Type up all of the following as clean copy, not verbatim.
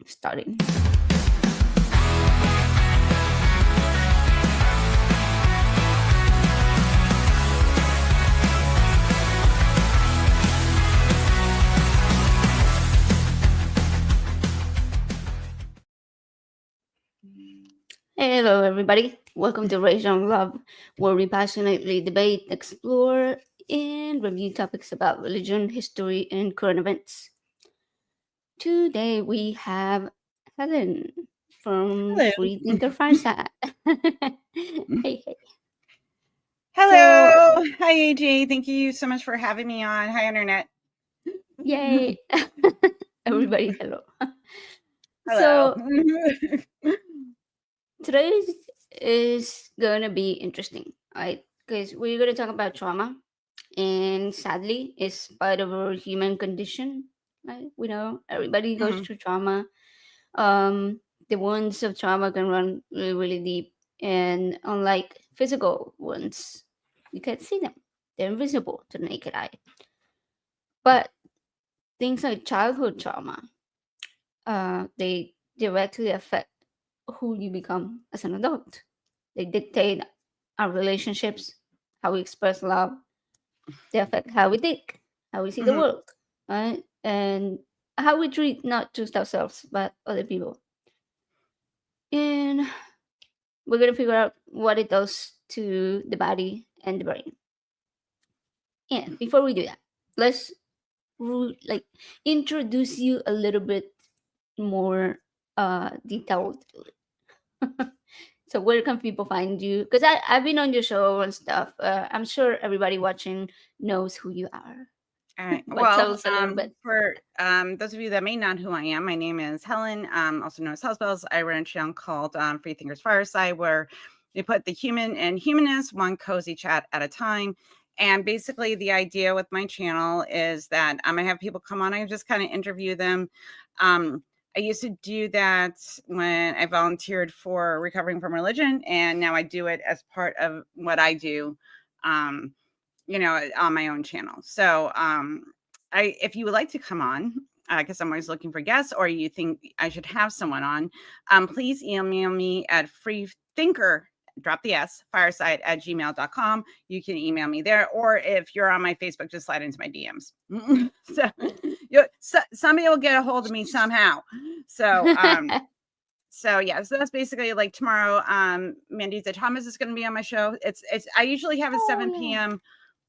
starting. Hello, everybody. Welcome to Raise Young Love, where we passionately debate, explore, and review topics about religion, history, and current events. Today we have Helen from Hello. Free Thinker Fireside. Hey, hey. So, Hello. Hi, AJ. Thank you so much for having me on. Hi, Internet. yay. Everybody, hello. Hello. So, today is going to be interesting, right? Because we're going to talk about trauma. And sadly, it's part of our human condition. Right? We know everybody goes Mhm. through trauma. Um, the wounds of trauma can run really, really deep. And unlike physical wounds, you can't see them. They're invisible to the naked eye. But things like childhood trauma, they directly affect who you become as an adult. They dictate our relationships, how we express love. They affect how we think, how we see the Mhm. world, right? And how we treat not just ourselves but other people. And we're gonna figure out what it does to the body and the brain. And before we do that, let's like introduce you a little bit more detailed. So where can people find you? Because I've been on your show and stuff. I'm sure everybody watching knows who you are. All right. But tell Well, us a little bit. for those of you that may not know who I am, my name is Helen, also known as House Bells. I run a channel called Free Thinkers Fireside, where we put the human and humanist one cozy chat at a time. And basically, the idea with my channel is that I have people come on. I just kind of interview them. I used to do that when I volunteered for recovering from religion, and now I do it as part of what I do. Um, on my own channel. So, if you would like to come on, because I'm always looking for guests, or you think I should have someone on, please email me at freethinker, drop the S, fireside at gmail.com. You can email me there, or if you're on my Facebook, just slide into my DMs. Somebody will get a hold of me somehow. So, so that's basically like tomorrow. Mandisa Thomas is going to be on my show. I usually have a 7 p.m.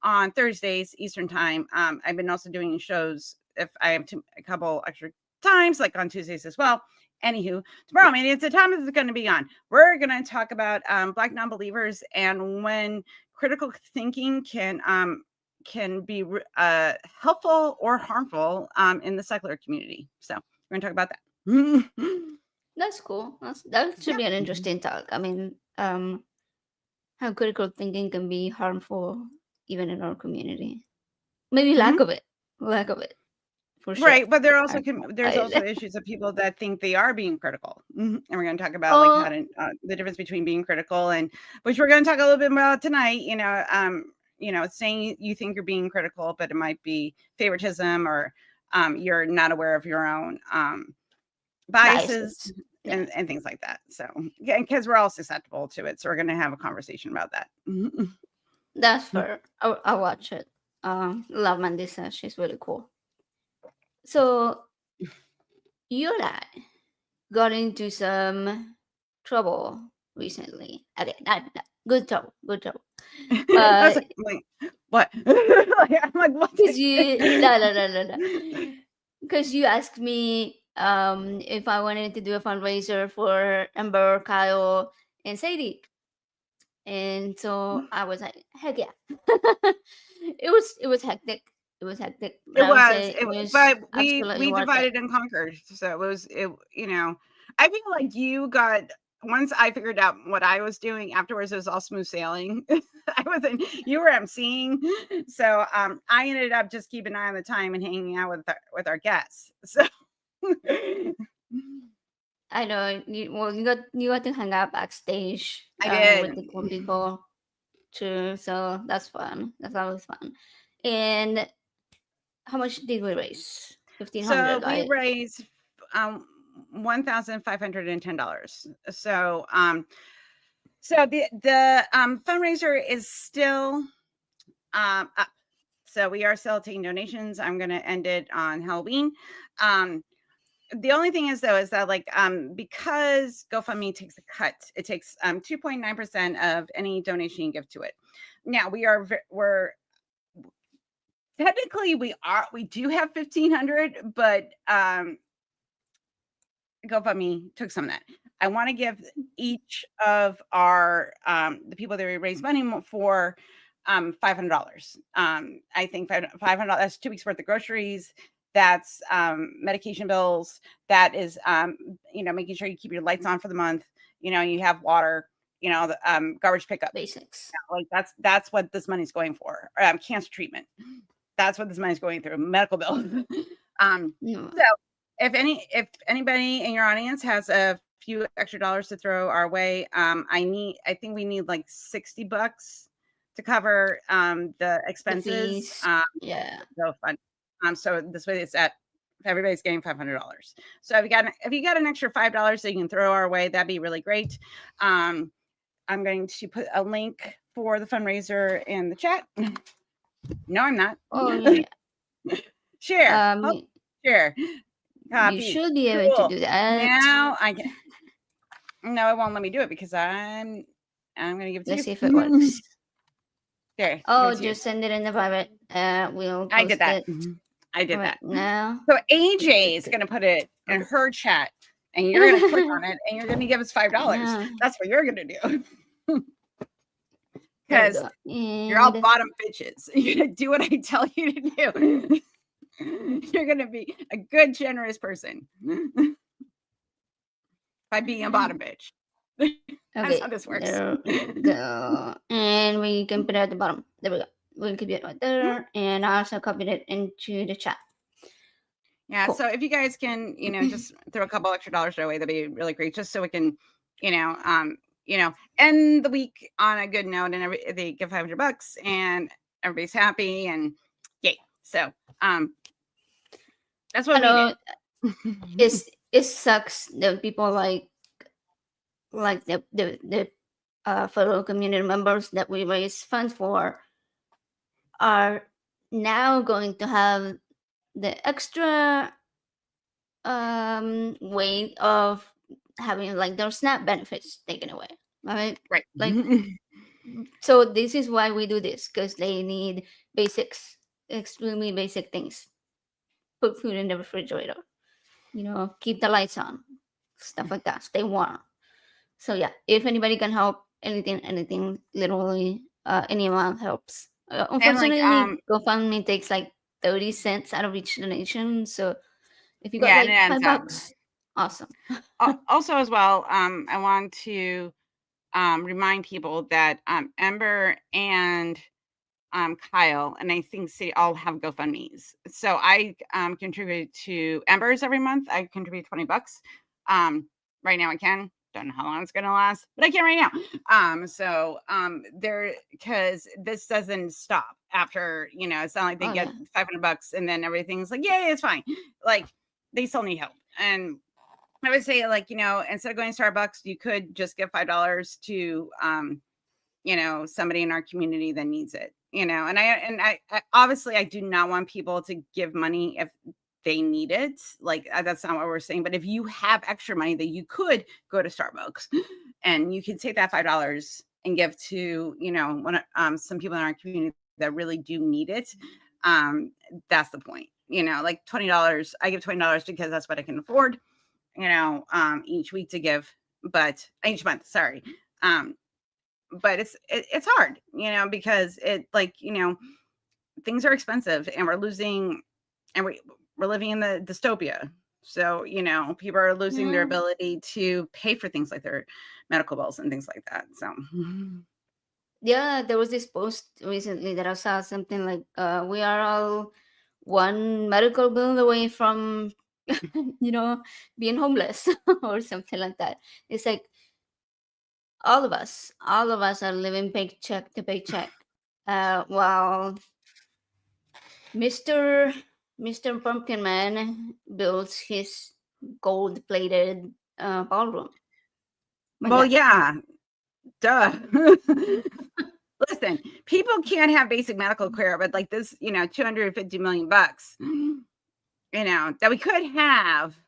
on Thursdays Eastern time. I've been also doing shows if I have a couple extra times, like on Tuesdays as well. Anywho, tomorrow Mandisa Thomas is going to be on. We're going to talk about Black non-believers and when critical thinking can be helpful or harmful in the secular community. So we're going to talk about that. That's cool. That should Yeah. be an interesting talk. I mean, how critical thinking can be harmful even in our community. Maybe Mhm. lack of it, for sure. Right, but I, there's also issues of people that think they are being critical, and we're going to talk about like how oh, to the difference between being critical and which we're going to talk a little bit about tonight. Saying you think you're being critical, but it might be favoritism or you're not aware of your own biases biases. Yeah, and things like that. So, because we're all susceptible to it, so we're going to have a conversation about that. that's fair. I'll watch it. Love Mandisa. She's really cool. So you and I got into some trouble recently. Okay, good trouble, good trouble. I was Uh, like, what? I'm like, what? Cause you no no no no no. Because you asked me if I wanted to do a fundraiser for Amber, Kyle, and Sadie, and so I was like, heck yeah. It was hectic. It was hectic, but It I would was, say it was but absolutely we worth it. divided and conquered. So I feel like you got once I figured out what I was doing. Afterwards, it was all smooth sailing. You were emceeing, so I ended up just keeping an eye on the time and hanging out with our guests. So I know. You got to hang out backstage I did. with the cool people too, so that's fun. That's always fun. And how much did we raise? So 1,500, we right? raised $1,510. So the fundraiser is still up. So we are still taking donations. I'm going to end it on Halloween. The only thing is, though, is that because GoFundMe takes a cut, it takes 2.9% of any donation you give to it. Now we're technically we do have 1,500, but GoFundMe took some of that. I want to give each of our the people that we raise money for $500. I think $500. That's 2 weeks worth of groceries. That's medication bills. That is making sure you keep your lights on for the month. You have water. The garbage pickup. Basics. That's what this money's going for. Cancer treatment. That's what this money's going through. Medical bills. No. So if anybody in your audience has a few extra dollars to throw our way, I think we need like $60 to cover the expenses. fees. Yeah. So fun. So this way everybody's getting $500. So if you got an extra $5 that you can throw our way, that'd be really great. I'm going to put a link for the fundraiser in the chat. No, I'm not. Oh yeah. Share. Share. Copy. You should be able to do that. Now I can. No, it won't let me do it because I'm going to give it to you. Let's see if it works. There. Oh, just send it in the private. We'll post I did that. it. I did that. Now. So AJ is going to put it in her chat, and you're going to click on it, and you're going to give us $5. Yeah. That's what you're going to do. Because you're all bottom bitches. You're going to do what I tell you to do. You're going to be a good, generous person by being a bottom bitch. That's how this works. There we go. And we can put it at the bottom. There we go. We'll keep it right there. And I also copied it into the chat. Yeah. Cool. So if you guys can, just throw a couple extra dollars our way, that'd be really great. Just so we can, end the week on a good note, and they give $500 and everybody's happy, and yay. So that's what I know. It sucks that people like the fellow community members that we raise funds for are now going to have the extra weight of having their SNAP benefits taken away, right? So this is why we do this, because they need basics, extremely basic things. Put food in the refrigerator, keep the lights on, stuff like that, stay warm. So yeah, if anybody can help, anything, literally any amount helps. Unfortunately, GoFundMe takes 30 cents out of each donation. So if you got $5, awesome. Also, as well, I want to remind people that Ember and Kyle, and I think City all have GoFundMes. So I contribute to Ember's every month. I contribute $20. Right now I can. Don't know how long it's gonna last, but I can right now. There, because this doesn't stop after, it's not like they get $500 and then everything's yay, it's fine. They still need help. And I would say, instead of going to Starbucks, you could just give $5 to somebody in our community that needs it. And I obviously I do not want people to give money if they need it. That's not what we're saying. But if you have extra money that you could go to Starbucks and you can take that $5 and give to, some people in our community that really do need it. That's the point. $20. I give $20 because that's what I can afford, each week to give, but each month, sorry. But it's hard, because things are expensive and we're losing, and we're living in the dystopia. So, people are losing their ability to pay for things like their medical bills and things like that. So, yeah, there was this post recently that I saw something we are all one medical bill away from, being homeless or something like that. It's all of us are living paycheck to paycheck, while Mr. Pumpkin Man builds his gold-plated ballroom. But Well, yeah, yeah, duh. Listen, people can't have basic medical care, but like this, 250 million bucks, that we could have to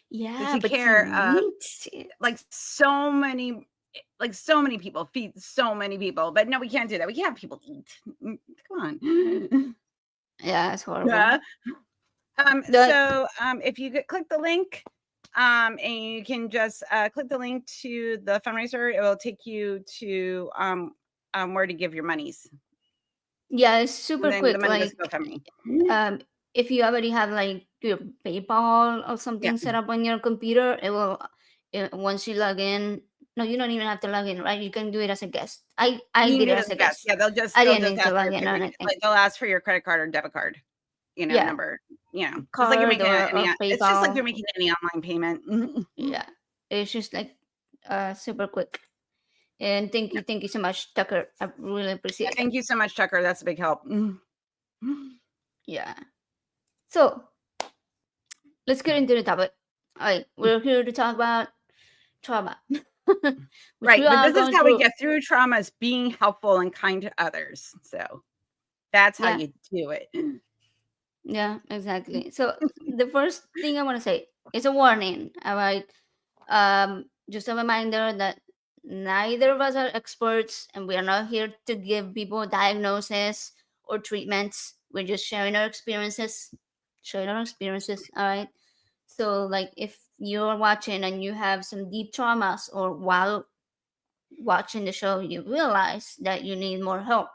yeah, take but he care of needs it. like so many people, feed so many people. But no, we can't do that. We can't have people eat. Come on. Yeah, it's horrible. Yeah. But If you click the link, and you can just click the link to the fundraiser, it will take you to where to give your monies. yeah, it's And super then the quick. money goes to Like, GoFundMe. um, if you already have like your PayPal or Yeah. something set up on your computer, it will. Once you log in, no, you don't even have to log in, right? You can do it as a guest. I You can did do it it as as a a guest. guest. Yeah, I they'll didn't just need to ask for log your in or payment. anything. Like they'll ask for your credit card or debit card, Yeah, number. Just like you're card making or it's just like PayPal. you're making any online payment. Yeah, it's just like super quick. And thank you so much, Tucker. I really Yeah, appreciate it. thank you so much, Tucker. That's a big help. Yeah. So let's get into the topic. All right, we're here to talk about trauma, which we Right, but are this is going how we through. get through trauma, is being helpful and kind to others. So that's how Yeah, you do it. yeah, exactly. So the first thing I want to say is a warning. All right, just a reminder that neither of us are experts, and we are not here to give people diagnoses or treatments. We're just sharing our experiences, All right. So, like, if you're watching and you have some deep traumas, or while watching the show, you realize that you need more help,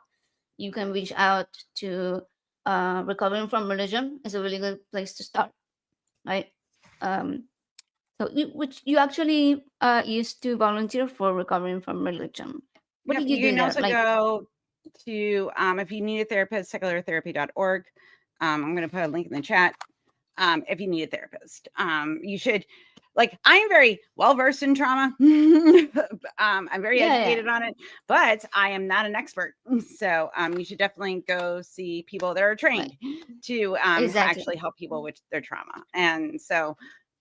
you can reach out to Recovering from Religion. Is a really good place to start, right? Um, which you actually used to volunteer for Recovering from Religion. What Yep, did you you do can there? also Like, go to, if you need a therapist, seculartherapy.org. I'm going to put a link in the chat. If you need a therapist, you should, like, I am very well versed in trauma. I'm very yeah, yeah, educated on it, but I am not an expert. So you should definitely go see people that are right, trained to exactly. actually help people with their trauma. And so,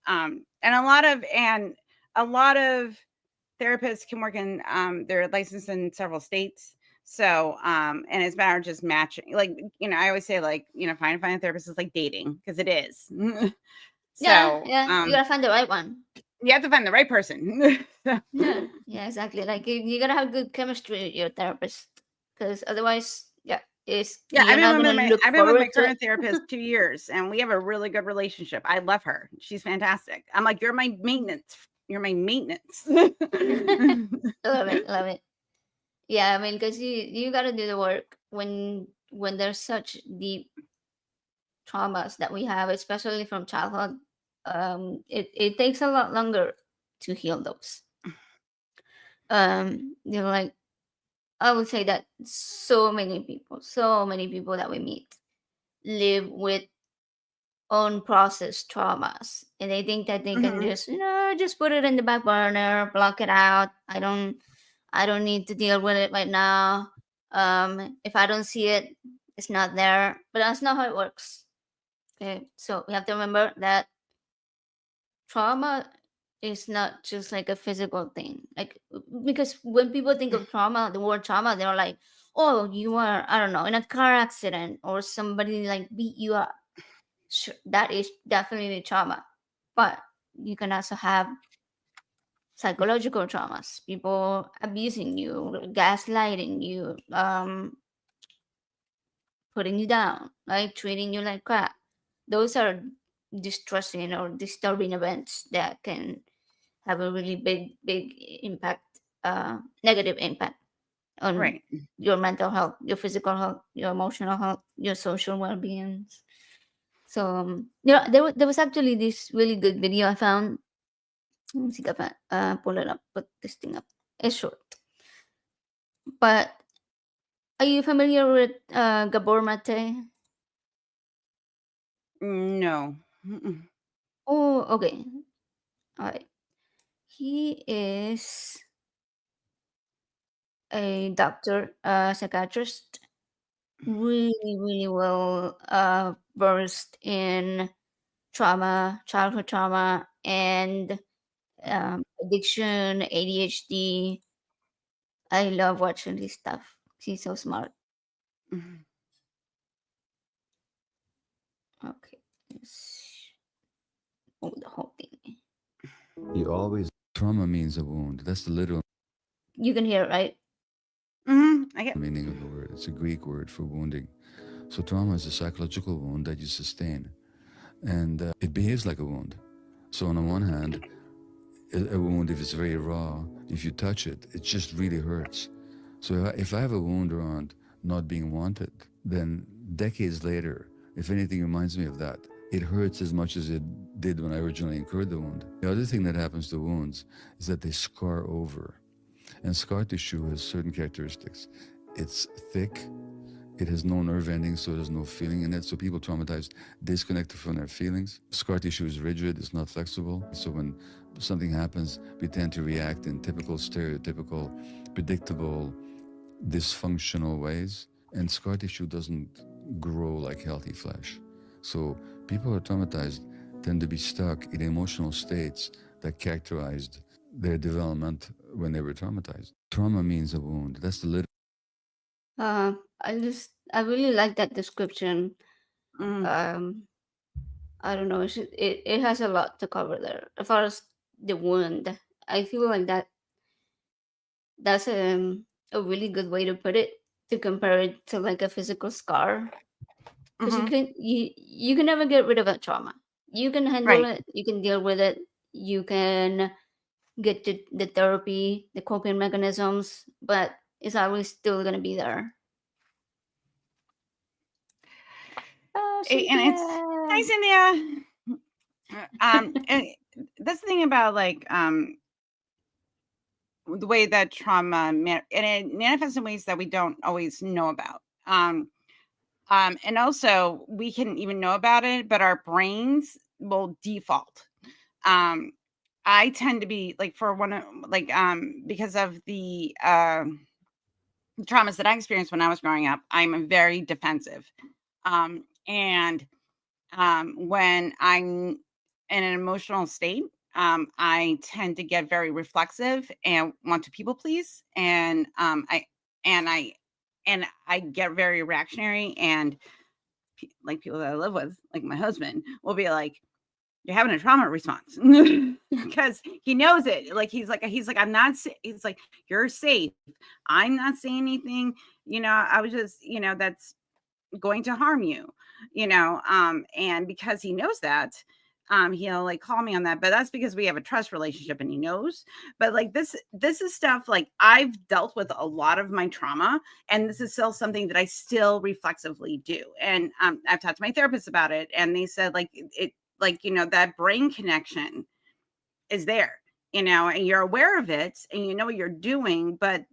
and a lot of therapists can work in, they're licensed in several states. So, and it's a matter of just matching. Like, I always say, like, find a therapist is like dating, because it is. Yeah, So, yeah. You gotta find the right one. you have to find the right person. Yeah, yeah, exactly. Like you gotta have good chemistry with your therapist, because otherwise, yeah, it's Yeah, you're not gonna look I've been with my forward to it. current therapist 2 years, and we have a really good relationship. I love her. She's fantastic. I'm like, you're my maintenance. You're my maintenance. Love it, love it. Yeah, I mean, because you gotta do the work when there's such deep traumas that we have, especially from childhood. It takes a lot longer to heal those. Like I would say that so many people that we meet live with unprocessed traumas, and they think that they can Mhm. just put it in the back burner, block it out. I don't need to deal with it right now. If I don't see it, it's not there. But that's not how it works. Okay, so we have to remember that trauma is not just like a physical thing. Like, because when people think of trauma, the word trauma, they're like, oh, you are, I don't know, in a car accident, or somebody like beat you up. Sure, that is definitely trauma. But you can also have psychological traumas, people abusing you, gaslighting you, putting you down, like treating you like crap. Those are distressing or disturbing events that can have a really big impact, negative impact on Right. your mental health, your physical health, your emotional health, your social well-being. So there was actually this really good video I found. Let me see if I pull it up, put this thing up. It's short, but are you familiar with Gabor Mate? No. Mm-mm. Oh, okay, all right. He is a doctor, psychiatrist, really, really well versed in trauma, childhood trauma, and addiction, ADHD. I love watching this stuff. She's so smart. Mhm. Okay. Let's- oh, the whole thing. You always trauma means a wound. That's the literal You can hear it, right? I get. meaning of the word. It's a Greek word for wounding. So trauma is a psychological wound that you sustain, and it behaves like a wound. So on the one hand, a wound, if it's very raw, if you touch it, it just really hurts. So if I have a wound around not being wanted, then decades later, if anything reminds me of that, it hurts as much as it did when I originally incurred the wound. The other thing that happens to wounds is that they scar over. And scar tissue has certain characteristics. It's thick, it has no nerve endings, so there's no feeling in it. So people traumatized disconnected from their feelings. Scar tissue is rigid, it's not flexible. So when something happens, we tend to react in typical, stereotypical, predictable, dysfunctional ways. And scar tissue doesn't grow like healthy flesh. So people who are traumatized tend to be stuck in emotional states that characterized their development when they were traumatized. Trauma means a wound. That's the literal. I really like that description. Mm, Um, I don't know. It has a lot to cover there. As far as the wound, I feel like that's a really good way to put it, to compare it to like a physical scar, because hmm you can never get rid of a trauma. You can handle Right. it. You can deal with it. You can get to the therapy, the coping mechanisms, but it's always still gonna be there. Oh, And it's Cynthia. nice in there. And that's the thing about like the way that trauma and it manifests in ways that we don't always know about. And also we can even know about it, but our brains will default. Um, I tend to be like for one of like because of the traumas that I experienced when I was growing up, I'm very defensive. And when I'm in an emotional state, I tend to get very reflexive and want to people please, and I and I get very reactionary, and like people that I live with, like my husband, will be like, "You're having a trauma response," because he knows it. Like he's like, "I'm not." He's like, "You're safe. I'm not saying anything. I was just, that's going to harm you, and because he knows that, he'll like call me on that, but that's because we have a trust relationship and he knows. But like this is stuff like I've dealt with a lot of my trauma, and this is still something that I still reflexively do. And I've talked to my therapist about it, and they said like it like that brain connection is there, and you're aware of it and you know what you're doing, but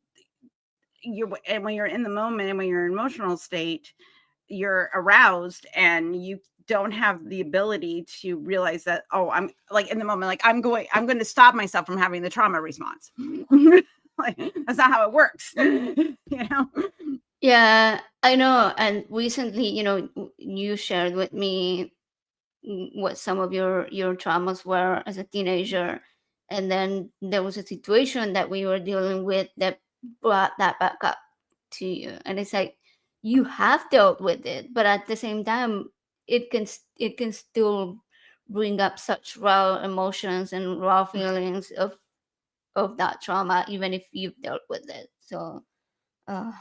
and when you're in the moment and when you're in an emotional state, you're aroused and you don't have the ability to realize that, oh, I'm like in the moment, like I'm going to stop myself from having the trauma response. Like that's not how it works. Yeah, I know. And recently, you shared with me what some of your traumas were as a teenager, and then there was a situation that we were dealing with that brought that back up to you, and it's like you have dealt with it, but at the same time, it can still bring up such raw emotions and raw feelings of that trauma, even if you've dealt with it. So, uh,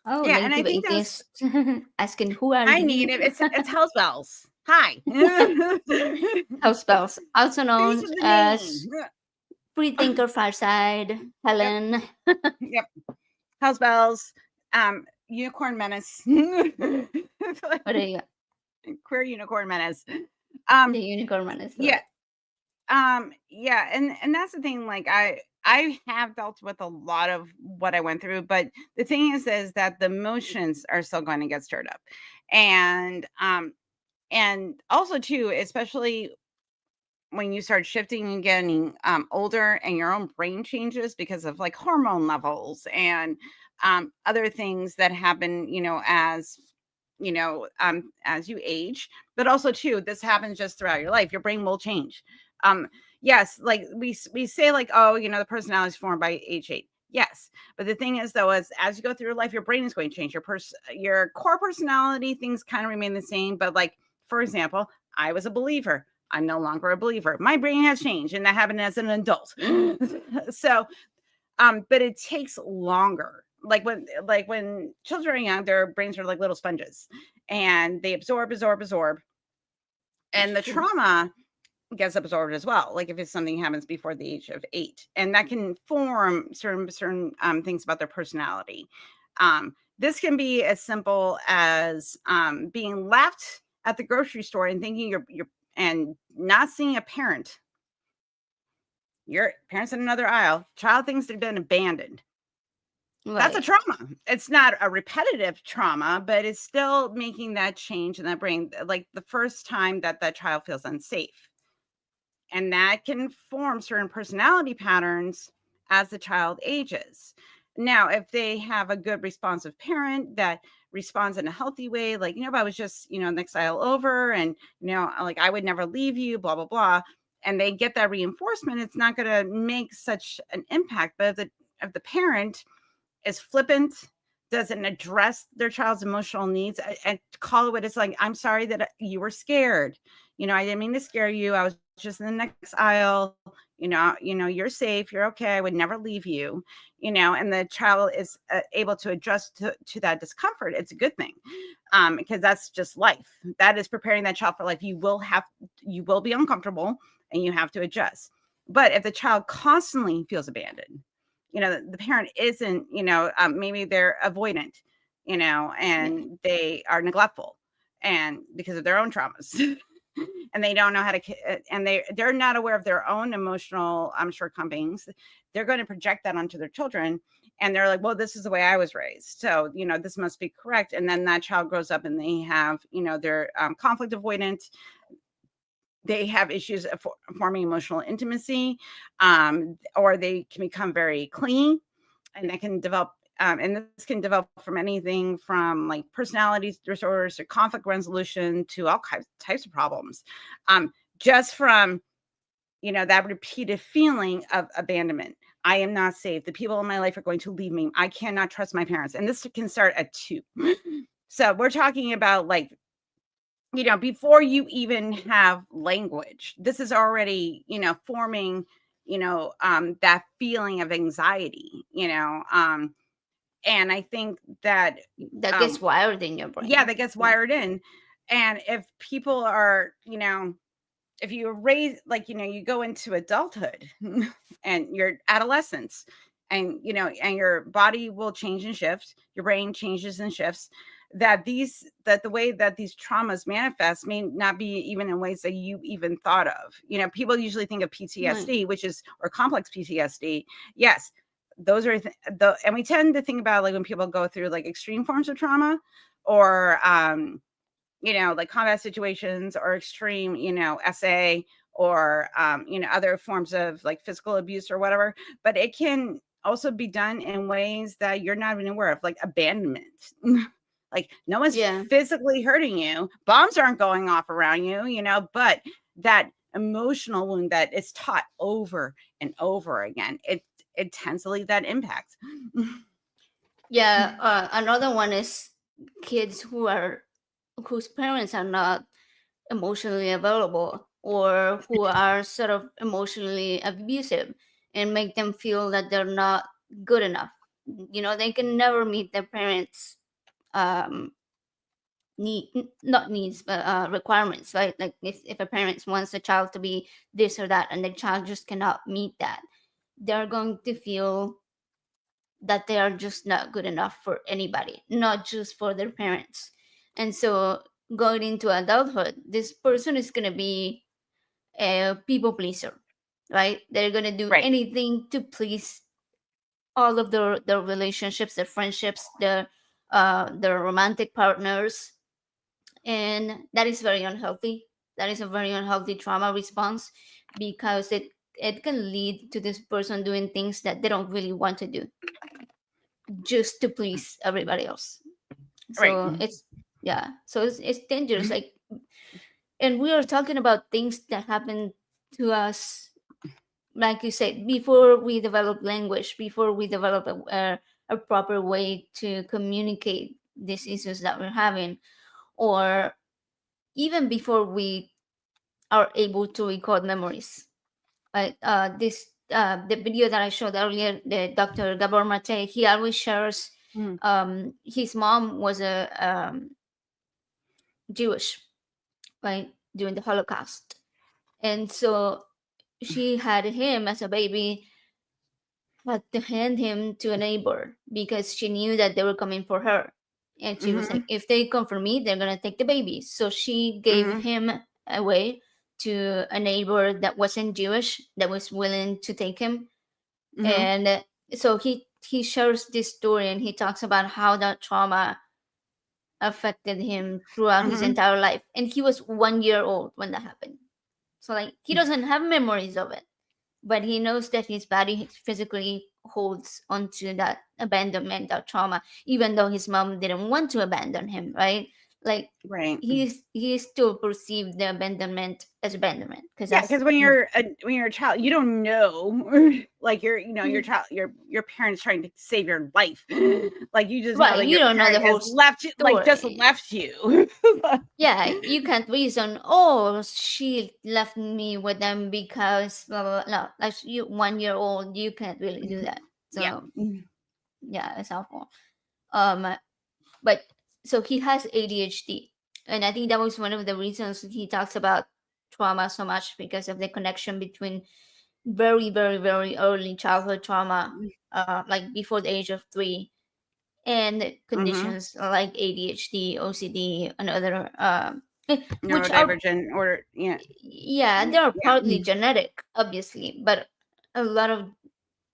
oh, Yeah, and I native think that's atheist asking, "Who are I need you?" it. It's house bells. Hi. House spells, also These known are the name. as Freethinker Fireside, Yep. Helen. Yep. House bells. Unicorn menace. What are you? Queer unicorn menace. The Um, unicorn man is yeah, right. yeah, and that's the thing, like I have dealt with a lot of what I went through, but the thing is that the emotions are still going to get stirred up. And also too, especially when you start shifting and getting older and your own brain changes because of like hormone levels and other things that happen, as as you age. But also too, this happens just throughout your life. Your brain will change. Um, yes, like we say like, oh, the personality is formed by age 8. Yes, but the thing is though, is as you go through your life, your brain is going to change. Your core personality things kind of remain the same. But like, for example, I was a believer. I'm no longer a believer. My brain has changed, and that happened as an adult. So, but it takes longer. Like when children are young, their brains are like little sponges, and they absorb, That's and the true. trauma gets absorbed as well. Like if it's something happens before the age of 8, and that can form certain things about their personality. This can be as simple as being left at the grocery store and thinking you're and not seeing a parent. Your parents in another aisle. Child thinks they've been abandoned. That's a Right. trauma. It's not a repetitive trauma, but it's still making that change in that brain, like the first time that that child feels unsafe. And that can form certain personality patterns as the child ages. Now, if they have a good responsive parent that responds in a healthy way, like, I was just, next aisle over, and, like, I would never leave you, blah, blah, blah. And they get that reinforcement, it's not going to make such an impact. But if the parent is flippant, doesn't address their child's emotional needs, and call it what it's like. I'm sorry that you were scared. I didn't mean to scare you. I was just in the next aisle. You're safe. You're okay. I would never leave you. And the child is able to adjust to that discomfort. It's a good thing, because that's just life. That is preparing that child for life. You will be uncomfortable, and you have to adjust. But if the child constantly feels abandoned, the parent isn't, maybe they're avoidant, Yeah. and they are neglectful, and because of their own traumas. And they don't know how to, and they're not aware of their own emotional shortcomings. They're going to project that onto their children, and they're like, well, this is the way I was raised, so this must be correct. And then that child grows up and they have, they're conflict avoidant. They have issues of forming emotional intimacy, or they can become very clingy, and that can develop. And this can develop from anything from like personality disorders to conflict resolution to all types of problems, just from that repeated feeling of abandonment. I am not safe. The people in my life are going to leave me. I cannot trust my parents, and this can start at 2. So we're talking about like, before you even have language, this is already, forming, that feeling of anxiety, and I think that, That gets wired in your yeah, brain. that gets Yeah. wired in. And if people are, if you raise, like, you go into adulthood and your adolescence, and, and your body will change and shift, your brain changes and shifts, that the way that these traumas manifest may not be even in ways that you even thought of. People usually think of Right. PTSD, which is, or complex PTSD. Yes, those are and we tend to think about like when people go through like extreme forms of trauma, or like combat situations, or extreme, SA, or other forms of like physical abuse or whatever. But it can also be done in ways that you're not even aware of, like abandonment. Like no one's Yeah. physically hurting you, bombs aren't going off around you, but that emotional wound that is taught over and over again, it tends to leave that impact. Yeah. Another one is kids whose parents are not emotionally available, or who are sort of emotionally abusive, and make them feel that they're not good enough. They can never meet their parents' um, not needs, but requirements, right? Like if a parent wants a child to be this or that, and the child just cannot meet that, they're going to feel that they are just not good enough for anybody, not just for their parents. And so going into adulthood, this person is going to be a people pleaser, right? They're going to do Right. anything to please all of their relationships, their friendships, their romantic partners. And that is very unhealthy. That is a very unhealthy trauma response, because it can lead to this person doing things that they don't really want to do just to please everybody else. Right. So it's Yeah, so it's dangerous. Like, and we are talking about things that happen to us, like you said, before we develop language, before we develop a proper way to communicate these issues that we're having, or even before we are able to record memories. Like this, the video that I showed earlier, the Dr. Gabor Mate, he always shares. Mm. His mom was a Jewish, right, during the Holocaust, and so she had him as a baby, but to hand him to a neighbor because she knew that they were coming for her. And she was like, Mhm. if they come for me, they're going to take the baby. So she gave Mhm. him away to a neighbor that wasn't Jewish, that was willing to take him. Mhm. And so he shares this story, and he talks about how that trauma affected him throughout his Mhm. entire life. And he was 1 year old when that happened. So, like, he doesn't have memories of it, but he knows that his body physically holds onto that abandonment, that trauma, even though his mom didn't want to abandon him, right? Like, Right. he still perceived the abandonment as abandonment because Yeah, that's because when you're a child, you don't know, like your child, your parents trying to save your life. Like you just know right. that You your don't know the parent whole has left you, like just story. left you. Yeah, you can't reason. Oh, she left me with them because blah blah blah. No, like you 1 year old, you can't really do that. Yeah. So yeah, it's awful. Um, but so he has ADHD, and I think that was one of the reasons he talks about trauma so much, because of the connection between very very very early childhood trauma, like before the age of 3, and Mm-hmm. conditions like ADHD, OCD, and other which are, Neurodivergent or yeah. yeah, they are Yeah. partly genetic, obviously, but a lot of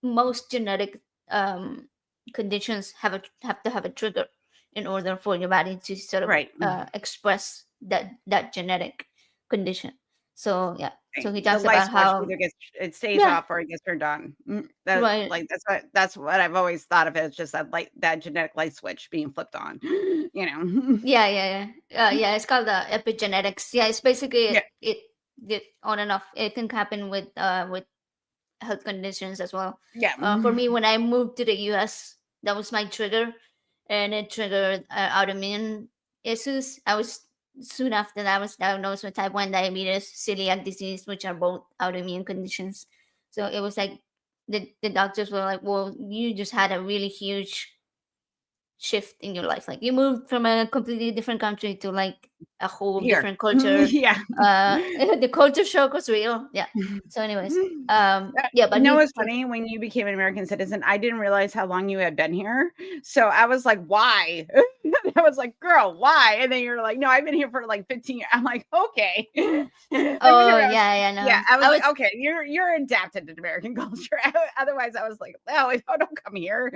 most genetic um, conditions have to have a trigger in order for your body to sort of Right. express that genetic condition. So yeah, Right. so he The talks light about switch how, either gets it stays yeah, off or it gets turned on. That right, like that's what I've always thought of as just that genetic light switch being flipped on. You know. yeah, yeah, yeah, yeah. It's called epigenetics. Yeah, it's basically Yeah. it on and off. It can happen with health conditions as well. Yeah. For me, when I moved to the US, that was my trigger, and it triggered autoimmune issues. I was soon after that I was diagnosed with type 1 diabetes, celiac disease, which are both autoimmune conditions. So it was like the doctors were like, "Well, you just had a really huge shift in your life. Like you moved from a completely different country to like a whole Here. different culture. Yeah. The culture shock was real. Yeah. So, anyways, yeah, but You know he, what's funny? When you became an American citizen, I didn't realize how long you had been here. So I was like, why? I was like, girl, why? And then you're like, no, I've been here for like 15 years. I'm like, okay. Like oh whenever I was, yeah, yeah, yeah, no, I was I like, was, okay, you're adapted to American culture. Otherwise, I was like, no, don't come here.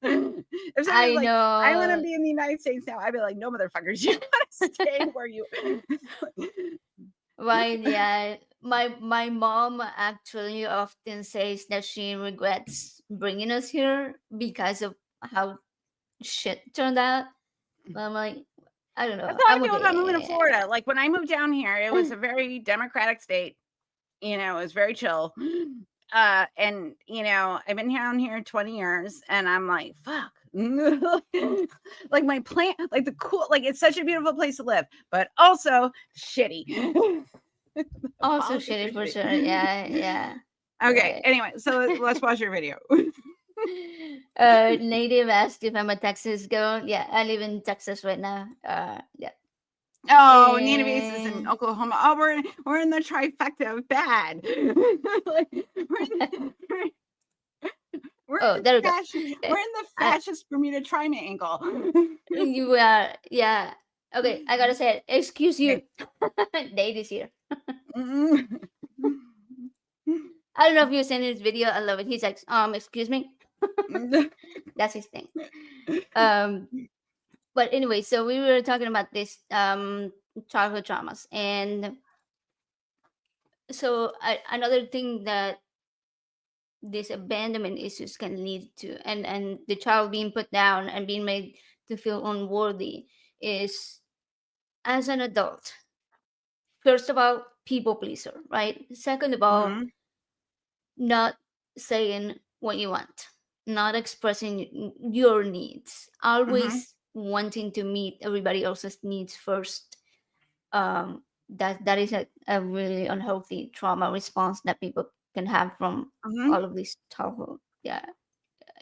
If somebody was I like, I want to know. be in the United States now, I'd be like, no, motherfuckers, you want to stay where you. Right, yeah. My mom actually often says that she regrets bringing us here because of how shit turned out. But I'm like, I don't That's know. how I I'm feel about moving to okay. Florida. Like when I moved down here, it was a very democratic state. It was very chill. And I've been down here 20 years and I'm like, fuck. Like my plant, like the cool, like it's such a beautiful place to live, but also shitty. The Also politics are shitty for shitty. sure. Yeah, yeah. Okay, Right. anyway, so let's watch your video. Native asked if I'm a Texas girl. Yeah, I live in Texas right now. Yeah. Oh, Nina Base is in And Oklahoma. Oh, we're in the trifecta of bad. Like, we're oh, in there we go. fascist. We're in the I, fascist Bermuda Triangle. you are, yeah. Okay, I gotta say it. Excuse you. Okay. Date is here. Mm. I don't know if you've seen his video. I love it. He's like, excuse me. That's his thing. Um, but anyway, so we were talking about this childhood traumas, and so another thing that these abandonment issues can lead to, and the child being put down and being made to feel unworthy, is, as an adult, first of all, people pleaser, right? Second of all, Mhm. not saying what you want, not expressing your needs, Mhm. always wanting to meet everybody else's needs first. That is a really unhealthy trauma response that people can have from Mhm. all of this childhood. Yeah,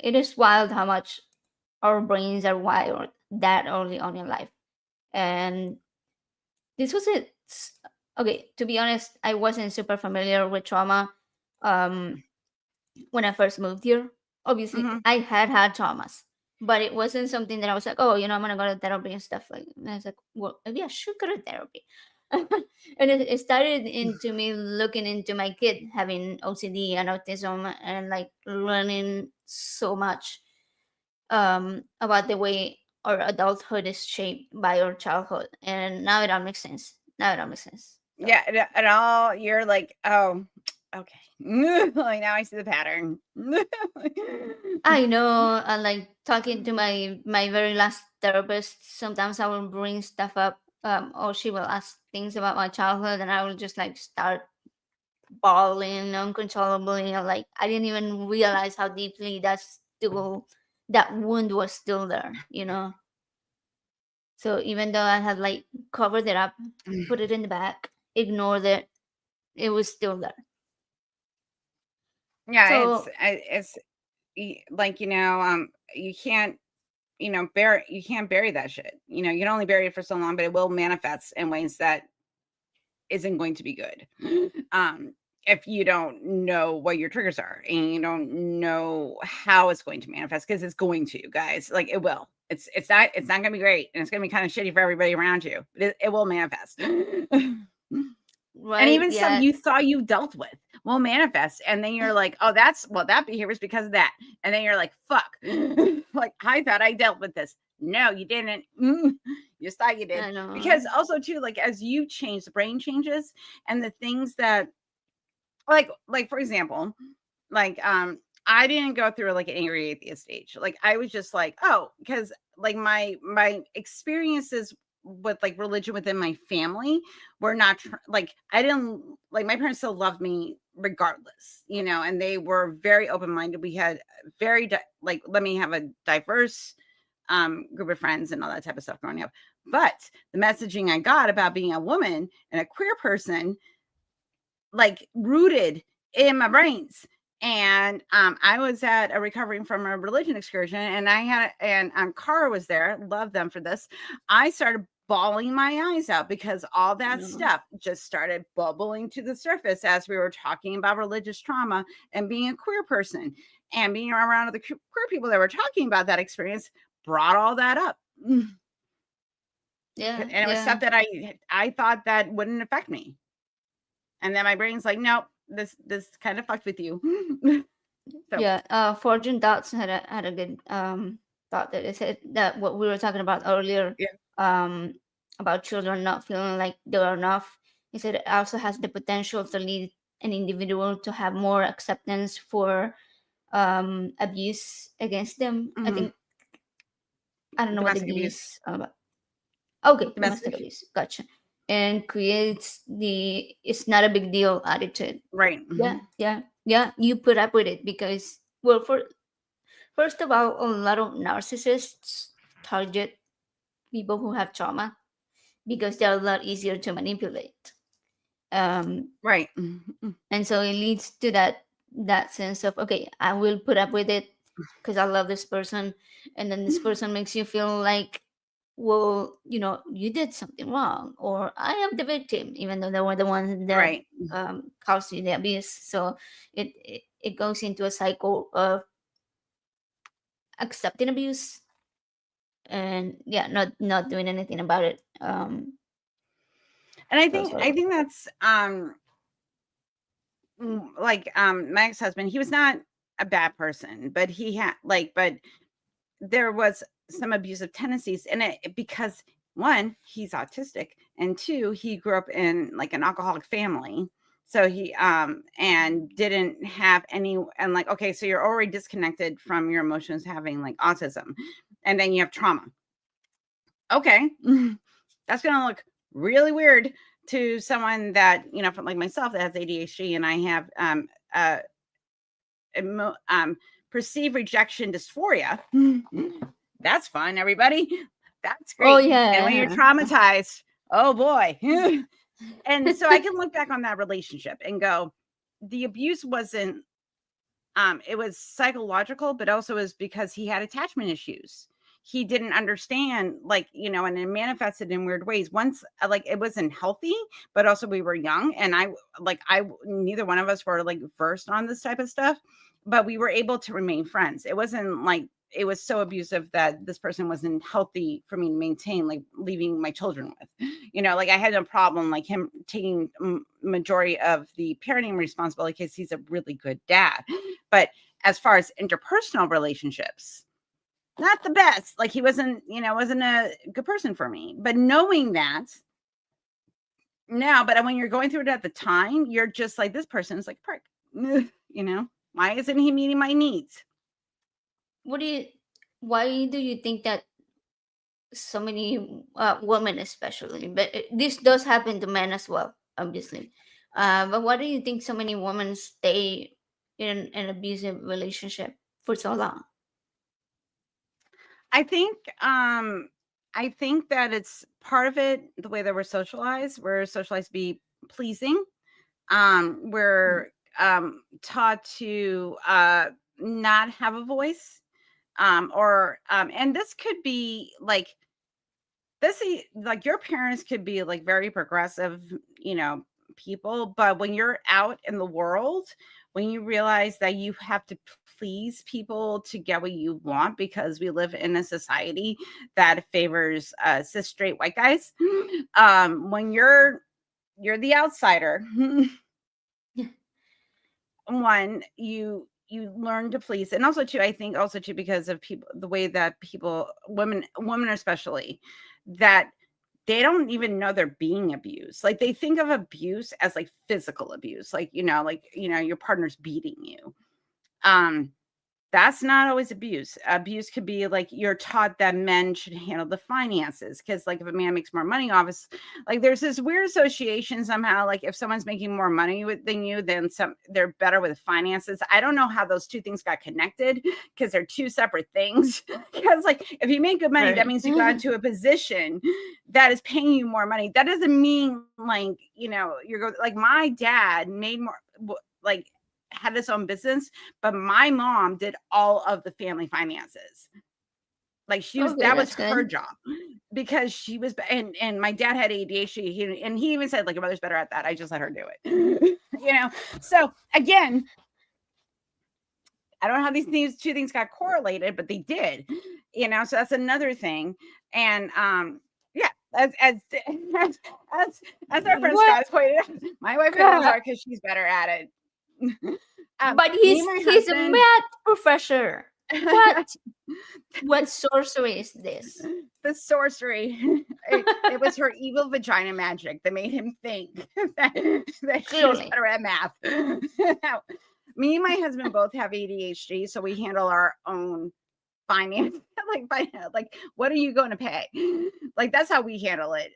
it is wild how much our brains are wired that early on in life. And this was it. Okay, to be honest, I wasn't super familiar with trauma when I first moved here. Obviously, Mhm. I had traumas, but it wasn't something that I was like, oh, I'm gonna go to therapy and stuff like. And I was like, well, maybe I should go to therapy. And it started into me looking into my kid having OCD and autism and like learning so much about the way our adulthood is shaped by our childhood, and now it all makes sense. Now it all makes sense. So Yeah, and all you're like, "Oh, okay." Like, now I see the pattern. I know, and like talking to my very last therapist, sometimes I will bring stuff up, or she will ask things about my childhood, and I will just like start bawling uncontrollably, and like I didn't even realize how deeply that wound was still there. So even though I had like covered it up, put it in the back, ignored it, it was still there. Yeah, So it's like, you can't, you can't bury that shit. You can only bury it for so long, but it will manifest in ways that isn't going to be good. Um, if you don't know what your triggers are and you don't know how it's going to manifest, because it's going to, guys, like it will. It's not gonna be great, and it's gonna be kind of shitty for everybody around you. But it will manifest. And right, even stuff yeah, you thought you dealt with will manifest. And then you're like, oh, that behavior is because of that. And then you're like, fuck. Like, I thought I dealt with this. No, you didn't. You just thought you did. I know. Because also too, like as you change, the brain changes, and the things that like for example, like I didn't go through like an angry atheist stage. Like I was just like, oh, because like my experiences with like religion within my family were not like I didn't like my parents still loved me regardless, and they were very open-minded. We had very like let me have a diverse group of friends and all that type of stuff growing up. But the messaging I got about being a woman and a queer person like rooted in my brains. And I was at a recovering from a religion excursion, and I had and Cara was there. Love them for this. I started bawling my eyes out because all I that know. stuff just started bubbling to the surface as we were talking about religious trauma and being a queer person and being around other queer people that were talking about that experience brought all that up. And Yeah, it was yeah. stuff that I thought that wouldn't affect me. And then my brain's like, nope, this kind of fucked with you. So Yeah, Fortune Dots had a good thought that it said that what we were talking about earlier, yeah. um, about children not feeling like they're enough. He said it also has the potential to lead an individual to have more acceptance for abuse against them. I Mhm. think I don't know what the Domestic B abuse. is about. Okay, domestic Domestic. abuse. Gotcha. And creates the "it's not a big deal" attitude. Right. Yeah, Mhm. yeah, yeah. You put up with it because, well, first of all, a lot of narcissists target people who have trauma because they're a lot easier to manipulate. Um, Right. Mhm. and so it leads to that sense of, okay, I will put up with it because I love this person, and then this person makes you feel like, well, you did something wrong, or I am the victim, even though they were the ones that Right. caused you the abuse. So it goes into a cycle of accepting abuse and yeah, not doing anything about it. And I So think sort I of think that's like my ex-husband, he was not a bad person, but he had like but there was some abusive tendencies in it because one, he's autistic, and two, he grew up in like an alcoholic family. So he and didn't have any and like okay, so you're already disconnected from your emotions having like autism, and then you have trauma. okay, that's going to look really weird to someone that, from like myself that has ADHD, and I have perceived rejection dysphoria. That's fun, everybody. That's Oh great. And when you're yeah. traumatized, oh boy. And so I can look back on that relationship and go, the abuse wasn't, it was psychological, but also was because he had attachment issues. He didn't understand, like, and it manifested in weird ways. Once, like, it wasn't healthy, but also we were young, and neither one of us were like versed on this type of stuff, but we were able to remain friends. It wasn't like it was so abusive that this person wasn't healthy for me to maintain, like leaving my children with. Like I had no problem like him taking majority of the parenting responsibility because he's a really good dad. But as far as interpersonal relationships, not the best. Like he wasn't a good person for me. But knowing that now, but when you're going through it at the time, you're just like, this person is like a prick. Why isn't he meeting my needs? Why do you think that so many women, especially, but this does happen to men as well, obviously. But why do you think so many women stay in an abusive relationship for so long? I think that it's part of it, the way that we're socialized. We're socialized to be pleasing. We're taught to not have a voice. And this could be like like your parents could be like very progressive, people, but when you're out in the world, when you realize that you have to please people to get what you want, because we live in a society that favors cis straight white guys, when you're the outsider, one, you learn to please. And also too, I think also too, because of people, the way that people, women especially, that they don't even know they're being abused. Like they think of abuse as like physical abuse, like your partner's beating you. That's not always abuse. Abuse could be like you're taught that men should handle the finances, because like if a man makes more money, obviously, like there's this weird association somehow, like if someone's making more money than you, then they're better with finances. I don't know how those two things got connected, because they're two separate things. Because like if you make good money, that Right. means you got into a position that is paying you more money. That doesn't mean like you're like my dad made more, like had his own business, but my mom did all of the family finances. Like Okay, that was that's her good. job, because she was, and my dad had ADHD. He even said like, your mother's better at that. I just let her do it. So again, I don't know how these two things got correlated, but they did, so that's another thing. And yeah, as our friend What? Scott has pointed out, my wife handles art because she's better at it. But Me and my he's a husband. math professor. What sorcery is this? The sorcery. It was her evil vagina magic that made him think that she was Clearly. better at math. Me and my husband both have ADHD, so we handle our own finance. like what are you going to pay? Like that's how we handle it,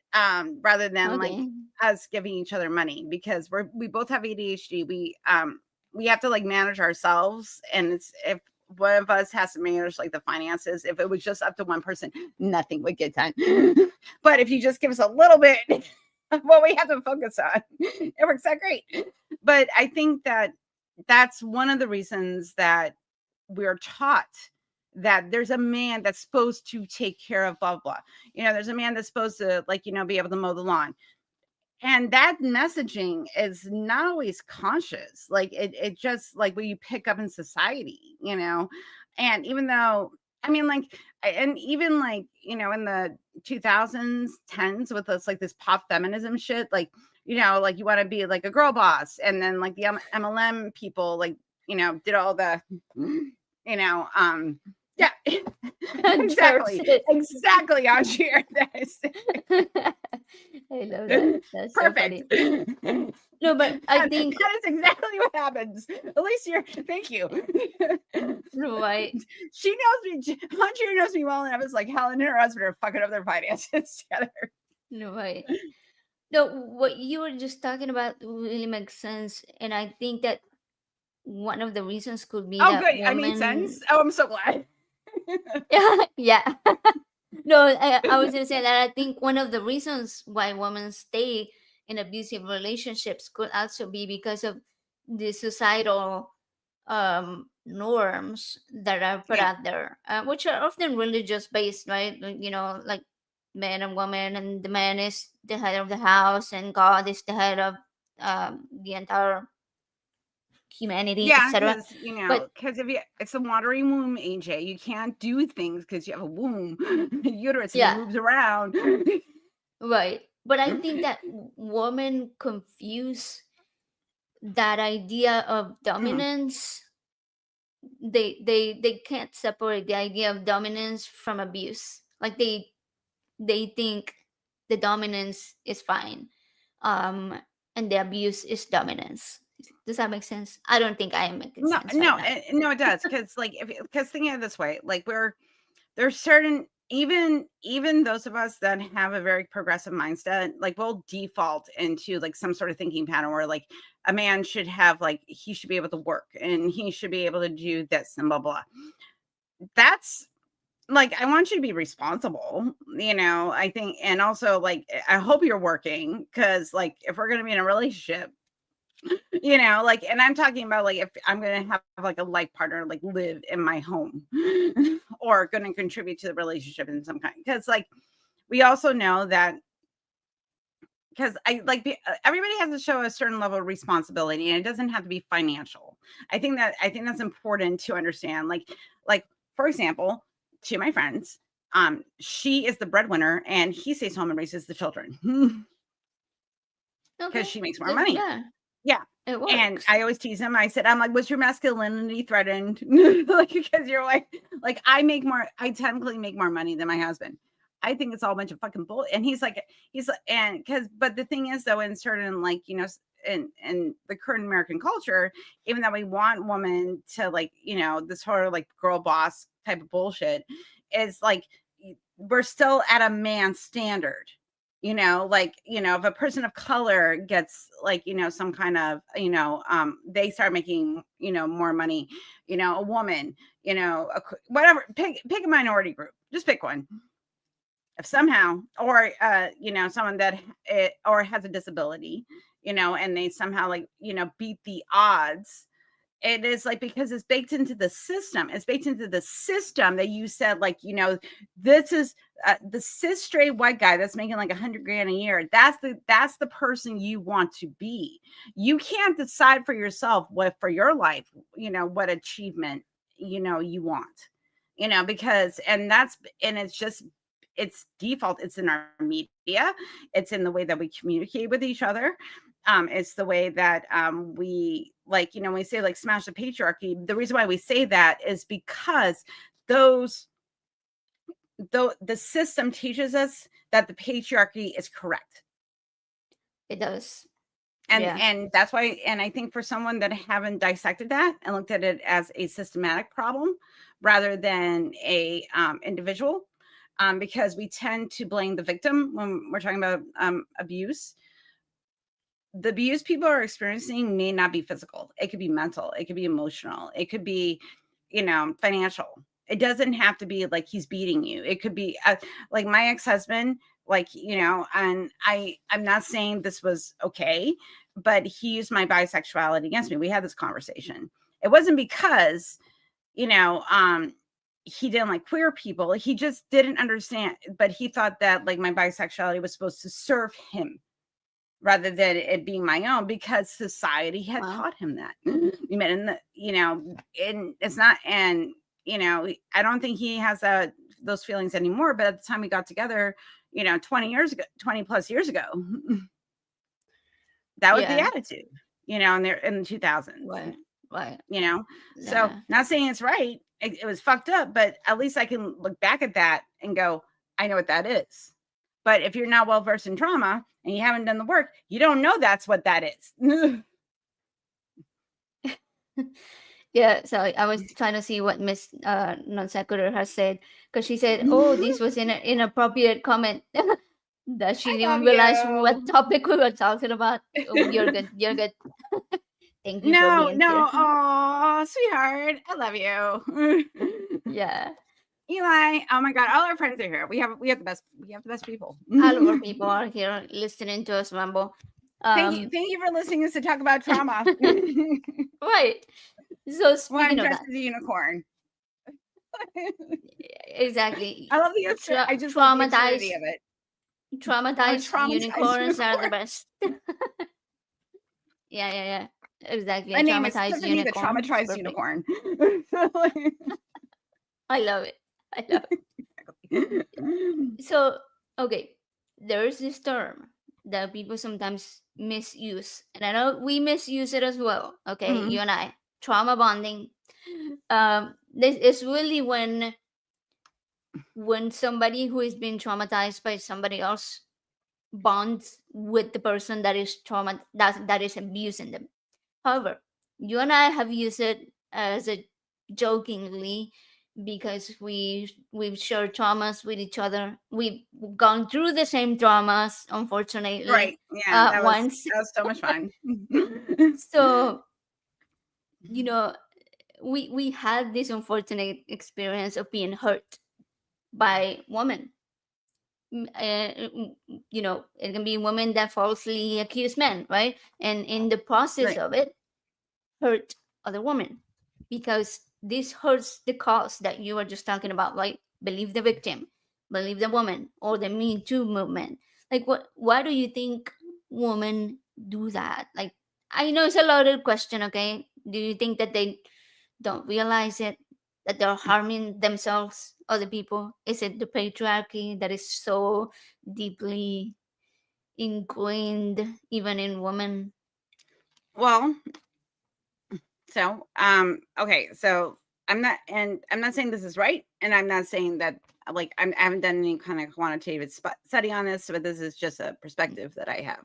rather than like Okay. us giving each other money, because we both have ADHD. We have to like manage ourselves, and it's, if one of us has to manage like the finances, if it was just up to one person, nothing would get done. But if you just give us a little bit of what we have to focus on, it works out great. But I think that that's one of the reasons that we're taught that there's a man that's supposed to take care of blah blah. There's a man that's supposed to like be able to mow the lawn. And that messaging is not always conscious. Like it just like what you pick up in society. And even though, I mean, like, and even like, in the 2000s, 10s, with this like this pop feminism shit, like, like you want to be like a girl boss. And then like the MLM people, like, did all the, yeah, Endorse exactly. it. Exactly. On shared this. I love that. That's so Perfect. funny. No, but I And think that is exactly what happens. At least thank you. right. She knows me. Hunter knows me well enough. It's like Helen and her husband are fucking up their finances together. No, right. No, what you were just talking about really makes sense, and I think that one of the reasons could be Oh, that good. I made sense. women. Oh, I'm so glad. Yeah. No, I was gonna say that I think one of the reasons why women stay in abusive relationships could also be because of the societal norms that are put Yeah. out there, which are often religious based, right? Like man and woman, and the man is the head of the house, and God is the head of the entire humanity, Yeah, etc. because But if it's a watery womb, AJ, you can't do things because you have a womb, uterus, and it yeah, moves around. right. But I think that women confuse that idea of dominance. They can't separate the idea of dominance from abuse. Like they think the dominance is fine, um and the abuse is dominance. Does that make sense? I don't think I am making No, sense right no, now. no, it does. Because because thinking of it this way, like there's certain even those of us that have a very progressive mindset, like we'll default into like some sort of thinking pattern where like a man should have like he should be able to work and he should be able to do this and blah blah. That's like I want you to be responsible, I think, and also like I hope you're working because like if we're gonna be in a relationship, like, and I'm talking about like if I'm gonna have like a life partner like live in my home or gonna contribute to the relationship in some kind. Because like we also know that because everybody has to show a certain level of responsibility and it doesn't have to be financial. I think that's important to understand. Like for example, to my friends, she is the breadwinner and he stays home and raises the children because Okay, she makes more then money. yeah, Yeah. it And works. I always tease him. I'm like, was your masculinity threatened? Like, because you're like, I technically make more money than my husband. I think it's all a bunch of fucking bull. And and but the thing is though, in certain like, in the current American culture, even though we want women to like, this sort of like girl boss type of bullshit is like, we're still at a man standard, like, if a person of color gets like, some kind of, they start making, more money, a woman, whatever, pick a minority group, just pick one. If somehow, or, someone that, or has a disability, and they somehow like, beat the odds, it is like because it's baked into the system. It's baked into the system that you said, like, this is the cis straight white guy that's making like 100 grand a year. That's the person you want to be. You can't decide for yourself what for your life, what achievement, you want, because and it's default. It's in our media. It's in the way that we communicate with each other. It's the way that we like, we say like smash the patriarchy. The reason why we say that is because those though the system teaches us that the patriarchy is correct. It does. And Yeah. and that's why, and I think for someone that haven't dissected that and looked at it as a systematic problem rather than a individual, because we tend to blame the victim when we're talking about abuse. The abuse people are experiencing may not be physical. It could be mental. It could be emotional. It could be, financial. It doesn't have to be like he's beating you. It could be like my ex-husband, like, and I'm not saying this was okay, but he used my bisexuality against me. We had this conversation. It wasn't because, he didn't like queer people. He just didn't understand, but he thought that like my bisexuality was supposed to serve him rather than it being my own because society had Wow. taught him that. You mean, and and it's not, and I don't think he has those feelings anymore. But at the time we got together, 20 years ago, 20 plus years ago, that was the Yeah. attitude, in the 2000s, Right. Right. So Yeah. not saying it's right. It was fucked up, but at least I can look back at that and go, I know what that is. But if you're not well versed in trauma, and you haven't done the work, you don't know that's what that is. Yeah, so I was trying to see what Miss Non Sequitur has said, because she said, "Oh, this was an inappropriate comment." That she I didn't love even realize what you. topic we were talking about. Oh, you're good. You're good. Thank you for No, being here. no. Oh, sweetheart. I love you. Yeah, Eli, oh my God, all our friends are here. We have the best people. all of our people are here listening to us ramble. Thank you for listening to us to talk about trauma. Right. So Well, speaking I'm of dressed that, as a unicorn. exactly. I love the I just love the absurdity Traumatized, of it. I'm a traumatized traumatized unicorns are the unicorn. best. Yeah, yeah, yeah. Exactly. My A name is traumatized Tiffany, the unicorn. It's traumatized perfect. unicorn. I love it. I love it. So, okay, there's this term that people sometimes misuse, and I know we misuse it as well. Okay, you Mhm. and I, trauma bonding. This is really when somebody who is being traumatized by somebody else bonds with the person that is that is abusing them. However, you and I have used it as a jokingly, because we've shared traumas with each other. We've gone through the same traumas, unfortunately, Right. Yeah, once. that was so much fun. So you know, we had this unfortunate experience of being hurt by women. It can be women that falsely accuse men, right? And in the process Right. of it, hurt other women, because this hurts the cause that you were just talking about, right? Believe the victim, believe the woman, or the Me Too movement. Like, why do you think women do that? Like, I know it's a loaded question, okay? Do you think that they don't realize it, that they're harming themselves, other people? Is it the patriarchy that is so deeply ingrained even in women? Well, so okay, so I'm not saying this is right, and I'm not saying that like I haven't done any kind of quantitative study on this, but this is just a perspective that I have.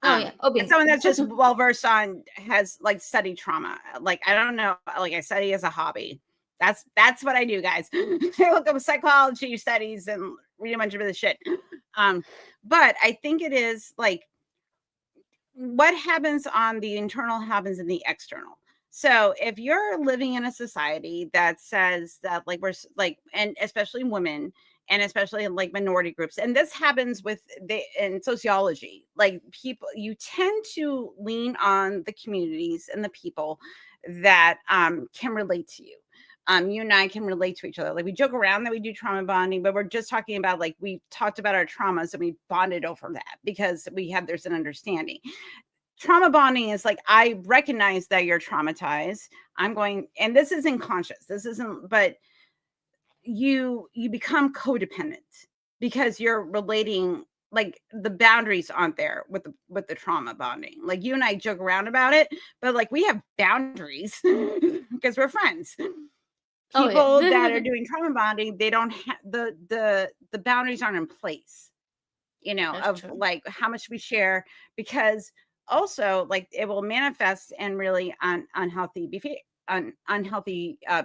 Oh yeah, As open. someone that's just well versed on, has like studied trauma. Like I don't know, like I study as a hobby. That's what I do, guys. I look up psychology studies and read a bunch of this shit. But I think it is like what happens on the internal happens in the external. So if you're living in a society that says that like we're like, and especially women, and especially in like minority groups, and this happens with the in sociology, like people, you tend to lean on the communities and the people that can relate to you. You and I can relate to each other. Like we joke around that we do trauma bonding, but we're just talking about like we talked about our traumas and we bonded over that because there's an understanding. Trauma bonding is like, I recognize that you're traumatized. I'm going, and this isn't conscious. This isn't, but you become codependent because you're relating, like the boundaries aren't there with the trauma bonding. Like you and I joke around about it, but like we have boundaries because we're friends. Oh People that yeah. are doing trauma bonding, they don't have the boundaries aren't in place, That's of true. like how much we share, because also like it will manifest in really unhealthy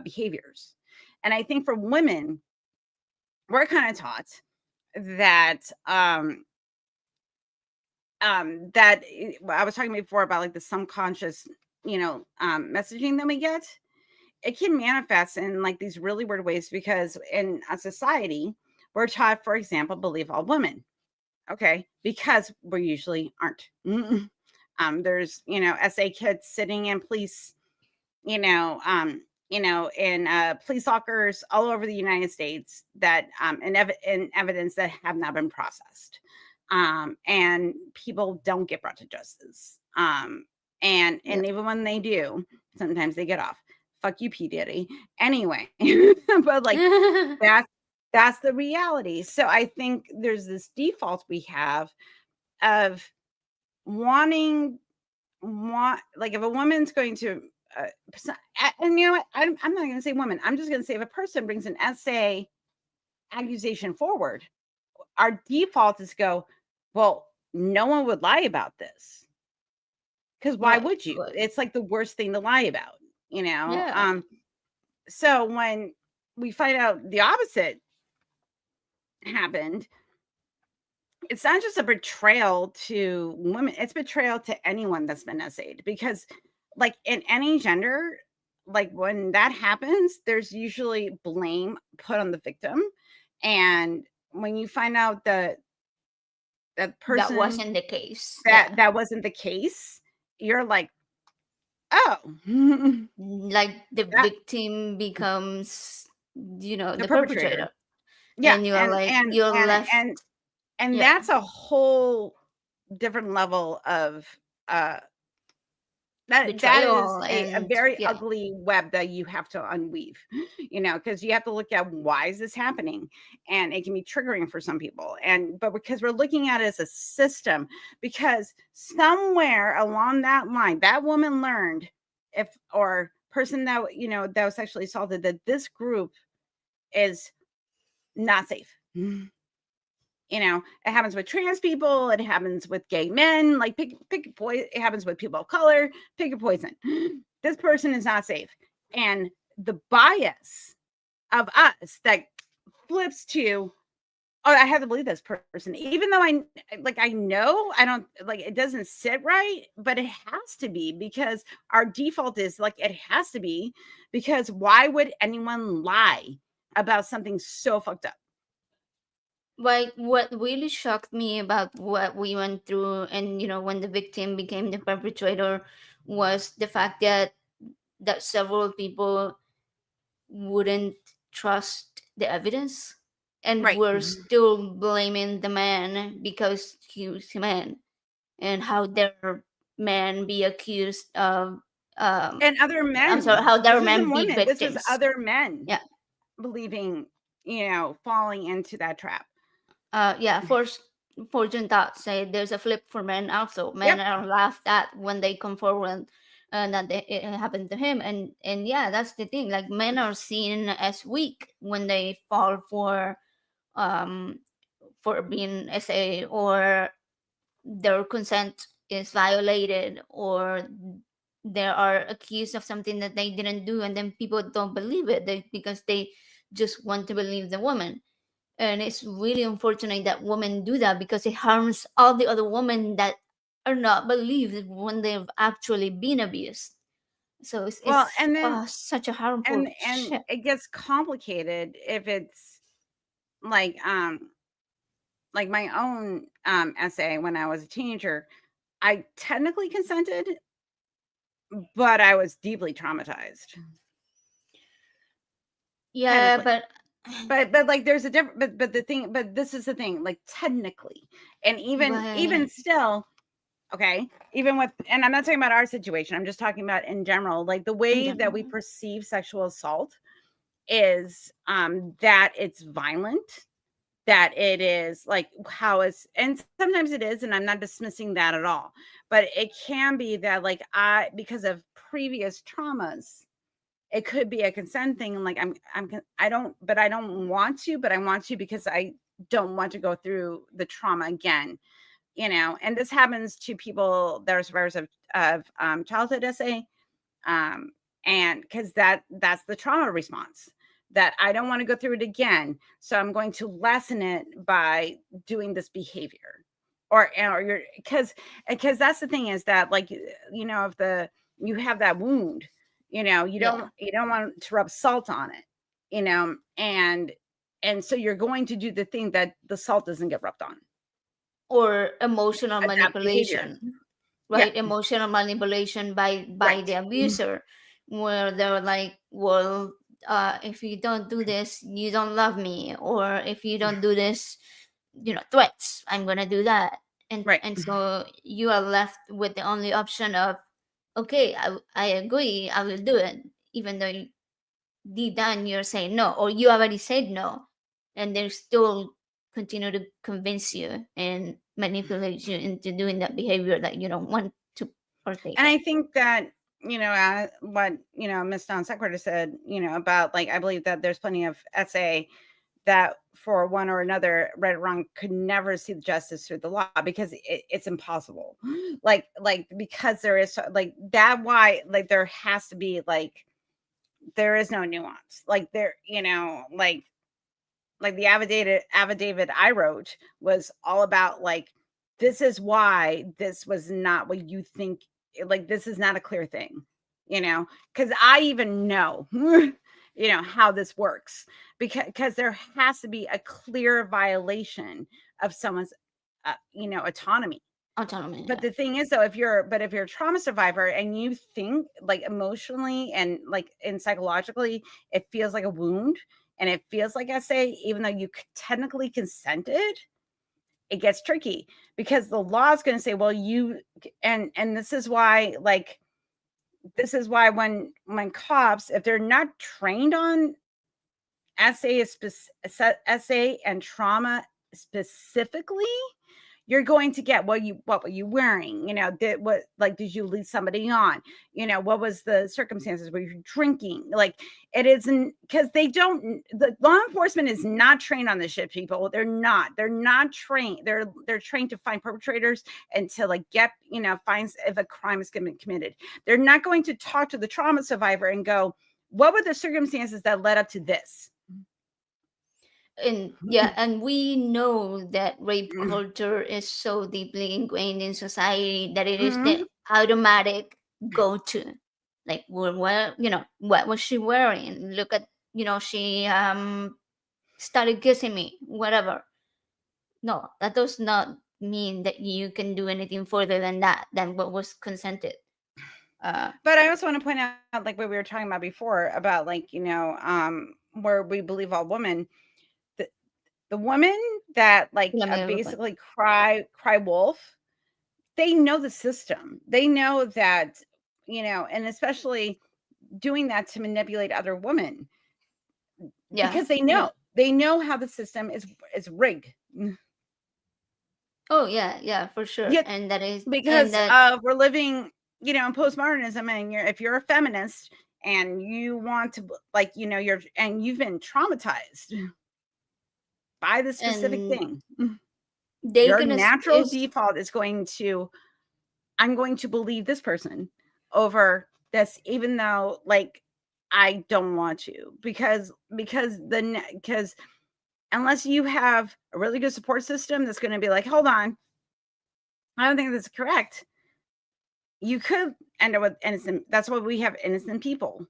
behaviors. And I think for women, we're kind of taught that I was talking before about like the subconscious, messaging that we get. It can manifest in like these really weird ways because in a society, we're taught, for example, believe all women. Okay, because we usually aren't. There's SA kids sitting in police, in police lockers all over the United States that in evidence that have not been processed, and people don't get brought to justice. And Yep. even when they do, sometimes they get off. Fuck you, P Diddy. Anyway, but like that's that's the reality. So I think there's this default we have of like if a woman's going to uh, and you know what, I'm not going to say woman, I'm just going to say if a person brings an essay accusation forward, our default is go, well, no one would lie about this. Because why Right. would you? Right. It's like the worst thing to lie about, you know? Yeah. So when we find out the opposite happened, it's not just a betrayal to women, it's betrayal to anyone that's been essayed. Because, like, in any gender, like, when that happens, there's usually blame put on the victim. And when you find out that that That person wasn't the case. that Yeah. that wasn't the case, you're like, oh, Like the that victim becomes, the the perpetrator. perpetrator. Yeah, And you're like, you're and left. and Yeah. that's a whole different level of uh that is Betrayal a and very yeah. ugly web that you have to unweave, because you have to look at why is this happening, and it can be triggering for some people, but because we're looking at it as a system, because somewhere along that line, that woman learned, if or person that that was sexually assaulted, that this group is not safe. It happens with trans people, it happens with gay men, like pick a poison. It happens with people of color, pick a poison. This person is not safe. And the bias of us that flips to, oh, I have to believe this person, even though I know I don't, like, it doesn't sit right, but it has to be, because our default is like, it has to be, because why would anyone lie about something so fucked up? Like, what really shocked me about what we went through, and when the victim became the perpetrator, was the fact that several people wouldn't trust the evidence, and Right. were still blaming the man because he was a man. And how dare men be accused of, um And other I'm sorry, men. how dare This men isn't be women. This is victims. other men Yeah. believing, falling into that trap. Yeah, fortune thought say there's a flip for men also. Men Yep. are laughed at when they come forward, that it happened to him. And yeah, that's the thing. Like, men are seen as weak when they fall um for being SA, or their consent is violated, or they are accused of something that they didn't do, and then people don't believe it, because they just want to believe the woman. And it's really unfortunate that women do that, because it harms all the other women that are not believed when they've actually been abused. So it's, Well, it's and then such a harmful and shit. it gets complicated if it's like like my own essay when I was a teenager. I technically consented, but I was deeply traumatized. Yeah, Technically. but But like there's a different, but this is the thing, like, technically, and even but still, okay, even with, and I'm not talking about our situation, I'm just talking about in general, like the in way that we general, perceive sexual assault is that it's violent, that it is like how it's, and sometimes it is, and I'm not dismissing that at all, but it can be that, like, because of previous traumas, it could be a consent thing. Like, I don't want to, but I want to because I don't want to go through the trauma again. And this happens to people that are survivors of childhood SA, um, and because that's the trauma response, that I don't want to go through it again, so I'm going to lessen it by doing this behavior, or you're, because that's the thing, is that, like, if you have that wound, yeah. you don't want to rub salt on it, and so you're going to do the thing that the salt doesn't get rubbed on. Or emotional Adapt behavior. manipulation, Yeah. right? Emotional manipulation by Right. the abuser, where they're like, well, if you don't do this, you don't love me, or if you don't do this, threats, I'm gonna do that. and Right. and so you are left with the only option of, okay, I agree, I will do it, even though deep down you're saying no, or you already said no, and they still continue to convince you and manipulate you into doing that behavior that you don't want to partake And in. I think that, what, Miss Don Sequitur said, about, like, I believe that there's plenty of SA that for one or another, right or wrong, could never see the justice through the law because it's impossible. Like because there is like that why like there has to be like there is no nuance. Like there, like the affidavit I wrote was all about like this is why this was not what you think. Like this is not a clear thing, because I even know how this works because there has to be a clear violation of someone's autonomy. Autonomy. But the thing is though, if you're a trauma survivor and you think like emotionally and like and psychologically it feels like a wound and it feels like SA, even though you technically consented, it gets tricky because the law is going to say, well, you and this is why when cops, if they're not trained on SA and trauma specifically, you're going to get what were you wearing, did you lead somebody on, what was the circumstances, were you drinking, like it isn't, because the law enforcement is not trained on this shit, people. They're not trained. They're trained to find perpetrators and to like get finds if a crime is committed. They're not going to talk to the trauma survivor and go, what were the circumstances that led up to this. And yeah, and we know that rape culture is so deeply ingrained in society that it is the automatic go-to. Like, what what was she wearing? Look at, she started kissing me, whatever. No, that does not mean that you can do anything further than what was consented. But I also want to point out, like what we were talking about before, about like where we believe all women. The women that like basically cry wolf, they know the system. They know that, and especially doing that to manipulate other women. Yeah. Because they know how the system is rigged. Oh yeah, for sure. Yeah, and that is because we're living, in postmodernism, and if you're a feminist and you want to like, you've been traumatized by the specific thing. Your natural default is going to, I'm going to believe this person over this, even though like I don't want to, because unless you have a really good support system that's going to be like, hold on, I don't think that's correct. You could end up with innocent. That's why we have innocent people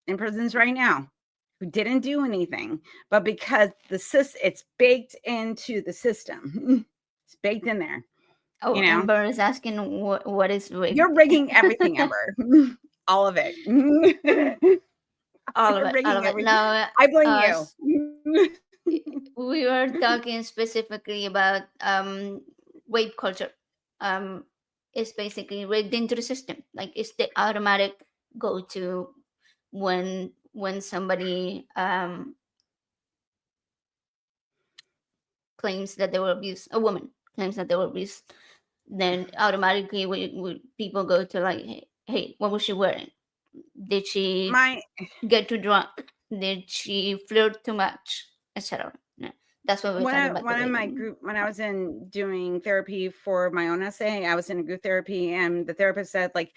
in prisons right now who didn't do anything, but because it's baked into the system. It's baked in there. Oh, Amber is asking what is rigged. You're rigging everything, Amber. All of it. All of it. Now, I blame you. We were talking specifically about rape culture. It's basically rigged into the system. Like, it's the automatic go-to when somebody claims that they were abused. A woman claims that they were abused, then automatically people go to like, hey, what was she wearing? Did she get too drunk? Did she flirt too much, etc.? Yeah, that's what we're talking about. One of my group, when I was doing therapy for my own SA, I was in a group therapy, and the therapist said like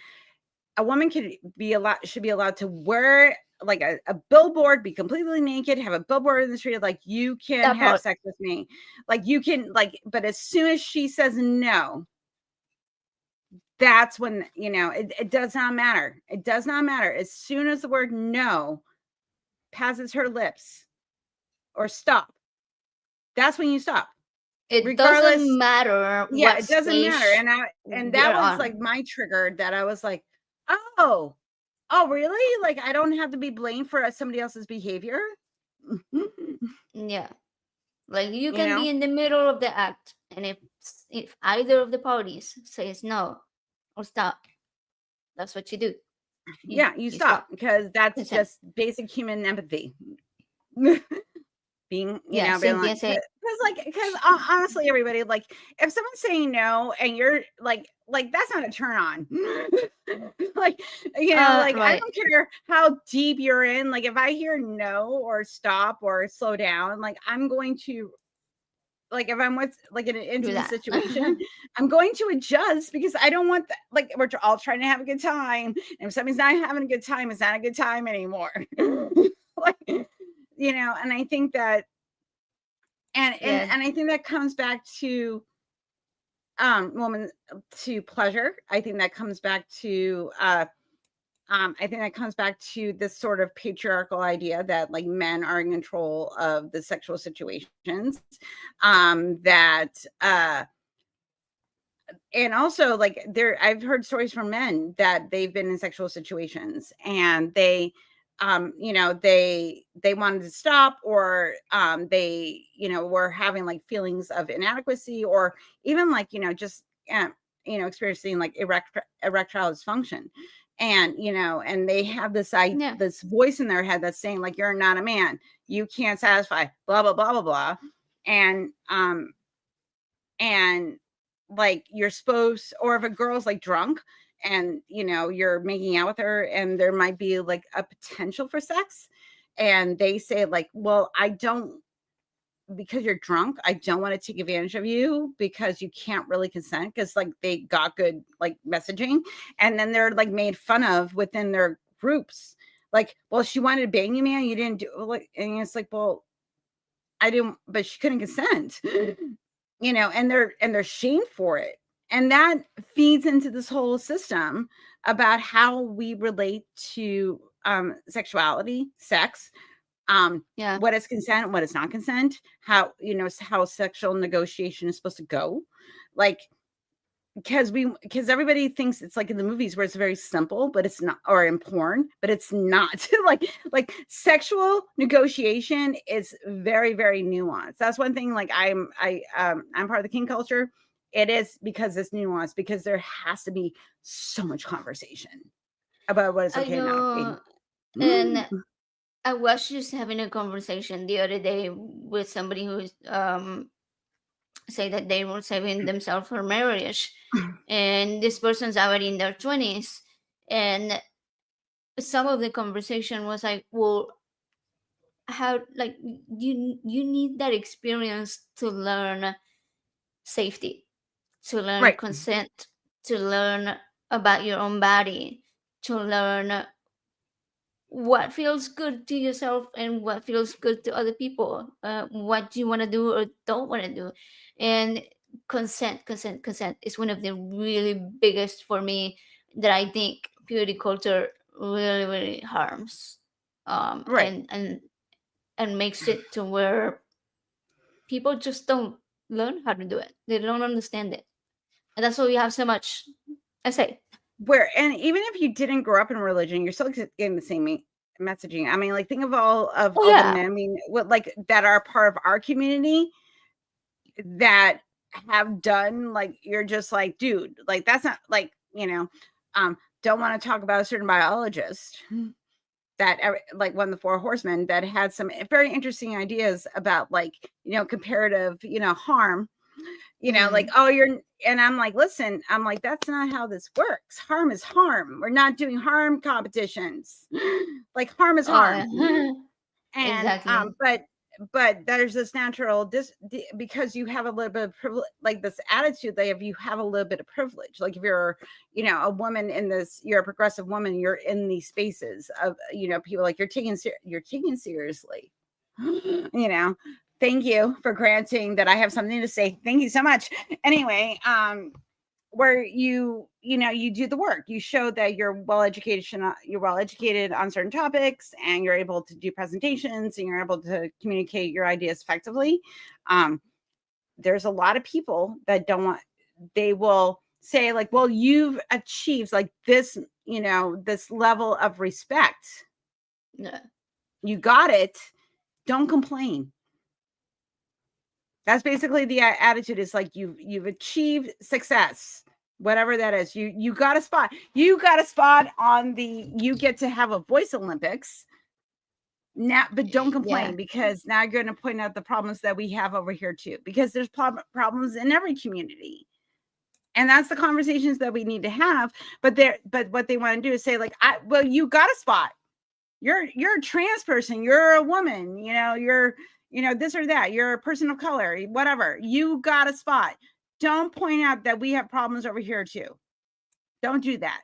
a woman should be allowed to wear like a billboard, be completely naked, have a billboard in the street, like you can have sex with me, like you can, like, but as soon as she says no, that's when, it does not matter. It does not matter. As soon as the word no passes her lips or stop, that's when you stop. It doesn't matter. Yeah, it doesn't matter. And that was like my trigger, that I was like, oh, really? Like, I don't have to be blamed for somebody else's behavior? Yeah. Like, you can be in the middle of the act, and if either of the parties says no or stop, that's what you do. You stop, because that's just basic human empathy. being, Yeah, being Cynthia like, say, because honestly, everybody, like, if someone's saying no and you're like that's not a turn on. Like, like, I right, don't care how deep you're in. Like, if I hear no or stop or slow down, like, I'm going to, like, if I'm with, like, in an do intimate that. situation, I'm going to adjust because I don't want that. Like, we're all trying to have a good time. And if somebody's not having a good time, it's not a good time anymore. Like, and I think that, Yeah, and I think that comes back to woman to pleasure. I think that comes back to I think that comes back to this sort of patriarchal idea that like men are in control of the sexual situations. That and also like I've heard stories from men that they've been in sexual situations and they wanted to stop, or they were having like feelings of inadequacy, or even like just experiencing like erectile dysfunction, and and they have yeah, this voice in their head that's saying like, you're not a man, you can't satisfy, blah blah blah blah blah. And like you're supposed, or if a girl's like drunk and you're making out with her and there might be like a potential for sex, and they say like, well, I don't, because you're drunk, I don't want to take advantage of you because you can't really consent, because like they got good like messaging, and then they're like made fun of within their groups, like, well, she wanted to bang you, man, you didn't do, like, and it's like, well, I didn't, but she couldn't consent. And they're shamed for it. And that feeds into this whole system about how we relate to sexuality, sex, yeah. what is consent, what is not consent, how how sexual negotiation is supposed to go. Like, because everybody thinks it's like in the movies where it's very simple, but it's not, or in porn, but it's not. Like sexual negotiation is very, very nuanced. That's one thing. Like I'm part of the king culture. It is because it's nuanced, because there has to be so much conversation about what is I okay and not okay. know, and I was just having a conversation the other day with somebody who's say that they were saving themselves for marriage, and this person's already in their 20s, and some of the conversation was like, well, how, like, you need that experience to learn safety, to learn Right. consent, to learn about your own body, to learn what feels good to yourself and what feels good to other people, what you want to do or don't want to do. And consent is one of the really biggest for me, that I think beauty culture really, really harms, Right. and makes it to where people just don't learn how to do it, they don't understand it, and that's why we have so much, I say. Where, and even if you didn't grow up in religion, you're still getting the same messaging. I mean, like, think of Oh all the yeah. men, I mean, what, like, that are part of our community that have done, like, you're just like, dude, like, that's not like, don't want to talk about a certain biologist that like one of the four horsemen that had some very interesting ideas about like, comparative, harm, like, Mm. oh, and I'm like, listen, I'm like, that's not how this works. Harm is harm. We're not doing harm competitions. Like, harm is Oh harm. yeah. And Exactly. but there's this natural because you have a little bit of privilege, like this attitude that if you have a little bit of privilege, like if you're a woman in this, you're a progressive woman, you're in these spaces of people, like you're taken seriously. Thank you for granting that I have something to say. Thank you so much. Anyway, where you do the work, you show that you're well educated on certain topics, and you're able to do presentations, and you're able to communicate your ideas effectively. There's a lot of people that don't want, they will say like, well, you've achieved like this, this level of respect, Yeah. you got it, don't complain. That's basically the attitude, is like, you've achieved success, whatever that is. You got a spot. You got a spot on the, you get to have a voice Olympics. now, but don't Yeah. complain, because now you're going to point out the problems that we have over here too, because there's problems in every community. And that's the conversations that we need to have. But what they want to do is say, like, well, you got a spot. You're a trans person, you're a woman, you're, this or that, you're a person of color, whatever. You got a spot. Don't point out that we have problems over here too. Don't do that.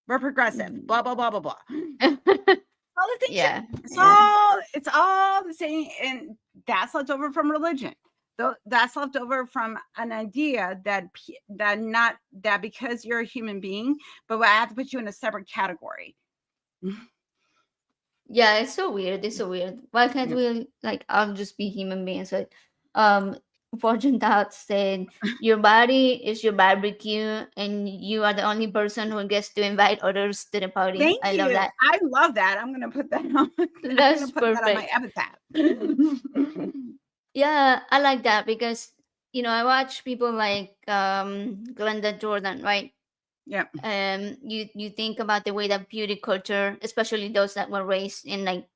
We're progressive, blah, blah, blah, blah, blah. All the things Yeah. it's all the same. And that's left over from religion. That's left over from an idea that because you're a human being, but I have to put you in a separate category. Yeah, it's so weird. It's so weird. Why can't Yeah. we like all just be human beings? Like, Fortune Thought said, "Your body is your barbecue, and you are the only person who gets to invite others to the party." Thank I love you. that. I love that. I'm gonna put that on. I'm gonna That's put that on my perfect. epitaph. Yeah, I like that because I watch people like Glenda Jordan, right? Yeah. You think about the way that beauty culture, especially those that were raised in like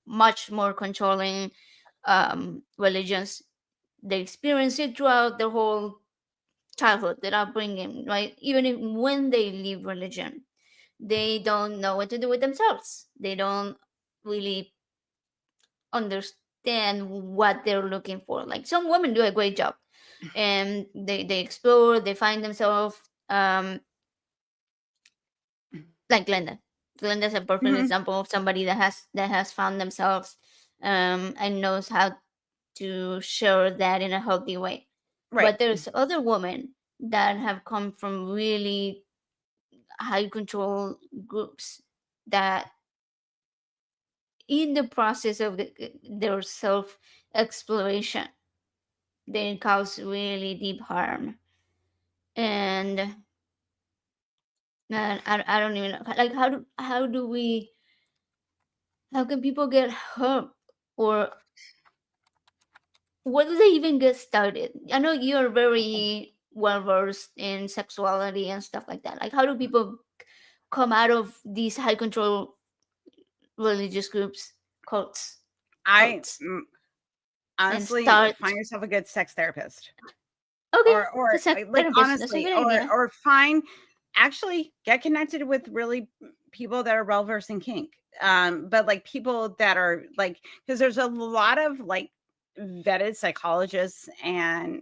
much more controlling religions, they experience it throughout their whole childhood, their upbringing, right? Even when they leave religion, they don't know what to do with themselves. They don't really understand what they're looking for. Like some women do a great job, and they explore, they find themselves, like Glenda. Glenda's a perfect Mm-hmm. example of somebody that has found themselves, and knows how to share that in a healthy way. Right. But there's other women that have come from really high control groups that, in the process of their self exploration, they cause really deep harm. And man, I don't even know. Like, how can people get hurt, or where do they even get started? I know you're very well versed in sexuality and stuff like that. Like, how do people come out of these high control religious groups, cults, I cults, and honestly, start? find yourself a good sex therapist. Okay, Or the sex like, therapist. That's a honestly, good idea. or actually get connected with really people that are well versed in kink. But like people that are like, because there's a lot of like vetted psychologists and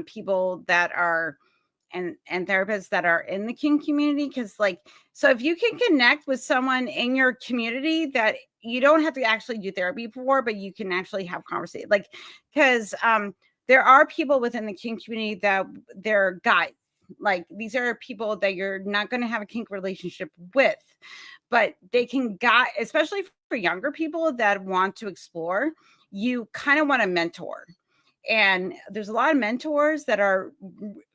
people that are and therapists that are in the kink community. Because like, so if you can connect with someone in your community that you don't have to actually do therapy for, but you can actually have conversation, like, because there are people within the kink community that they're guides. Like, these are people that you're not going to have a kink relationship with, but they can guide, especially for younger people that want to explore. You kind of want a mentor. And there's a lot of mentors that are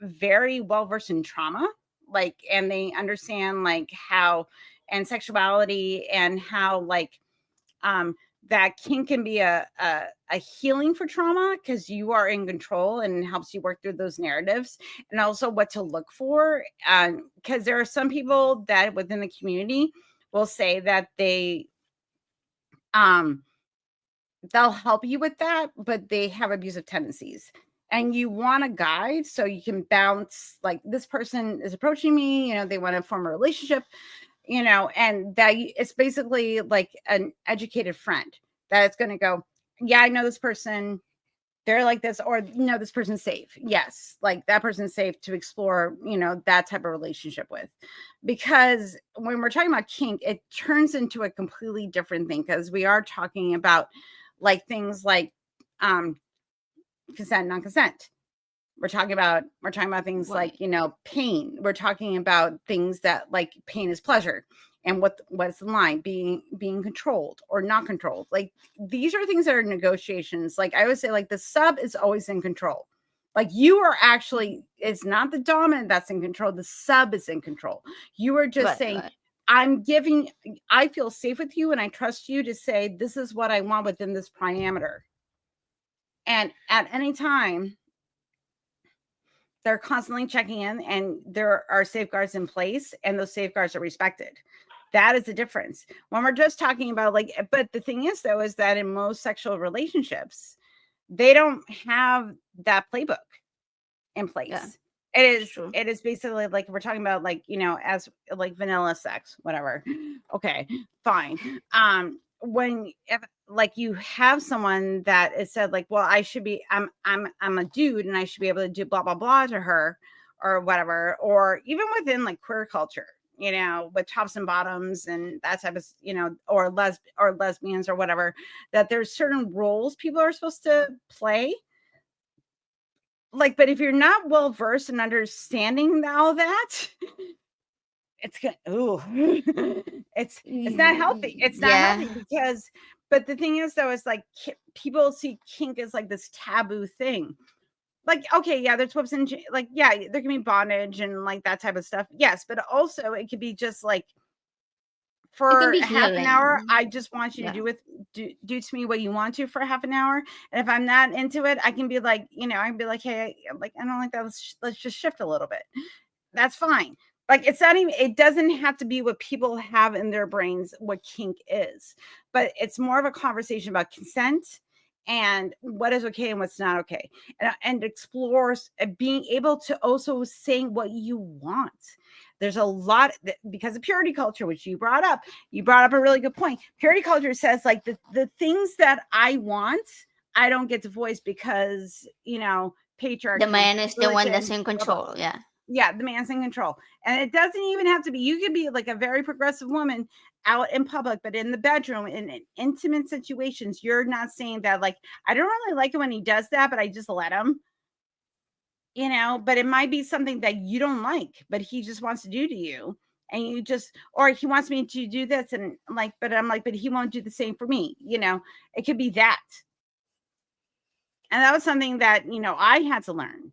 very well versed in trauma, like, and they understand like how, and sexuality, and how like um that kink can be a healing for trauma, because you are in control and it helps you work through those narratives, and also what to look for. Because there are some people that within the community will say that um they'll help you with that, but they have abusive tendencies. And you want a guide so you can bounce, like, this person is approaching me, they want to form a relationship, and that it's basically like an educated friend that it's going to go, yeah, I know this person, they're like this, or this person's safe. Yes, like that person's safe to explore, that type of relationship with. Because when we're talking about kink, it turns into a completely different thing, because we are talking about like things like um consent, non-consent. We're talking about things like, Right. pain. We're talking about things that like pain is pleasure, and what's the line, being controlled or not controlled. Like, these are things that are negotiations. Like, I would say, like, the sub is always in control. Like, you are actually, it's not the dominant that's in control, the sub is in control. You are just Right. saying, Right. I feel safe with you and I trust you to say, this is what I want within this parameter. And at any time, they're constantly checking in, and there are safeguards in place, and those safeguards are respected. That is the difference. When we're just talking about like, but the thing is though, is that in most sexual relationships, they don't have that playbook in Yeah, place. it's true. It is basically like we're talking about like, as like vanilla sex, whatever. Okay, fine. When if, like you have someone that is said like, well, I should be I'm a dude and I should be able to do blah blah blah to her or whatever, or even within like queer culture, with tops and bottoms and that type of, or lesbians or whatever, that there's certain roles people are supposed to play. Like, but if you're not well versed in understanding all that, it's gonna it's not healthy. It's not Yeah, healthy because, but the thing is though, is like people see kink as like this taboo thing. Like, okay, yeah, there's whips and like, yeah, there can be bondage and like that type of stuff. Yes, but also it could be just like it can for be a half an hour, healing. I just want you to Yeah, do to me what you want to for half an hour. And if I'm not into it, I can be like, I can be like, hey, like I don't like that. Let's just shift a little bit. That's fine. Like it's not even, it doesn't have to be what people have in their brains what kink is, but it's more of a conversation about consent and what is okay and what's not okay, and explores being able to also saying what you want. There's a lot because of purity culture, which you brought up a really good point. Purity culture says like the things that I want, I don't get to voice because the patriarchy, man is the one that's religion, in blah, blah. control. Yeah, Yeah, the man's in control. And it doesn't even have to be, you could be like a very progressive woman out in public, but in the bedroom, in intimate situations, you're not saying that, like, I don't really like it when he does that, but I just let him, but it might be something that you don't like, but he just wants to do to you. And you just, or he wants me to do this. And like, but I'm like, but he won't do the same for me. It could be that. And that was something that, I had to learn,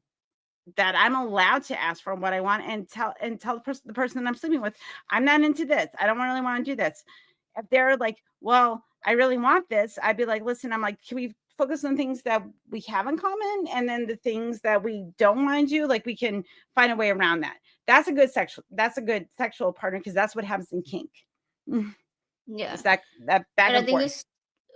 that I'm allowed to ask for what I want and tell the person that I'm sleeping with, I'm not into this. I don't really want to do this. If they're like, well, I really want this, I'd be like, listen, I'm like, can we focus on things that we have in common, and then the things that we don't want to do, like we can find a way around that. That's a good sexual partner, because that's what happens in kink. yeah. It's that back And I and think forth. it's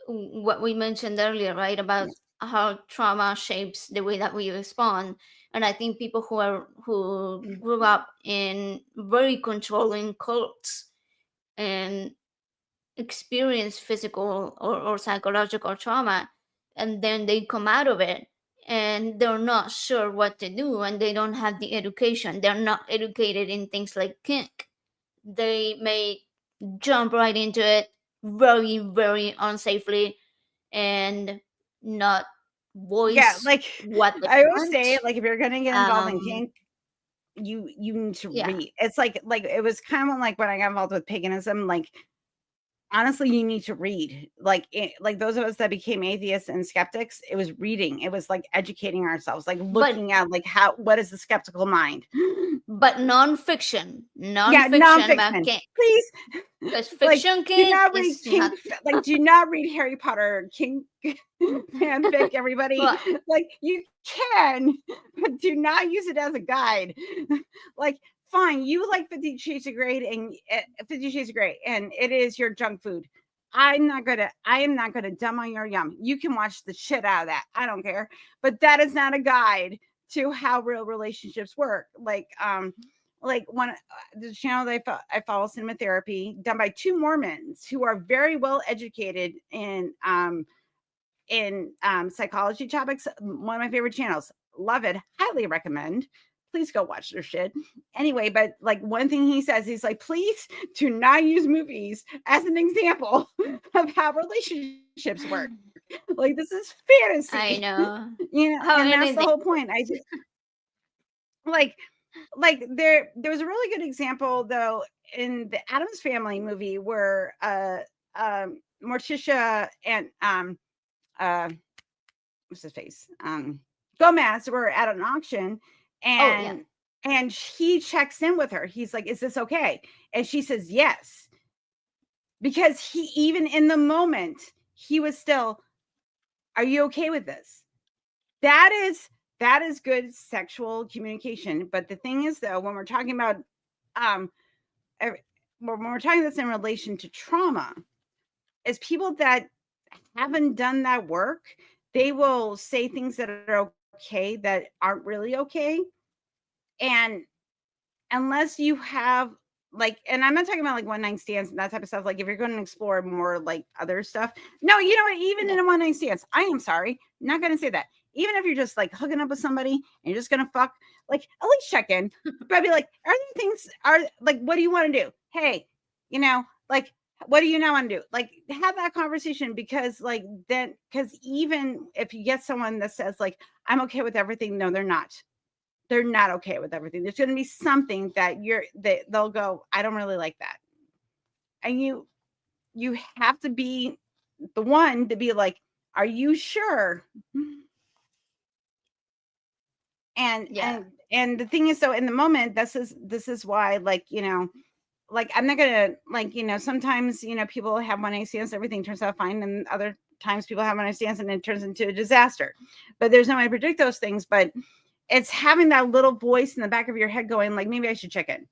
what we mentioned earlier, right? About how trauma shapes the way that we respond. And I think people who grew up in very controlling cults and experience physical or psychological trauma, and then they come out of it and they're not sure what to do, and they don't have the education, they're not educated in things like kink, they may jump right into it very, very unsafely and not Yeah, voice like what they I always want. say, like if you're gonna get involved in Um, kink, you need to yeah, read. It's like it was kind of like when I got involved with paganism, like honestly, you need to read. Like those of us that became atheists and skeptics, it was reading. It was like educating ourselves, like but looking at like what is the skeptical mind. nonfiction, Yeah, nonfiction about nonfiction. kink, Please, because like, fiction do kink not read is King. not. Like, do not read Harry Potter King fanfic. Everybody, Well, like, you can, but do not use it as a guide. Like, fine, you like 50 Shades of Grey and 50 Shades of Grey, and it is your junk food. I am not gonna dumb on your yum. You can watch the shit out of that. I don't care. But that is not a guide to how real relationships work. Like one the channel that I follow, Cinema Therapy, done by two Mormons who are very well educated in psychology topics. One of my favorite channels. Love it. Highly recommend. Please go watch their shit. Anyway, but like one thing he says, he's like, please do not use movies as an example of how relationships work. Like this is I fantasy. know how And that's the anything. whole point. I just like there was a really good example though in the Addams Family movie where Morticia and uh what's his face? Gomez were at an auction, Oh yeah, and he checks in with her. He's like, "Is this okay?" And she says, "Yes." Because he, even in the moment, he was still, "Are you okay with this?" That is good sexual communication. But the thing is though, when we're talking about um when we're talking this in relation to trauma, is people that haven't done that work, they will say things that are okay that aren't really okay. And unless you have like, and I'm not talking about like one night stands and that type of stuff. Like if you're going to explore more like other stuff, no, you know what? Even in Yeah. a one night stands, I am sorry, not going to say that. Even if you're just like hooking up with somebody and you're just going to fuck, like at least check in. But I'd be like, are there things are like, what do you want to do? Hey, you know, like what do you now want to do? Like have that conversation because like then because even if you get someone that says like I'm okay with everything, no, they're not. They're not okay with everything. There's going to be something that they'll go, I don't really like that. And you have to be the one to be like, are you sure? And Yeah. and and the thing is, so in the moment, this is why, like, like I'm not gonna like, sometimes, people have one night stands, everything turns out fine, and other times people have one night stands and it turns into a disaster. But there's no way to predict those things. But it's having that little voice in the back of your head going, like, maybe I should check in.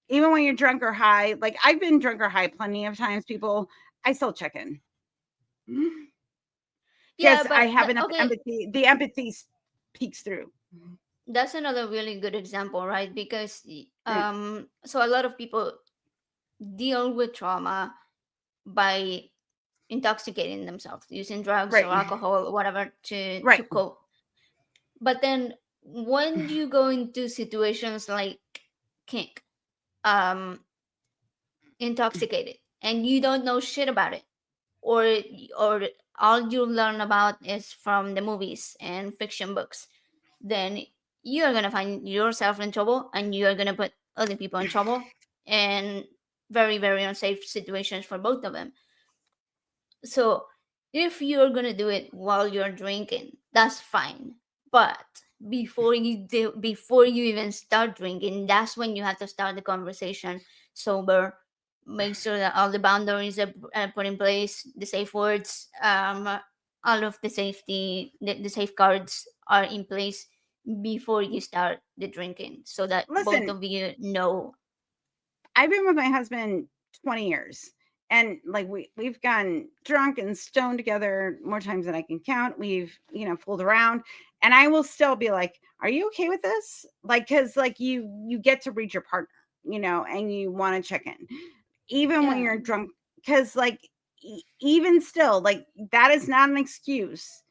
Even when you're drunk or high, like I've been drunk or high plenty of times, people, I still check in Yeah, because I but have enough okay, empathy. The empathy peeks through. that's another really good example, right? Because Right. so a lot of people deal with trauma by intoxicating themselves, using drugs or Right. alcohol or whatever to Right. cope. But then when you go into situations like kink, um, intoxicated, and you don't know shit about it, or or all you learn about is from the movies and fiction books, then you're gonna find yourself in trouble, and you're gonna put other people in trouble, and very very unsafe situations for both of them. So if you're gonna do it while you're drinking, that's fine. But before you even start drinking, that's when you have to start the conversation sober. Make sure that all the boundaries are put in place, the safe words, all of the safeguards are in place before you start the drinking, so that both Listen, of you know. I've been with my husband 20 years. And like we've gotten drunk and stoned together more times than I can count. We've, fooled around. And I will still be like, are you okay with this? Like, cause like you get to read your partner, and you want to check in. Even when Yeah. you're drunk, because like even still, like that is not an excuse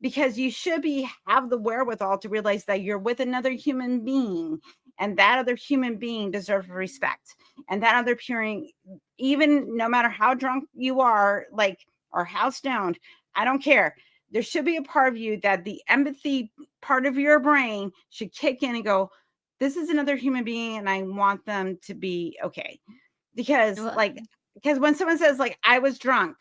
because you should be have the wherewithal to realize that you're with another human being and that other human being deserves respect and that other peering, even no matter how drunk you are, like, or how stoned, I don't care. There should be a part of you that the empathy part of your brain should kick in and go, this is another human being and I want them to be okay. Because Well, like, because when someone says like I was drunk,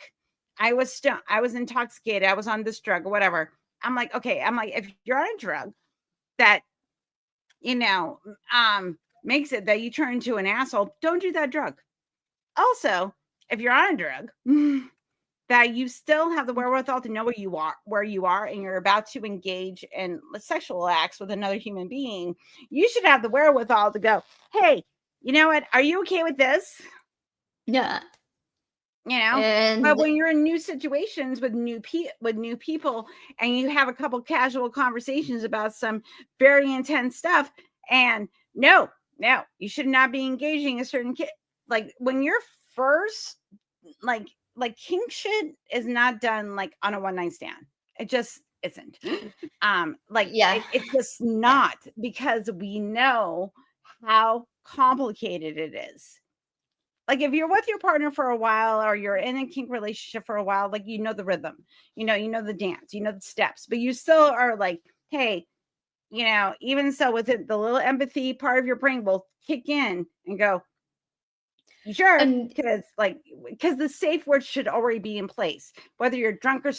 I was stoned, I was intoxicated, I was on this drug or whatever, I'm like, okay, I'm like, if you're on a drug that, you know, makes it that you turn into an asshole, don't do that drug. Also, if you're on a drug that you still have the wherewithal to know where you are, and you're about to engage in sexual acts with another human being, you should have the wherewithal to go, hey, you know what? Are you okay with this? yeah. You know, but And when you're in new situations with with new people and you have a couple casual conversations about some very intense stuff, and no, you should not be engaging a certain kid. Like when you're first, like kink shit is not done like on a one night stand. It just isn't. Like yeah. it's just Yeah. not, because we know how complicated it is. Like if you're with your partner for a while or you're in a kink relationship for a while, like you know the rhythm, you know the dance, you know the steps, but you still are like, hey, even so with it, the little empathy part of your brain will kick in and go, you sure? And Because the safe words should already be in place, whether you're drunk or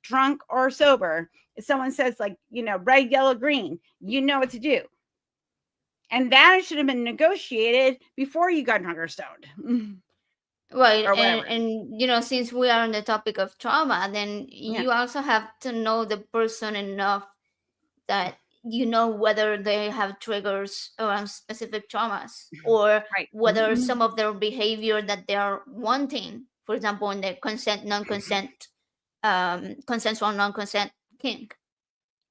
drunk or sober. If someone says like, red, yellow, green, you know what to do. And that should have been negotiated before you got drunk or stoned. right, Or whatever. and since we are on the topic of trauma, then Yeah. you also have to know the person enough that you know whether they have triggers around specific traumas, or Right. whether some of their behavior that they are wanting, for example, in the consent non-consent, consensual non-consent kink,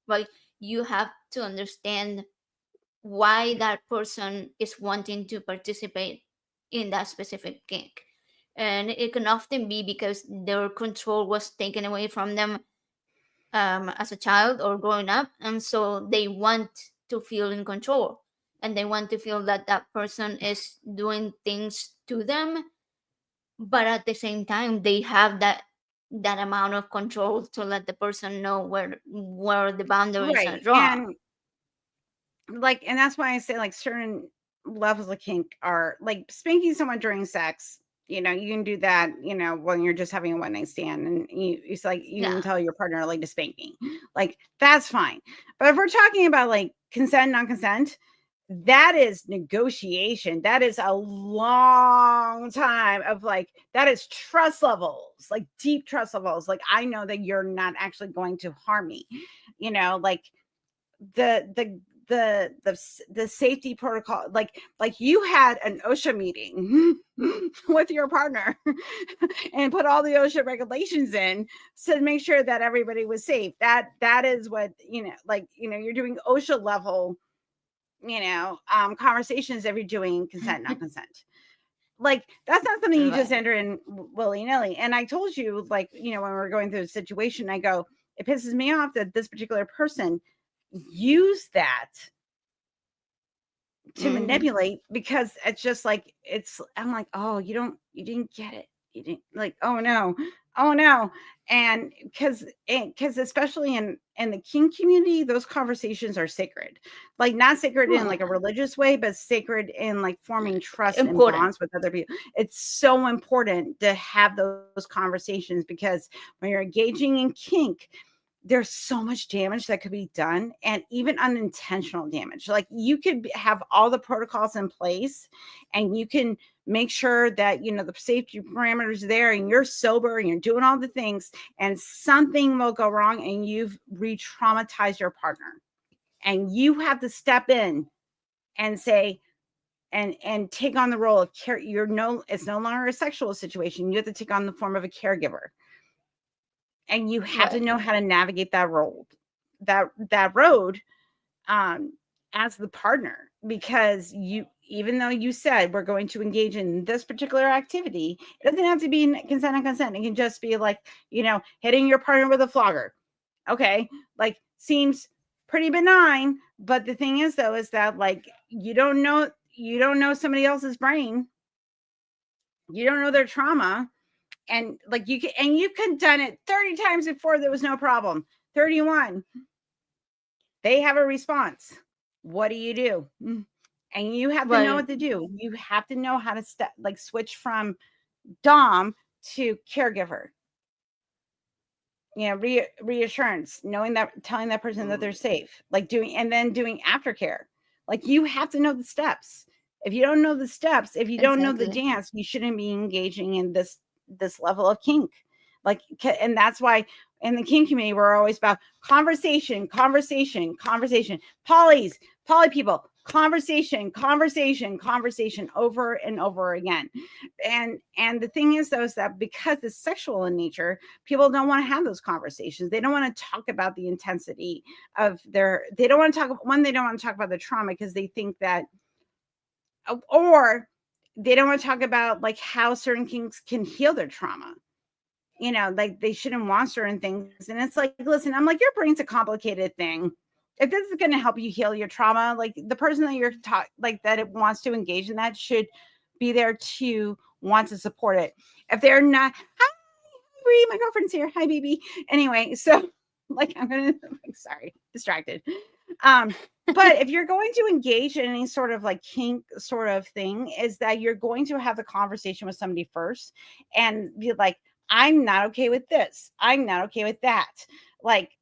right? You have to understand why that person is wanting to participate in that specific kink. And it can often be because their control was taken away from them as a child or growing up, and so they want to feel in control, and they want to feel that that person is doing things to them, but at the same time they have that amount of control to let the person know where the boundaries are Right. drawn. And that's why I say like certain levels of kink are like spanking someone during sex. You can do that, when you're just having a one night stand, and it's like you Yeah. can tell your partner like to spank me. Like that's fine. But if we're talking about like consent, non-consent, that is negotiation. That is a long time of like, that is trust levels, like deep trust levels. Like I know that you're not actually going to harm me. Like the the safety protocol, like you had an OSHA meeting with your partner and put all the OSHA regulations in to make sure that everybody was safe. That is what, you're doing OSHA level, conversations if you're doing consent, non-consent. Like that's not something you just Right. enter in willy-nilly. And I told you, like, when we were going through the situation, I go, it pisses me off that this particular person use that to Mm-hmm. manipulate, because it's just like, I'm like, oh, you didn't get it. You didn't, like, oh no, oh no. And because especially in the king community, those conversations are sacred. Like not sacred in Oh, like a religious way, but sacred in like forming trust and important. bonds with other people. It's so important to have those conversations, because when you're engaging in kink, there's so much damage that could be done, and even unintentional damage. Like you could have all the protocols in place, and you can make sure that the safety parameters are there, and you're sober and you're doing all the things, and something will go wrong and you've re-traumatized your partner, and you have to step in and say, and take on the role of care. It's no longer a sexual situation. You have to take on the form of a caregiver, and you have to Right. know how to navigate that road um as the partner, because even though you said we're going to engage in this particular activity, it doesn't have to be consent and consent. It can just be like, hitting your partner with a flogger. Okay, like seems pretty benign, but the thing is though is that like you don't know somebody else's brain, you don't know their trauma, and like you could done it 30 times before, there was no problem. 31, they have a response. What do you do? And you have to know Right. what to do. You have to know how to switch from dom to caregiver. Reassurance, knowing that, telling that person that they're safe, like doing, and then doing aftercare. Like you have to know the steps. If you don't know the steps, if you don't know the Exactly. dance, you shouldn't be engaging in this level of kink. Like, and that's why in the kink community we're always about conversation, conversation, conversation. Poly people, conversation, conversation, conversation, over and over again. And the thing is though is that because it's sexual in nature, people don't want to have those conversations. They don't want to talk about the intensity of they don't want to talk, one, they don't want to talk about the trauma because they think that, or they don't want to talk about like how certain kinks can heal their trauma. Like they shouldn't want certain things. And it's like, listen, I'm like, your brain's a complicated thing. If this is going to help you heal your trauma, like the person that you're like that it wants to engage in that should be there to want to support it. If they're not, hi, Bree, my girlfriend's here. Hi, baby. Anyway, so like I'm gonna, like, sorry, distracted. Um, but if you're going to engage in any sort of like kink sort of thing, is that you're going to have the conversation with somebody first and be like, I'm not okay with this. I'm not okay with that. Like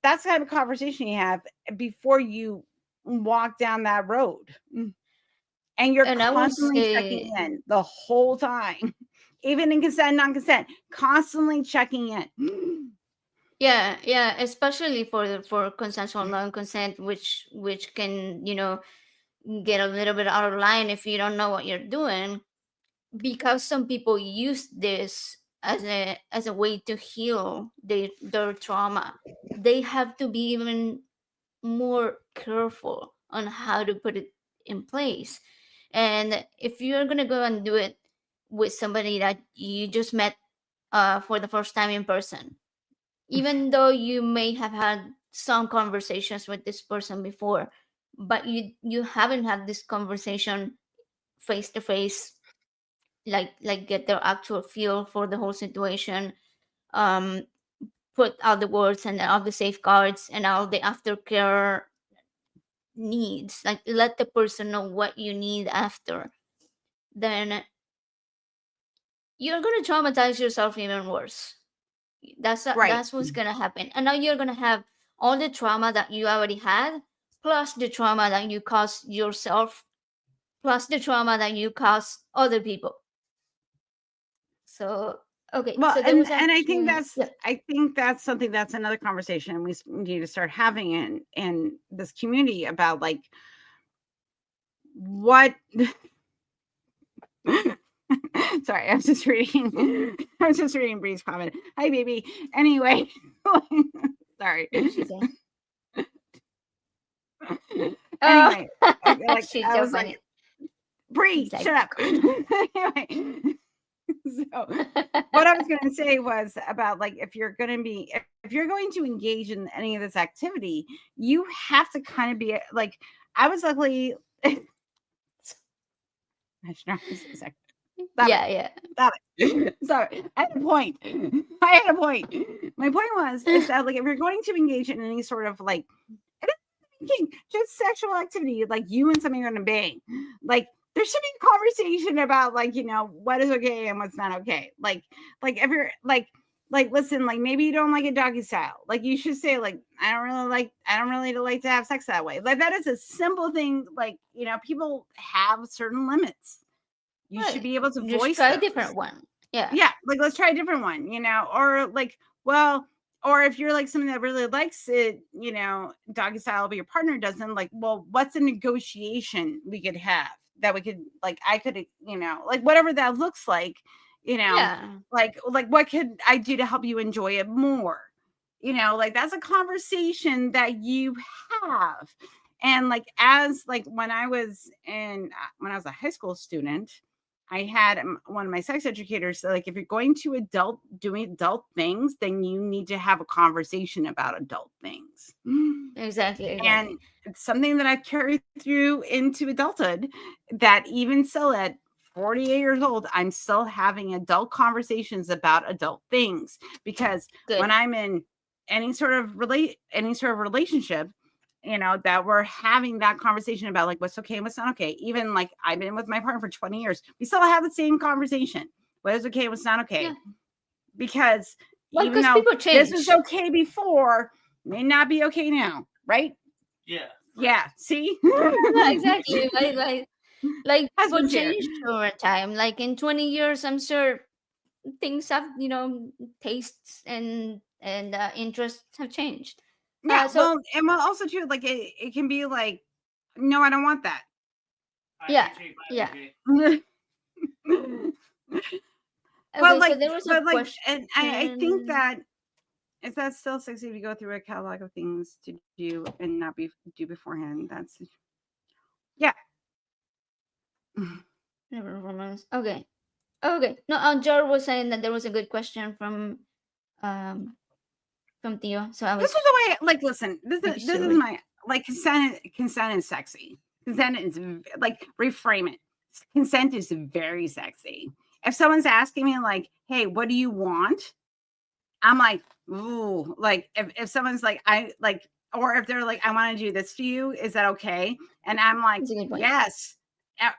that's the kind of conversation you have before you walk down that road. And you're And I will constantly checking say, in the whole time, even in consent, non-consent, constantly checking in. Yeah, especially for consensual non-consent, which can, get a little bit out of line if you don't know what you're doing, because some people use this as a way to heal their trauma. They have to be even more careful on how to put it in place. And if you're gonna go and do it with somebody that you just met for the first time in person, even though you may have had some conversations with this person before, but you haven't had this conversation face to face, like get their actual feel for the whole situation, um put out the words and all the safeguards and all the aftercare needs, like let the person know what you need after, then you're going to traumatize yourself even worse. Right. That's what's gonna happen. And now you're gonna have all the trauma that you already had, plus the trauma that you caused yourself, plus the trauma that you caused other people. So okay, Well, so there and was I think actually, that's yeah, something that's another conversation we need to start having in this community about like what. Sorry, I was just reading. I was just reading Bree's comment. Hi, baby. Anyway, sorry. what did she say? Oh, Anyway, like she's I so was like, funny. Bree, It's like, shut up. Anyway, so what I was going to say was about like if you're going to engage in any of this activity, you have to kind of be like I was luckily. I should not say second. Stop it. yeah, yeah, Stop it. Sorry. I had a point. I had a point. My point was is that like if you're going to engage in any sort of like it isn't just sexual activity, like you and somebody are gonna bang, like there should be a conversation about like what is okay and what's not okay. Like if you're like listen, like maybe you don't like a doggy style. Like you should say like I don't really like to have sex that way. Like that is a simple thing. Like people have certain limits. You should right. be able to Just voice try a those. different one. Yeah, Yeah, like let's try a different one, or like, well, or if you're like someone that really likes it, doggy style, but your partner doesn't, like, well, what's a negotiation we could have that we could, like, I could, like whatever that looks you know, yeah, like what could I do to help you enjoy it more? Like that's a conversation that you have. And like as like when I was a high school student, I had one of my sex educators say, like, if you're going to doing adult things, then you need to have a conversation about adult things. exactly, And exactly. it's something that I carried through into adulthood, that even still at 48 years old, I'm still having adult conversations about adult things, because when Good. I'm in any sort of relationship, that we're having that conversation about like what's okay and what's not okay. Even like I've been with my partner for 20 years. We still have the same conversation. What is okay, what's not okay. Yeah. Because Well, even because though people this was change. okay before, may not be okay now, right? Yeah. Yeah. See? Yeah, exactly. Like people Husband chair. change over time. Like in 20 years, I'm sure things have, tastes and interests have changed. Yeah. So Well, and well, also too, like it can be like, no, I don't want that. yeah, I changed yeah. mine. Well, Okay, so like, there was a but like, and I think question. that is that still sexy to go through a catalog of things to do and not be do beforehand. That's yeah. Never romance. Okay, okay. No, Jar was saying that there was a good question um from Theo, so I This was is the way. Like, listen, making this sure is we. my like consent. Consent is sexy. Consent is like reframe it. Consent is very sexy. If someone's asking me like, "Hey, what do you want?" I'm like, "Ooh," like if someone's like, "I like," or if they're like, "I want to do this to you, is that okay?" And I'm like, That's a good point. "Yes."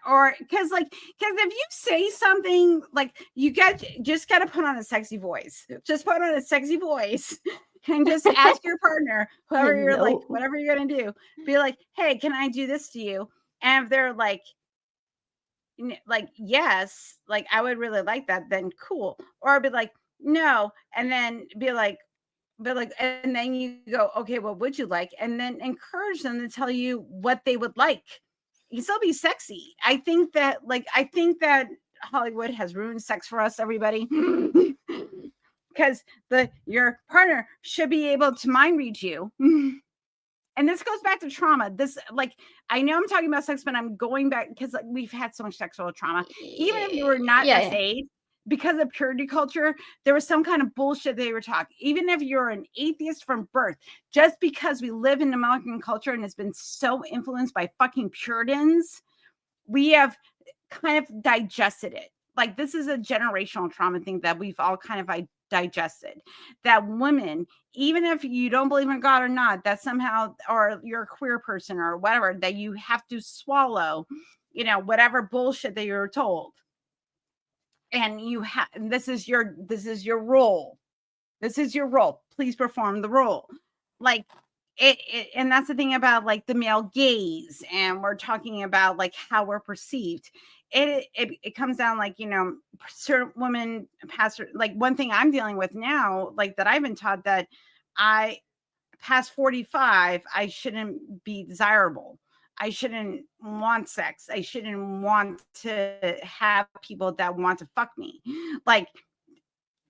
Or because if you say something like just gotta put on a sexy voice, just put on a sexy voice, and just ask your partner, whoever you're like, Hello. whatever you're gonna do, be like, "Hey, can I do this to you?" And if they're like yes, like I would really like that, then cool. Or I'd be like, no, and then be like, but like, and then you go, okay, what would you like? And then encourage them to tell you what they would like. You can still be sexy. I think that Hollywood has ruined sex for us, everybody. Because your partner should be able to mind read you. And this goes back to trauma. This, like, I know I'm talking about sex, but I'm going back because like, we've had so much sexual trauma. Even if you were not Yeah. SA'd, because of purity culture, there was some kind of bullshit they were talking. Even if you're an atheist from birth, just because we live in American culture and it's been so influenced by fucking Puritans, we have kind of digested it. Like, this is a generational trauma thing that we've all kind of digested, that women, even if you don't believe in God or not, that somehow, or you're a queer person or whatever, that you have to swallow, whatever bullshit that you're told. And this is your role. This is your role. Please perform the role. Like, and that's the thing about like the male gaze, and we're talking about like how we're perceived. It comes down like, certain women like, one thing I'm dealing with now, like, that I've been taught, that I past 45, I shouldn't be desirable. I shouldn't want sex. I shouldn't want to have people that want to fuck me. Like,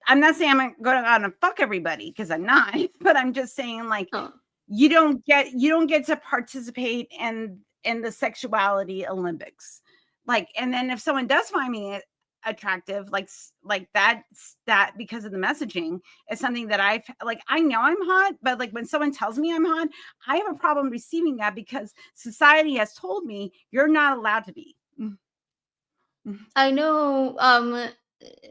I'm not saying I'm going to fuck everybody, because I'm not, but I'm just saying, like, you don't get to participate in the sexuality Olympics. Like, and then if someone does find me attractive, like that because of the messaging, is something that I know I'm hot, but like, when someone tells me I'm hot, I have a problem receiving that, because society has told me you're not allowed to be. I know.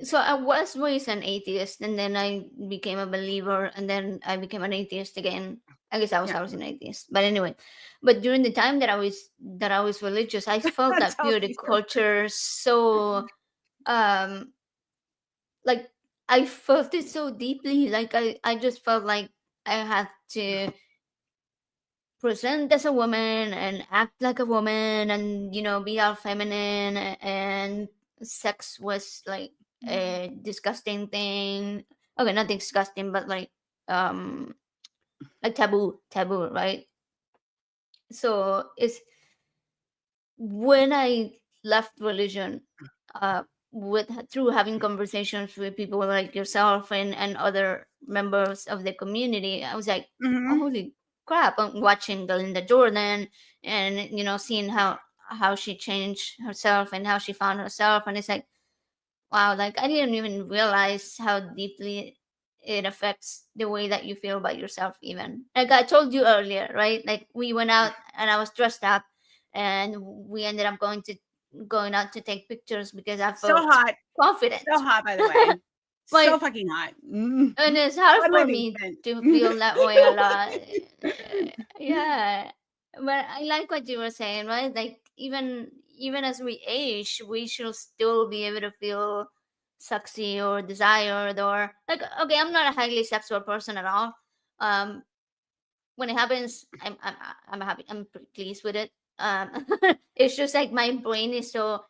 So I was raised an atheist, and then I became a believer, and then I became an atheist again. I guess I was always an atheist, but anyway. But during the time that I was religious, I felt that purity culture so, like, I felt it so deeply. Like, I just felt like I had to present as a woman and act like a woman, and be all feminine, and sex was like a disgusting thing. Okay, not disgusting, but like taboo, right? So it's when I left religion, with through having conversations with people like yourself and other members of the community, I was like, oh, holy crap! I'm watching Galinda Jordan, and seeing how she changed herself and how she found herself, and it's like, wow, like, I didn't even realize how deeply it affects the way that you feel about yourself. Even like I told you earlier, right? Like, we went out and I was dressed up, and we ended up going out to take pictures because I felt so hot, confident. so hot, by the way. So fucking hot. And it's hard for me to feel that way a lot. Yeah, but I like what you were saying, right? Like, even as we age, we should still be able to feel sexy or desired, or like, okay, I'm not a highly sexual person at all. Um, when it happens, I'm happy. I'm pretty pleased with it. It's just like my brain is so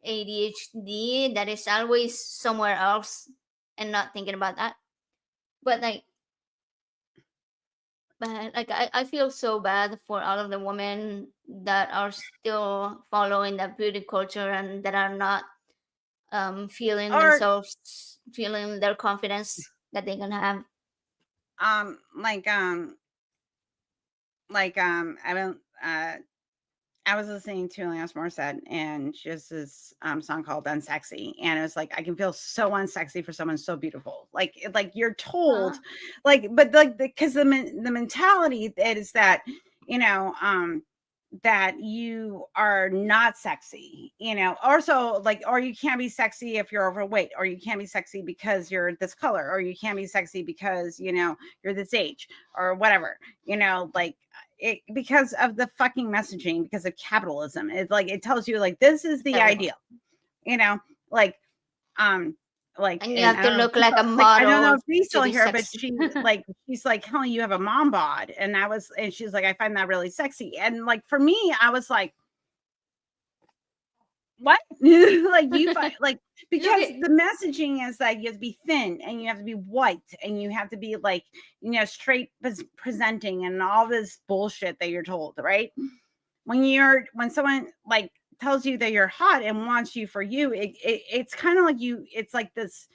ADHD that it's always somewhere else and not thinking about that. But I feel so bad for all of the women that are still following that beauty culture and that are not feeling themselves, feeling their confidence that they can have. I was listening to Alanis Morissette, and she has this song called "Unsexy," and it was like, I can feel so unsexy for someone so beautiful. Like you're told, but because the mentality is that, that you are not sexy, also, like, or you can't be sexy if you're overweight, or you can't be sexy because you're this color, or you can't be sexy because you're this age, or whatever, like, it, because of the fucking messaging, because of capitalism. It's like, it tells you like, this is the ideal, like, and you have to look like a model. I don't know if she's still here, but she's like, Helen, you have a mom bod. And she's like, I find that really sexy. And like, for me, I was like, what? Like you find like because Okay. the messaging is that you have to be thin and you have to be white and you have to be like, straight presenting and all this bullshit that you're told, right? When someone like tells you that you're hot and wants you for you, it's kind of like it's like this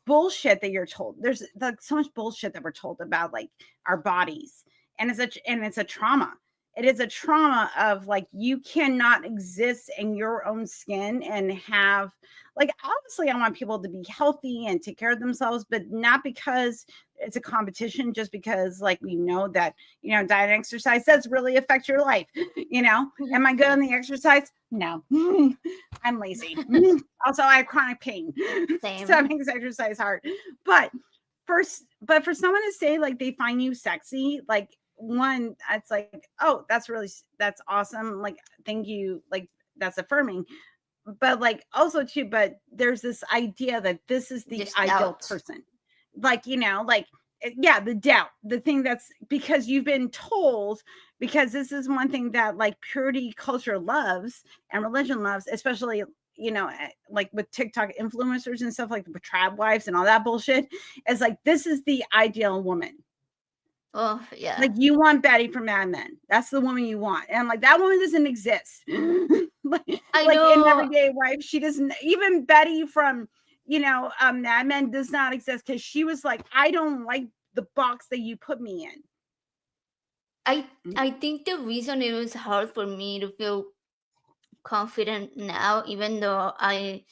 bullshit that you're told. There's like so much bullshit that we're told about like our bodies, and it's a trauma. It is a trauma of like you cannot exist in your own skin and have like obviously I want people to be healthy and take care of themselves, but not because it's a competition, just because like we know that diet and exercise does really affect your life. Am I good on the exercise? No. I'm lazy. Also, I have chronic pain. So that Same. makes exercise hard. But but for someone to say like they find you sexy, like one, it's like, oh, that's awesome. Like, thank you. Like, that's affirming. But like also too, but there's this idea that this is the Just ideal doubt. person. Like, like yeah, the doubt, the thing that's because you've been told, because this is one thing that like purity culture loves and religion loves, especially like with TikTok influencers and stuff like with trad wives and all that bullshit, is like this is the ideal woman. Oh yeah. Like you want Betty from Mad Men. That's the woman you want. And I'm like, that woman doesn't exist. I Like in know. Everyday Wife, she doesn't even Betty from Mad Men does not exist because she was like, I don't like the box that you put me in. I I think the reason it was hard for me to feel confident now, even though I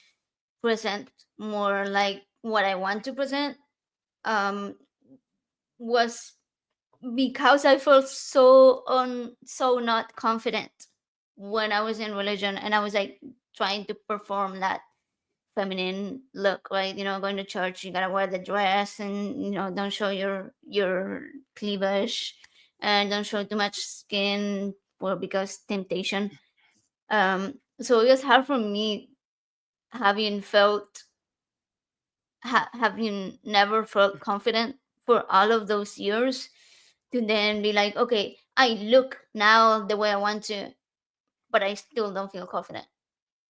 present more like what I want to present, um, was because I felt so not confident when I was in religion and I was like trying to perform that feminine look, right? Going to church, you gotta wear the dress and don't show your cleavage and don't show too much skin for because temptation. So it was hard for me having felt having never felt confident for all of those years to then be like, okay, I look now the way I want to, but I still don't feel confident.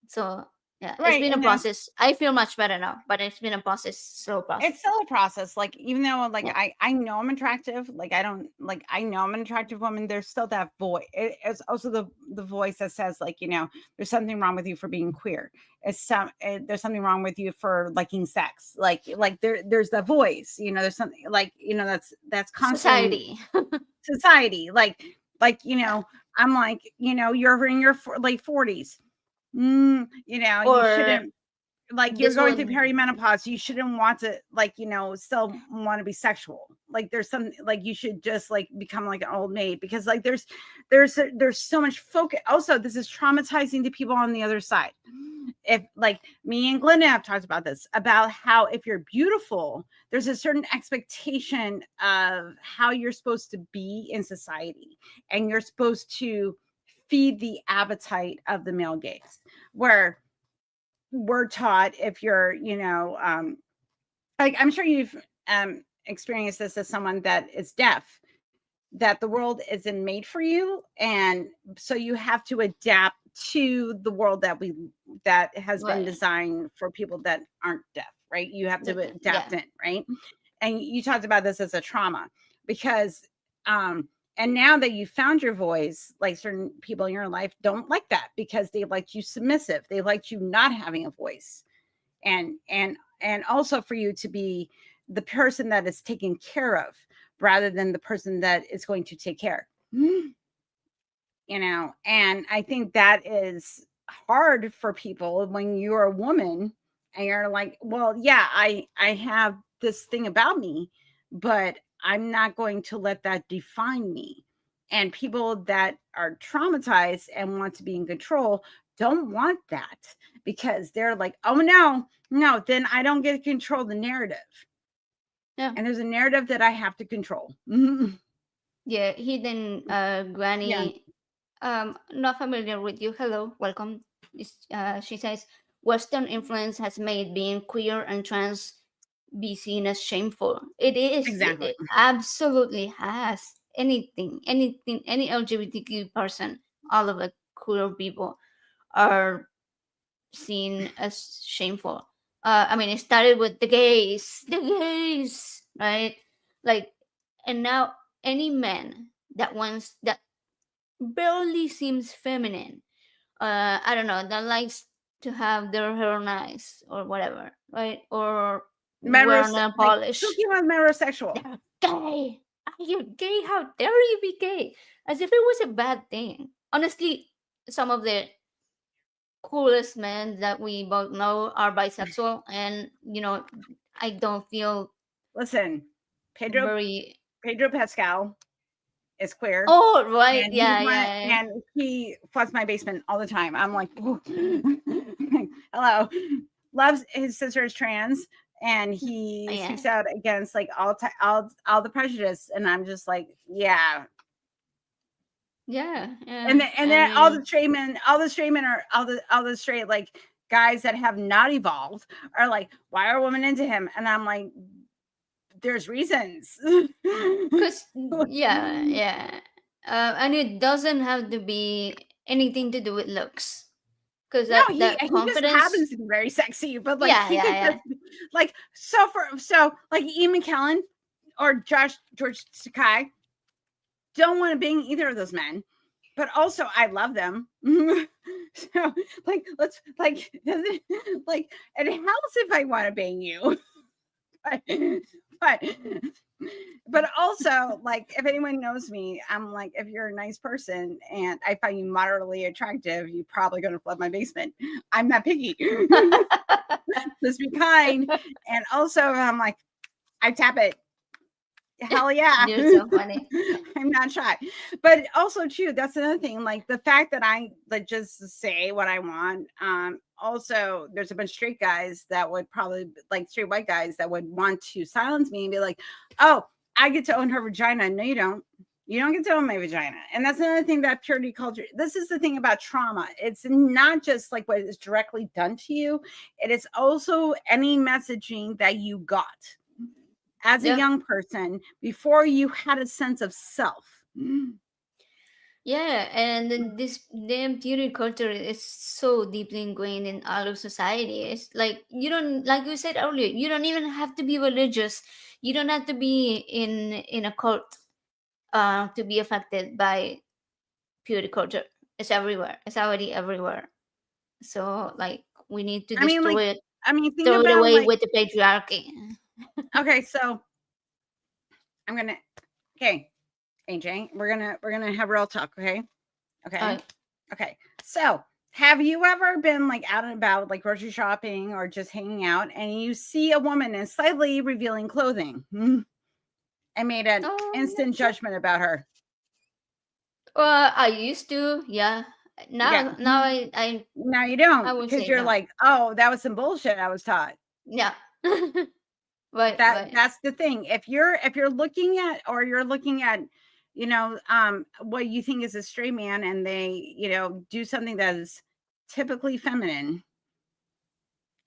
So yeah, it's Right. been a And that's process. I feel much better now, but it's been a process, slow it's process. still a process. Like, even though like Yeah. I know I'm attractive, like I don't like I know I'm an attractive woman, there's still that voice. It's also the voice that says like, there's something wrong with you for being queer. There's something wrong with you for liking sex. Like there's the voice, there's something like, that's constantly Society. society. Like, Yeah. I'm like, you're in your late 40s. You Or shouldn't, like, you're this going through one. perimenopause, you shouldn't want to like, still want to be sexual. Like there's some like you should just like become like an old maid, because like there's so much focus. Also, this is traumatizing to people on the other side. If like me and Glenda have talked about this, about how if you're beautiful, there's a certain expectation of how you're supposed to be in society, and you're supposed to feed the appetite of the male gaze, where we're taught, if you're like, I'm sure you've experienced this as someone that is deaf, that the world isn't made for you, and so you have to adapt to the world that has been Right. designed for people that aren't deaf, right? You have to Yeah. adapt in, right? And you talked about this as a trauma, because and now that you found your voice, like certain people in your life don't like that, because they liked you submissive, they liked you not having a voice, and also for you to be the person that is taken care of, rather than the person that is going to take care. And I think that is hard for people when you're a woman and you're like, well, yeah, I have this thing about me, but I'm not going to let that define me. And people that are traumatized and want to be in control don't want that, because they're like, oh no, then I don't get to control the narrative. Yeah. And there's a narrative that I have to control. Yeah. Hidden Yeah, Granny. Not familiar with you. Hello, welcome. She says Western influence has made being queer and trans be seen as shameful. It is. exactly. It absolutely has. Anything, any LGBTQ person, all of the queer people are. seen as shameful. I mean, it started with the gays, right? Like, and now any man that barely seems feminine, I don't know, that likes to have their hair nice or whatever, right? Or wear nail Like, polish. cooking with metrosexual. They're gay. Are you gay? How dare you be gay? As if it was a bad thing. Honestly, some of the coolest men that we both know are bisexual, and I don't feel Listen, Pedro very. Pedro Pascal is queer, Oh, right, and yeah, yeah, he floods my basement all the time. I'm like, hello, loves his sister is trans, and he yeah, speaks out against like all the prejudice, and I'm just like, yeah. yeah, And yeah. then I all mean, the straight men, are all the straight like guys that have not evolved are like, why are women into him? And I'm like, there's reasons. cause yeah, yeah, and it doesn't have to be anything to do with looks, cause No, that he just confidence. happens to be very sexy, but like Yeah, he yeah, could yeah, just like like Ian McKellen or George Takai don't want to bang either of those men, but also I love them. So like let's like does it like it helps if I want to bang you. but, but but also like if anyone knows me, I'm like if you're a nice person and I find you moderately attractive, you're probably gonna flood my basement. I'm not picky. Just be kind. And also I'm like, I tap it. Hell yeah. you're so funny. I'm not shy. But also too, that's another thing. Like the fact that I like just say what I want. Also there's a bunch of straight guys that would probably like straight white guys that would want to silence me and be like, oh, I get to own her vagina. No, you don't. You don't get to own my vagina. And that's another thing that purity culture. This is the thing about trauma. It's not just like what is directly done to you. It is also any messaging that you got as a Yeah, young person before you had a sense of self. yeah, and then this damn beauty culture is so deeply ingrained in all of society. It's like you don't, like you said earlier, you don't even have to be religious. You don't have to be in a cult to be affected by beauty culture. It's everywhere. It's already everywhere. So like we need to I mean, like, destroy it, think throw it about away like, with the patriarchy. okay, so I'm gonna, okay, AJ, we're gonna have real talk, okay, okay, Uh, okay. So, have you ever been like out and about, like grocery shopping or just hanging out, and you see a woman in slightly revealing clothing, and made an oh yeah, instant sure. judgment about her? I used to, yeah. Yeah. Now I Now you I don't would because say you're no. like, oh, that was some bullshit I was taught. Yeah. Right, right. That's the thing. If you're looking at or you're looking at, what you think is a straight man and they, do something that is typically feminine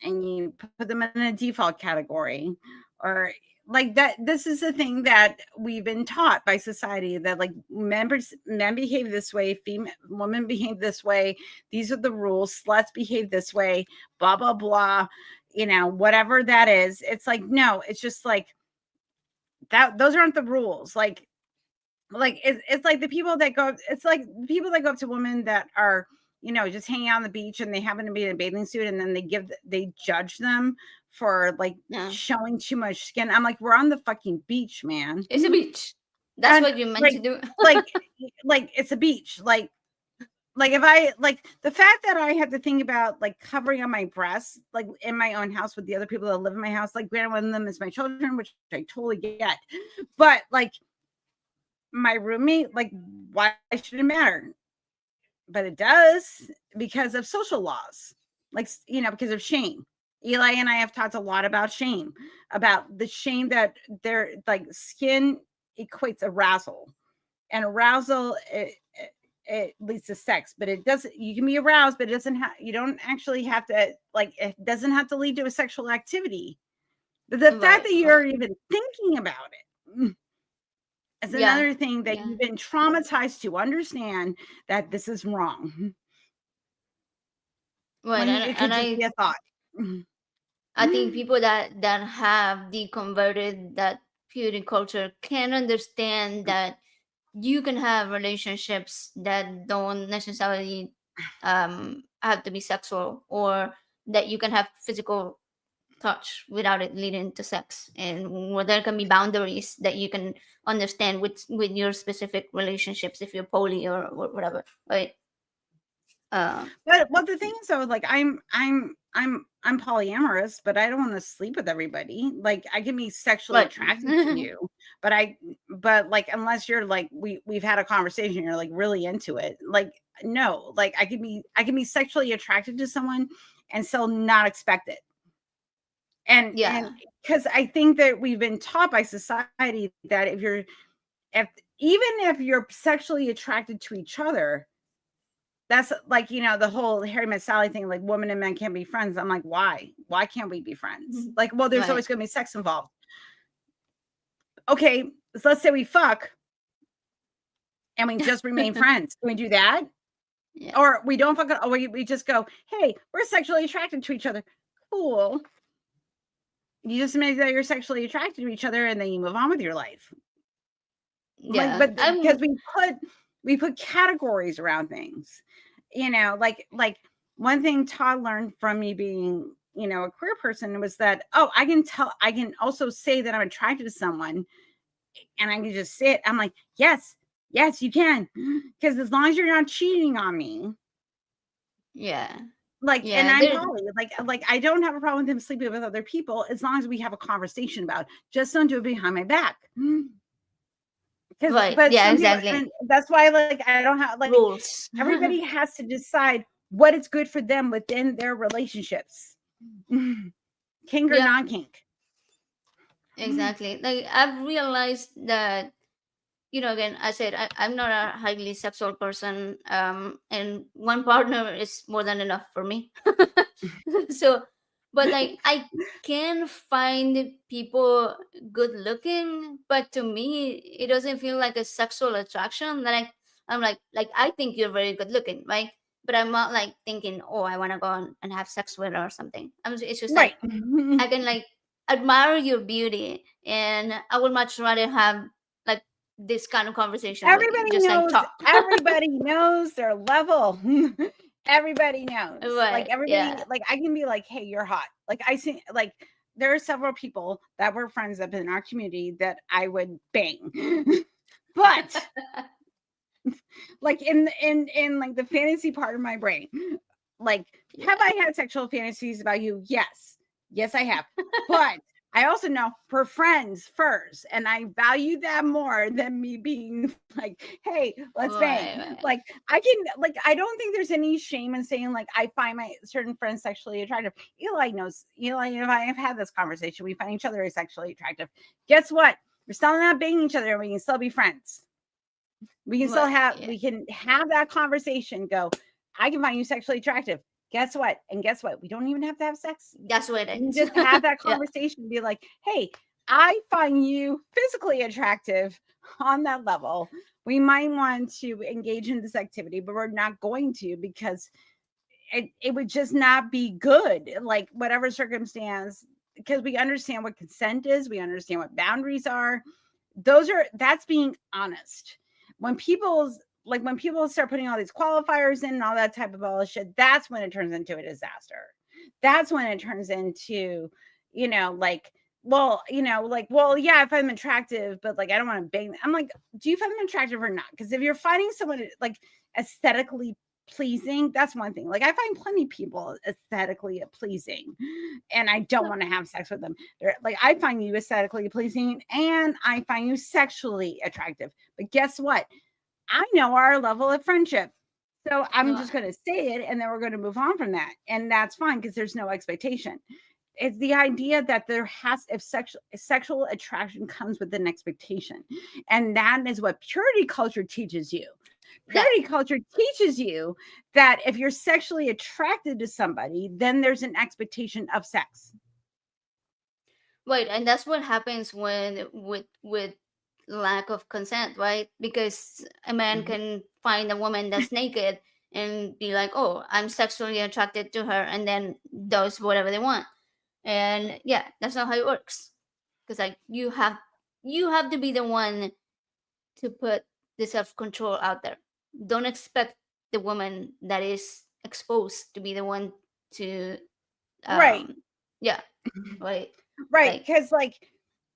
and you put them in a default category or like that, this is the thing that we've been taught by society that like men behave this way, women behave this way, these are the rules, sluts behave this way, blah blah blah, whatever that is. It's like no, it's just like that, those aren't the rules. Like it's like the people that go, it's like people that go up to women that are, just hanging out on the beach and they happen to be in a bathing suit and then they judge them for like Yeah. showing too much skin. I'm like, we're on the fucking beach, man. It's a beach. That's And what you're meant like to do. like like it's a beach. Like if I like the fact that I had to think about like covering on my breasts, like in my own house with the other people that live in my house, like granted one of them is my children, which I totally get. But like my roommate, like why should it matter? But it does because of social laws, like, because of shame. Eli and I have talked a lot about shame, about the shame that their like skin equates arousal, and arousal it leads to sex, but it doesn't. You can be aroused, but it doesn't have. You don't actually have to like. It doesn't have to lead to a sexual activity. But the fact Right, that you're right. even thinking about it is Yeah. another thing that Yeah. you've been traumatized to understand that this is wrong. Right, when and it could and just be a thought. I think people that have deconverted that purity culture can understand that you can have relationships that don't necessarily have to be sexual, or that you can have physical touch without it leading to sex, and where there can be boundaries that you can understand with your specific relationships if you're poly or whatever, right? uh But well, the thing is though, like I'm polyamorous, but I don't want to sleep with everybody. Like I can be sexually right. attracted to you, but but like unless you're like we've had a conversation, you're like really into it. Like no, like I can be sexually attracted to someone and still not expect it. And Yeah, because I think that we've been taught by society that if even if you're sexually attracted to each other, that's like, the whole Harry Met Sally thing, like women and men can't be friends. I'm like, why? Why can't we be friends? Like, well, there's right. always going to be sex involved. Okay, so let's say we fuck and we just remain friends. Can we do that? Yeah, Or we don't fuck, or we just go, hey, we're sexually attracted to each other. Cool. You just admit that you're sexually attracted to each other and then you move on with your life. Like, yeah. but because I'm we put categories around things, like one thing Todd learned from me being, a queer person was that, oh, I can also say that I'm attracted to someone and I can just say it. I'm like, yes, yes, you can. Because as long as you're not cheating on me, yeah, like, and yeah. I'm There, poly, like I don't have a problem with him sleeping with other people as long as we have a conversation about it. Just don't do it behind my back. Because, right. but Yeah, some people, exactly. and that's why, like, I don't have, like, Rules. everybody has to decide what is good for them within their relationships, kink or Yeah, non-kink. exactly. Like I've realized that, again, I said I'm not a highly sexual person, and one partner is more than enough for me. So, but like I can find people good looking, but to me, it doesn't feel like a sexual attraction. I'm like I think you're very good looking, right? But I'm not like thinking, oh, I want to go and have sex with her or something. It's just Right. like I can like admire your beauty, and I would much rather have like this kind of conversation with you, everybody just like knows talk. everybody knows their level. Everybody knows, like, Right? everybody, Yeah. like, I can be like, hey, you're hot. Like, I see, like, there are several people that were friends up in our community that I would bang. But like in like the fantasy part of my brain, like, have Yeah. I had sexual fantasies about you? Yes, I have. But I also know for friends first, and I value that more than me being like, hey, let's bang. Right. Right. Like, I don't think there's any shame in saying, like, I find my certain friends sexually attractive. Eli knows. Eli and I have had this conversation. We find each other sexually attractive. Guess what? We're still not banging each other, and we can still be friends. We can still Right. have Yeah. we can have that conversation. Go, I can find you sexually attractive. Guess what? And guess what? We don't even have to have sex. That's what We it can is. just have that Yeah. conversation and be like, hey, I find you physically attractive on that level. We might want to engage in this activity, but we're not going to because it would just not be good. Like, whatever circumstance, because we understand what consent is, we understand what boundaries are. That's being honest. When people start putting all these qualifiers in and all that type of bullshit, that's when it turns into a disaster. That's when it turns into, like, well, yeah, I find them attractive, but like I don't want to bang them. I'm like, do you find them attractive or not? Because if you're finding someone like aesthetically pleasing, that's one thing. Like, I find plenty of people aesthetically pleasing and I don't want to have sex with them. They're like, I find you aesthetically pleasing and I find you sexually attractive. But guess what? I know our level of friendship. So I'm just Right. going to say it and then we're going to move on from that. And that's fine because there's no expectation. It's the idea that if sexual attraction comes with an expectation. And that is what purity culture teaches you. That Purity culture teaches you that if you're sexually attracted to somebody, then there's an expectation of sex. right, and that's what happens when with lack of consent, right? Because a man Mhm. can find a woman that's naked and be like, oh, I'm sexually attracted to her, and then does whatever they want. And yeah, that's not how it works. Because like you have to be the one to put the self control out there. Don't expect the woman that is exposed to be the one to Right. yeah, right, Right. like Because, like,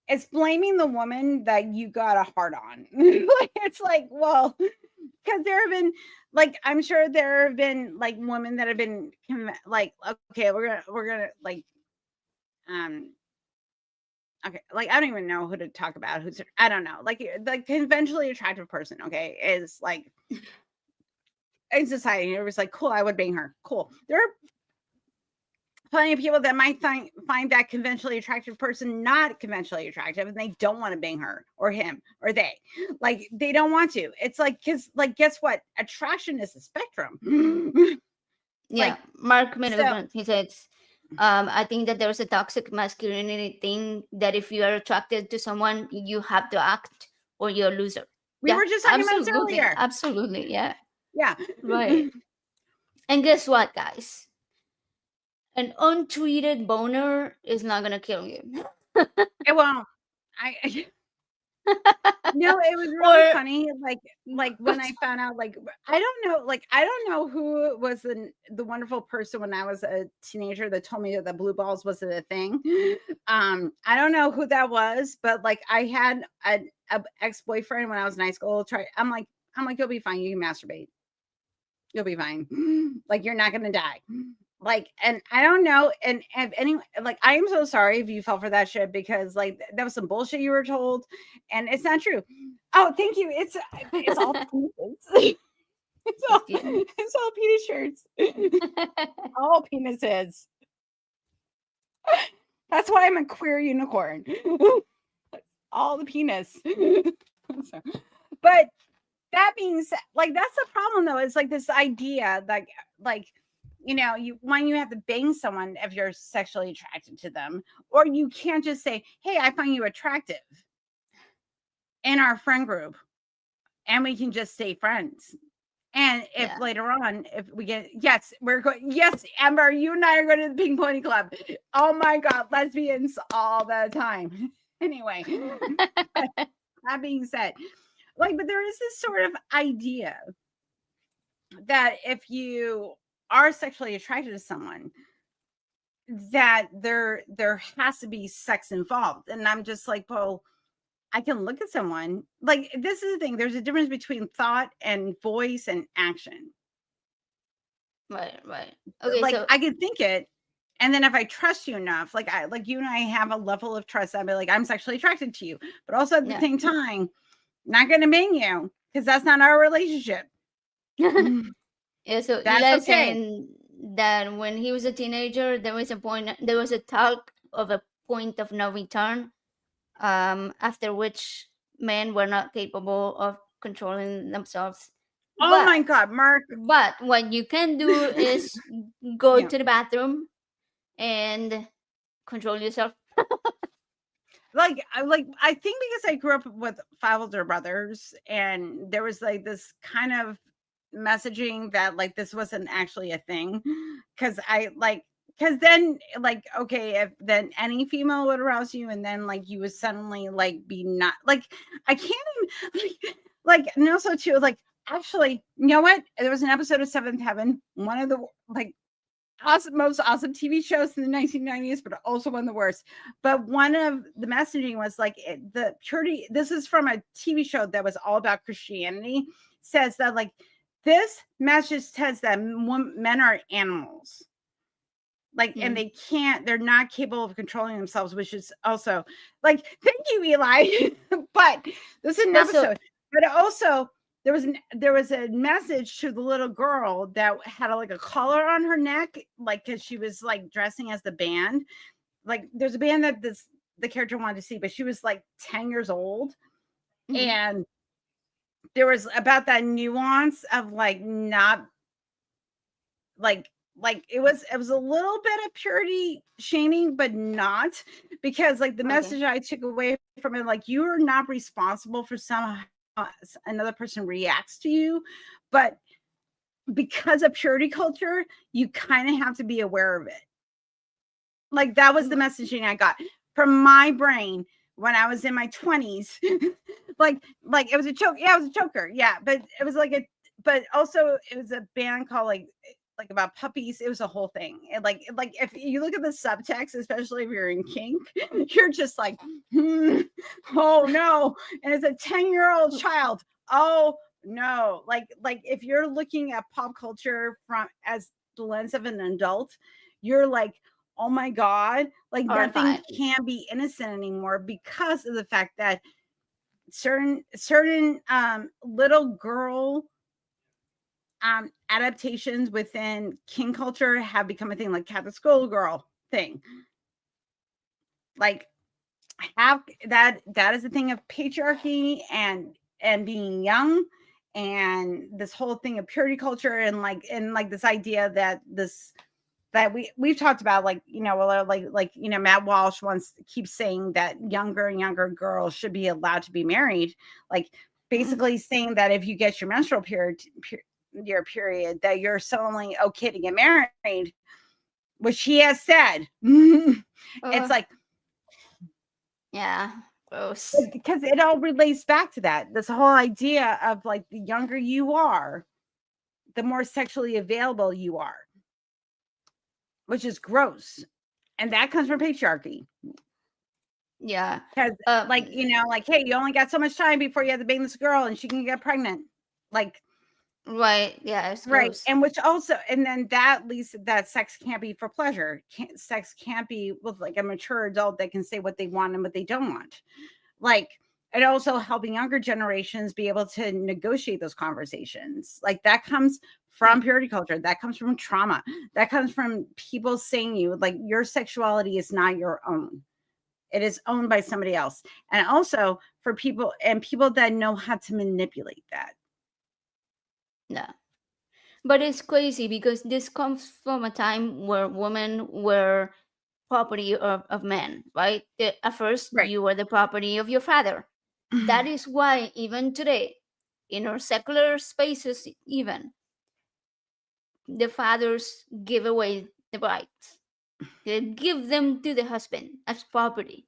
it's blaming the woman that you got a hard on. Like, it's like, well, because there have been, like, I'm sure there have been like women that have been like, okay, we're gonna like, um okay, like, I don't even know who to talk about. Who's, I don't know, like the conventionally attractive person, okay, is like in society, it was like, cool, I would bang her. Cool. There are plenty of people that might find that conventionally attractive person not conventionally attractive, and they don't want to bang her or him or they, like, they don't want to. It's like, because, like, guess what? Attraction is a spectrum. yeah. Like, Mark made a so good point. He says, I think that there's a toxic masculinity thing that if you are attracted to someone, you have to act or you're a loser. we Yeah, were just talking about this absolutely, earlier. absolutely, yeah, Yeah. right. And guess what, guys? An untreated boner is not gonna kill you. It won't. I No, it was really Or funny, like, when I found out, like, I don't know who was the wonderful person when I was a teenager that told me that the blue balls wasn't a thing. I don't know who that was, but, like, I had a ex-boyfriend when I was in high school try I'm like, "You'll be fine, you can masturbate. You'll be fine. Like, you're not gonna die." Like, and I don't know, and if any, like, I am so sorry if you fell for that shit, because, like, that was some bullshit you were told, and it's not true. Oh, thank you. It's all penises. excuse me. It's all penis shirts. All penises. That's why I'm a queer unicorn. All the penis. But that being said, like, that's the problem though. It's like this idea, like, you when you have to bang someone if you're sexually attracted to them, or you can't just say, "Hey, I find you attractive," in our friend group, and we can just stay friends. And if Yeah. later on, if we get, yes, we're going, yes, Amber, you and I are going to the Pink Pony Club. Oh my God, lesbians all the time. Anyway, that being said, like, but there is this sort of idea that if you are sexually attracted to someone, that there has to be sex involved. And I'm just like, well, I can look at someone, like, this is the thing, there's a difference between thought and voice and action. Right, right. Okay, Like, so I can think it, and then if I trust you enough, like you and I have a level of trust, I'd be like, I'm sexually attracted to you, but also at the yeah. same time, not gonna bang you because that's not our relationship. Yeah, so That's Eli is okay. saying that when he was a teenager, there was a talk of a point of no return, after which men were not capable of controlling themselves. Oh But my God, Mark. what you can do is go Yeah. to the bathroom and control yourself. I think because I grew up with 5 older brothers, and there was like this kind of messaging that, like, this wasn't actually a thing, because then, like, okay, if then any female would arouse you, and then, like, you would suddenly, like, be not like, I can't even and also too, like, actually, you know what, there was an episode of Seventh Heaven, one of the, like, most awesome TV shows in the 1990s, but also one of the worst. But one of the messaging was like, the purity. This is from a TV show that was all about Christianity. Says that, like, this message says that men are animals, like, and they're not capable of controlling themselves, which is also, like, thank you, Eli. But this is an But so episode, but also there was a message to the little girl that had like a collar on her neck, like, because she was like dressing as the band. Like, there's a band that the character wanted to see, but she was like 10 years old, and there was about that nuance of, like, not it was a little bit of purity shaming, but not, because, like, the message I took away from it, like, you are not responsible for some another person reacts to you, but because of purity culture, you kind of have to be aware of it. Like that was the messaging I got from my brain when I was in my 20s. like it was a choke. Yeah, it was a choker. Yeah, but it was like but also it was a band called like about puppies. It was a whole thing. Like if you look at the subtext, especially if you're in kink, you're just like, oh no. And it's a 10-year-old child. Oh no. Like if you're looking at pop culture from as the lens of an adult, you're like, oh my God, like nothing can be innocent anymore because of the fact that certain little girl adaptations within king culture have become a thing, like Cat the Schoolgirl thing. Like have that is a thing of patriarchy and being young and this whole thing of purity culture and this idea that we've talked about, like, you know, like you know, Matt Walsh once keeps saying that younger and younger girls should be allowed to be married, like basically saying that if you get your menstrual period that you're suddenly okay to get married, which he has said. It's like, yeah, gross. because it all relates back to that, this whole idea of like the younger you are, the more sexually available you are, which is gross. And that comes from patriarchy. Yeah. Because like, you know, like, hey, you only got so much time before you have to bang this girl and she can get pregnant. Like, right. Yeah, it's right. gross. And which also, and then that leads that sex can't be for pleasure. Sex can't be with like a mature adult that can say what they want and what they don't want. Like, and also helping younger generations be able to negotiate those conversations. Like that comes from purity culture. That comes from trauma. That comes from people saying you like your sexuality is not your own. It is owned by somebody else. And also for people that know how to manipulate that. Yeah. But it's crazy because this comes from a time where women were property of men, right? At first, Right. you were the property of your father. That is why, even today, in our secular spaces, even the fathers give away the rights. They give them to the husband as property,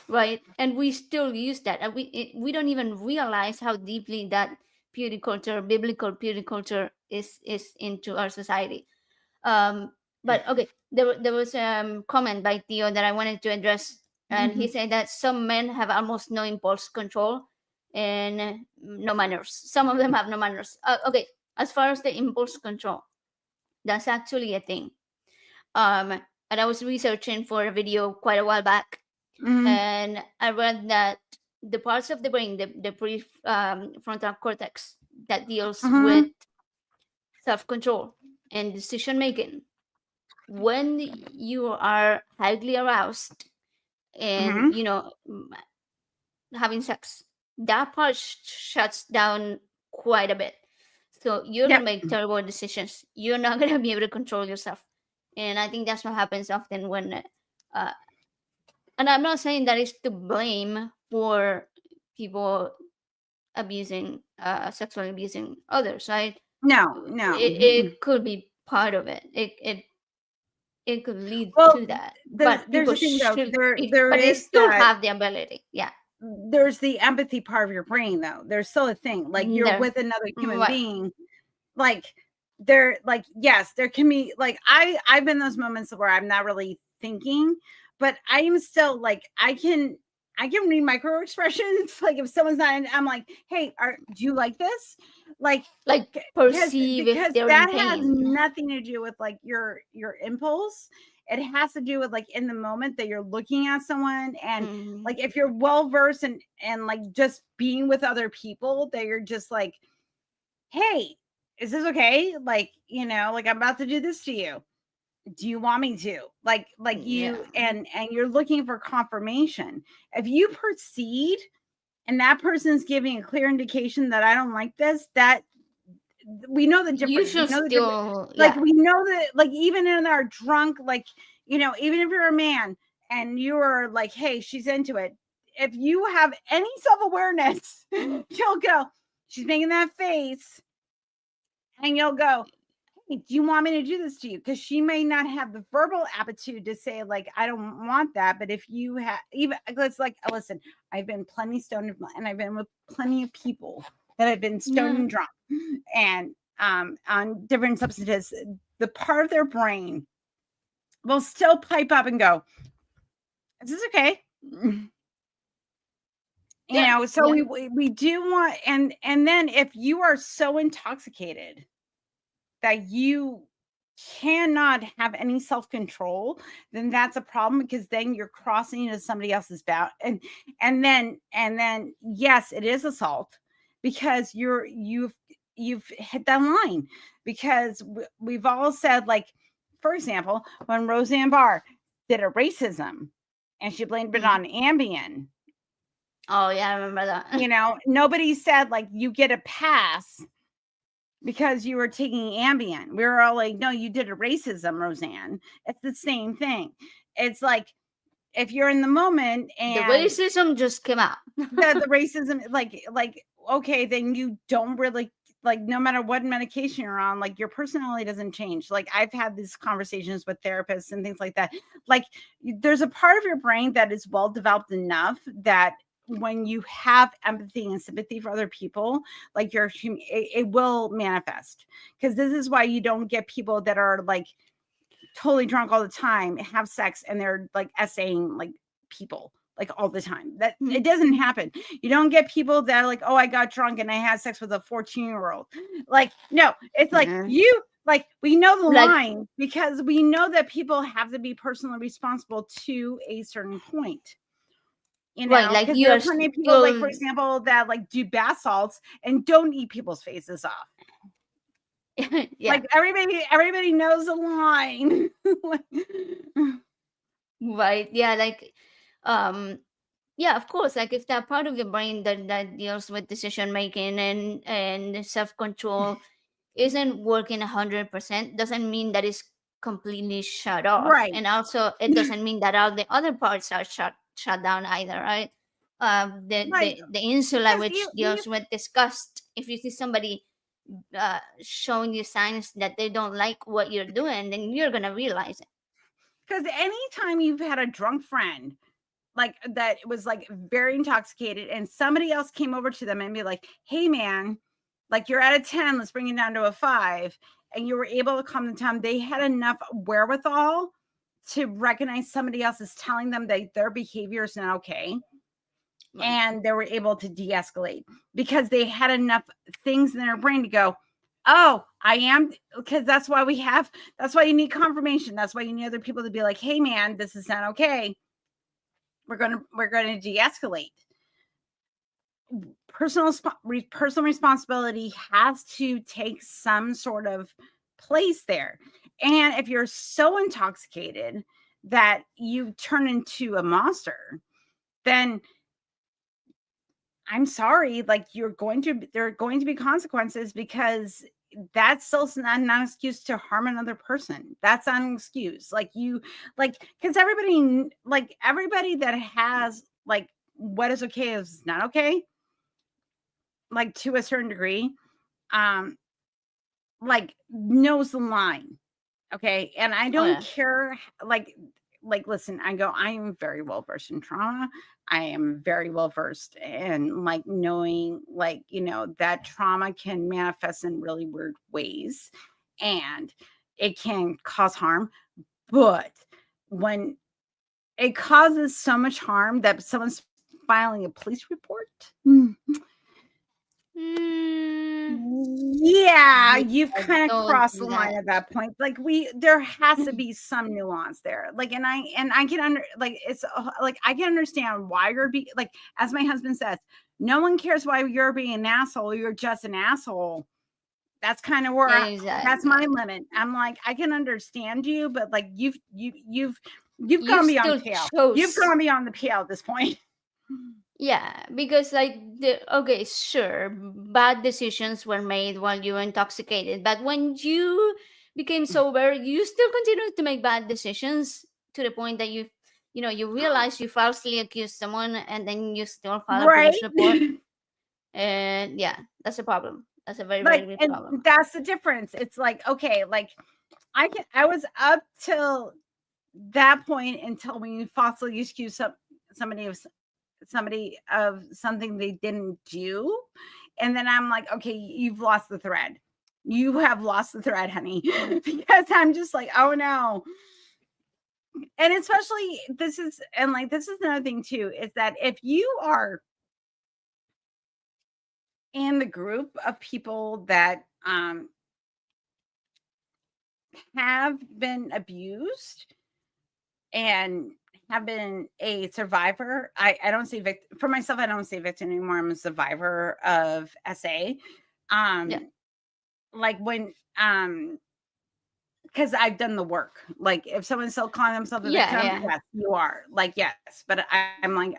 right? And we still use that, and we don't even realize how deeply that purity culture, biblical purity culture, is into our society. But okay, there was a comment by Theo that I wanted to address, and he said that some men have almost no impulse control and no manners. Some of them have no manners. Okay, as far as the impulse control, that's actually a thing. And I was researching for a video quite a while back, and I read that the parts of the brain, the prefrontal cortex that deals with self-control and decision making, when you are highly aroused and you know having sex, that part shuts down quite a bit, so you're Yep. gonna make terrible decisions. You're not gonna be able to control yourself, and I think that's what happens often when and I'm not saying that is to blame for people abusing sexually abusing others, right? No. It could be part of it. It could lead Well, to that, but there's people a thing though. should There but they is still that. have the ability. Yeah, There's the empathy part of your brain though. There's still a thing. Like you're there, with another human right. being. Like there, like, yes, there can be like I've been in those moments where I'm not really thinking, but I am still like I can read micro expressions. Like if someone's not, I'm like, hey, do you like this? Like Perceive if because they're in that has pain. nothing to do with like your impulse. It has to do with like in the moment that you're looking at someone, and like if you're well versed and like just being with other people, that you're just like, hey, is this okay? Like, you know, like I'm about to do this to you. Do you want me to? Like you, and you're looking for confirmation. If you proceed and that person's giving a clear indication that I don't like this, that we know the difference. You should We know the difference. still, Like we know that, like even in our drunk, like, you know, even if you're a man and you are like, hey, she's into it. If you have any self-awareness, you'll go, she's making that face. and you'll go, hey, do you want me to do this to you? Because she may not have the verbal aptitude to say, like, I don't want that. But if you have, even, it's like, listen, I've been plenty stoned and I've been with plenty of people that have been stoned and drunk and on different substances. The part of their brain will still pipe up and go, is this okay? So we do want, and then if you are so intoxicated that you cannot have any self-control, then that's a problem, because then you're crossing into somebody else's bound, and then yes, it is assault, because you've hit that line, because we've all said, like, for example, when Roseanne Barr did a racism and she blamed it on Ambien. Oh yeah, I remember that. Nobody said, like, you get a pass because you were taking Ambien. We were all like, no, you did a racism, Roseanne. It's the same thing. It's like, if you're in the moment and the racism just came out. the racism, like, okay, then you don't really, like, no matter what medication you're on, like, your personality doesn't change. Like, I've had these conversations with therapists and things like that. Like, there's a part of your brain that is well developed enough that when you have empathy and sympathy for other people, like, it will manifest. Because this is why you don't get people that are, like, totally drunk all the time, have sex, and they're, like, essaying, like, people, like, all the time. That it doesn't happen. You don't get people that are like, oh, I got drunk and I had sex with a 14-year-old. Like, no, it's like, like, we know the line, because we know that people have to be personally responsible to a certain point. Right, like, because there are plenty of people, like, for example, that, like, do bath salts and don't eat people's faces off. Like, everybody knows the line. Right, yeah, like, yeah, of course, like, if that part of the brain that deals with decision making and self-control isn't working 100%, doesn't mean that it's completely shut off. Right. And also, it doesn't mean that all the other parts are shut down either, right? The insula, which deals with disgust. If you see somebody showing you signs that they don't like what you're doing, then you're gonna realize it. Because anytime you've had a drunk friend, like, that was, like, very intoxicated, and somebody else came over to them and be like, hey man, like, you're at a 10, let's bring it down to a 5, and you were able to calm them down, they had enough wherewithal to recognize somebody else is telling them that their behavior is not okay. Right. And they were able to de-escalate because they had enough things in their brain to go, oh, I am, because that's why you need confirmation. That's why you need other people to be like, hey man, this is not okay. We're going to de-escalate. Personal responsibility has to take some sort of place there. And if you're so intoxicated that you turn into a monster, then I'm sorry, like, there are going to be consequences, because that's still not an excuse to harm another person. That's not an excuse. Because everybody that has, like, what is okay is not okay, like, to a certain degree, like, knows the line. Okay. And I don't care, like, listen, I am very well versed in trauma. I am very well versed in, like, knowing, like, that trauma can manifest in really weird ways and it can cause harm. But when it causes so much harm that someone's filing a police report, yeah, you've kind of crossed the line at that point. Like, there has to be some nuance there. Like, and I can I can understand why you're like, as my husband says, no one cares why you're being an asshole. You're just an asshole. That's kind of where that's my limit. I'm like, I can understand you, but, like, you've gone beyond PL. You've gone beyond the PL at this point. Yeah, because, like, okay, sure, bad decisions were made while you were intoxicated, but when you became sober, you still continued to make bad decisions, to the point that you realize you falsely accused someone and then you still file a police report. And yeah, that's a problem. That's a very, very Like, big and problem. that's the difference. It's like, okay, like I was up till that point until when you falsely accuse somebody of somebody of something they didn't do. And then I'm like, okay, you've lost the thread. You have lost the thread, honey. Because I'm just like, oh no. And especially this is another thing too, is that if you are in the group of people that have been abused and have been a survivor. I don't say victim for myself. I don't say victim anymore. I'm a survivor of SA. Yeah. Like when because I've done the work. Like if someone's still calling themselves a Yeah, victim, yeah. yes, you are. Like yes, but I'm like,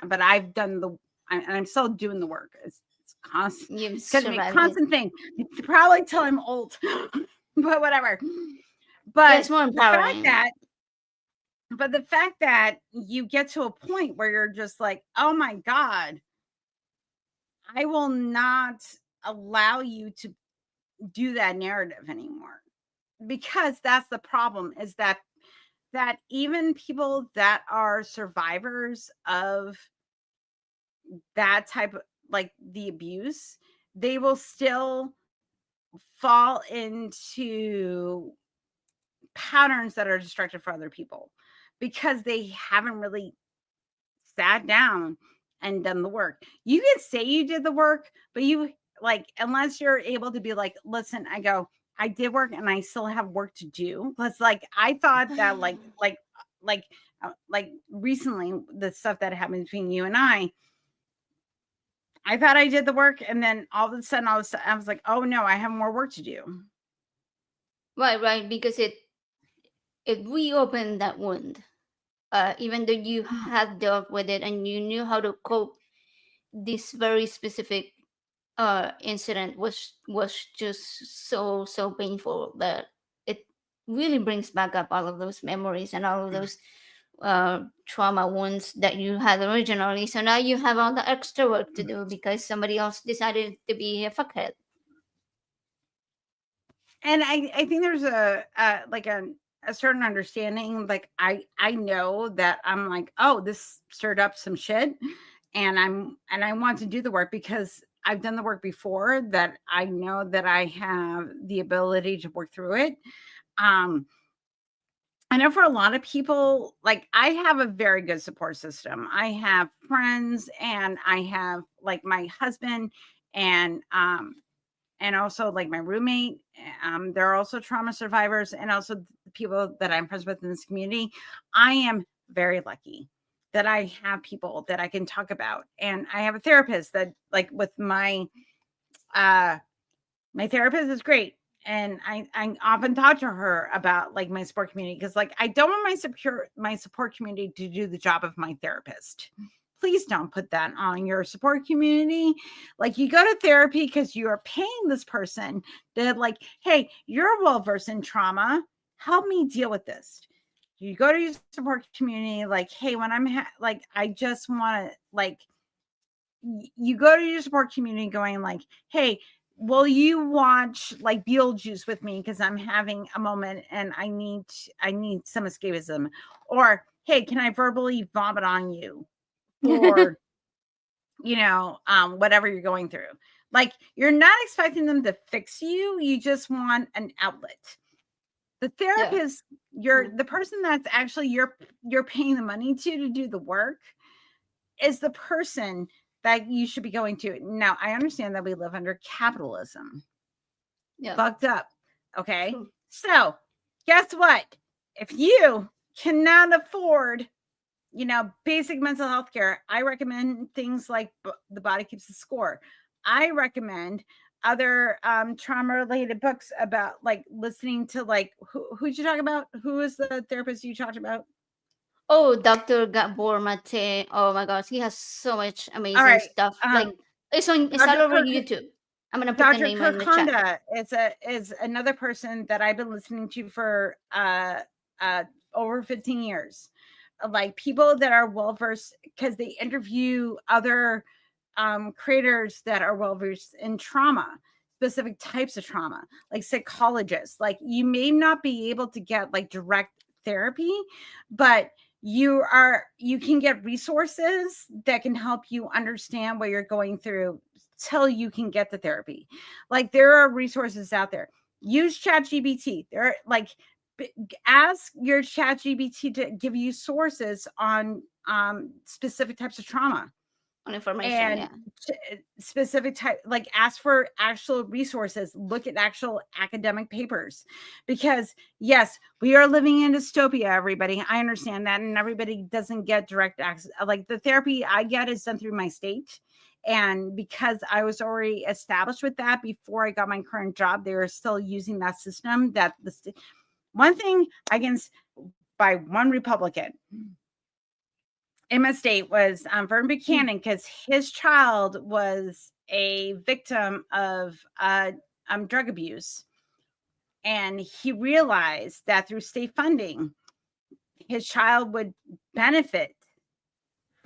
but I've done and I'm still doing the work. It's constant. You've It's going to be a survived it. constant thing. It's probably till I'm old, but whatever. Yeah, But it's more the fact empowering. that but the fact that you get to a point where you're just like, oh my God, I will not allow you to do that narrative anymore. Because that's the problem, is that even people that are survivors of that type of like the abuse, they will still fall into patterns that are destructive for other people because they haven't really sat down and done the work. You can say you did the work, but you like, unless you're able to be like, listen, I did work and I still have work to do. Cause like, I thought that like recently the stuff that happened between you and I thought I did the work. And then all of a sudden I was like, oh no, I have more work to do. Right, right, because it reopened that wound. Even though you had dealt with it and you knew how to cope, this very specific incident was just so painful that it really brings back up all of those memories and all of those trauma wounds that you had originally. So now you have all the extra work to do because somebody else decided to be a fuckhead. And I think there's a certain understanding. Like I know that I'm like, oh, this stirred up some shit, and I want to do the work because I've done the work before. That I know that I have the ability to work through it. Um, I know for a lot of people, like I have a very good support system. I have friends, and I have like my husband, and and also like my roommate. They're also trauma survivors, and also the people that I'm friends with in this community. I am very lucky that I have people that I can talk about, and I have a therapist that, like, with uh my therapist is great. And I often talk to her about like my support community, because like I don't want my support community to do the job of my therapist. Please don't put that on your support community. Like, you go to therapy because you are paying this person that, like, hey, you're well versed in trauma. Help me deal with this. You go to your support community, like, hey, when like, I just want to, like, you go to your support community going like, hey, will you watch like Beetlejuice with me because I'm having a moment and I need some escapism, or hey, can I verbally vomit on you for whatever you're going through. Like, you're not expecting them to fix you, you just want an outlet. The Yeah. therapist, the person that's actually you're paying the money to do the work, is the person that you should be going to. Now, I understand that we live under capitalism. Yeah. Fucked up. Okay. True. So, guess what? If you cannot afford, basic mental health care, I recommend things like The Body Keeps the Score. I recommend other trauma related books about, like, listening to, like, who'd you talk about? Who is the therapist you talked about? Oh, Dr. Gabor Mate. Oh my gosh, he has so much All amazing right. stuff. Like it's all Dr. over Kirk YouTube. I'm gonna put the Dr. name in the chat. Kirkhonda is another person that I've been listening to for over 15 years. Like, people that are well versed, because they interview other creators that are well versed in trauma. specific types of trauma, like psychologists. Like you may not be able to get like direct therapy, but you can get resources that can help you understand what you're going through till you can get the therapy. Like there are resources out there. Use ChatGPT. There are like ask your ChatGPT to give you sources on specific types of trauma On information, and yeah. specific type, like ask for actual resources, look at actual academic papers, because yes, we are living in dystopia, everybody. I understand that, and everybody doesn't get direct access. Like the therapy I get is done through my state, and because I was already established with that before I got my current job, they were still using that system. That one thing against by one Republican in my state was Vernon Buchanan, because his child was a victim of drug abuse. And he realized that through state funding, his child would benefit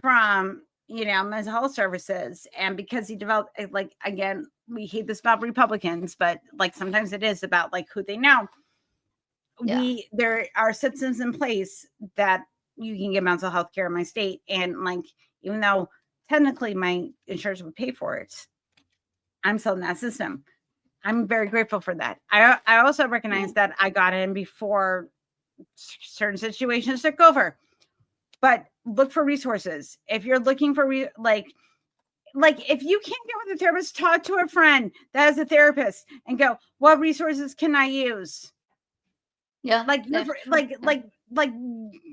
from, mental health services. And because he developed, like, again, we hate this about Republicans, but like sometimes it is about like who they know. Yeah. There are systems in place that you can get mental health care in my state. And like, even though technically my insurance would pay for it, I'm still in that system. I'm very grateful for that. I also recognize that I got in before certain situations took over. But look for resources. If you're looking for like if you can't get with a therapist, talk to a friend that is a therapist and go, what resources can I use? Yeah, Like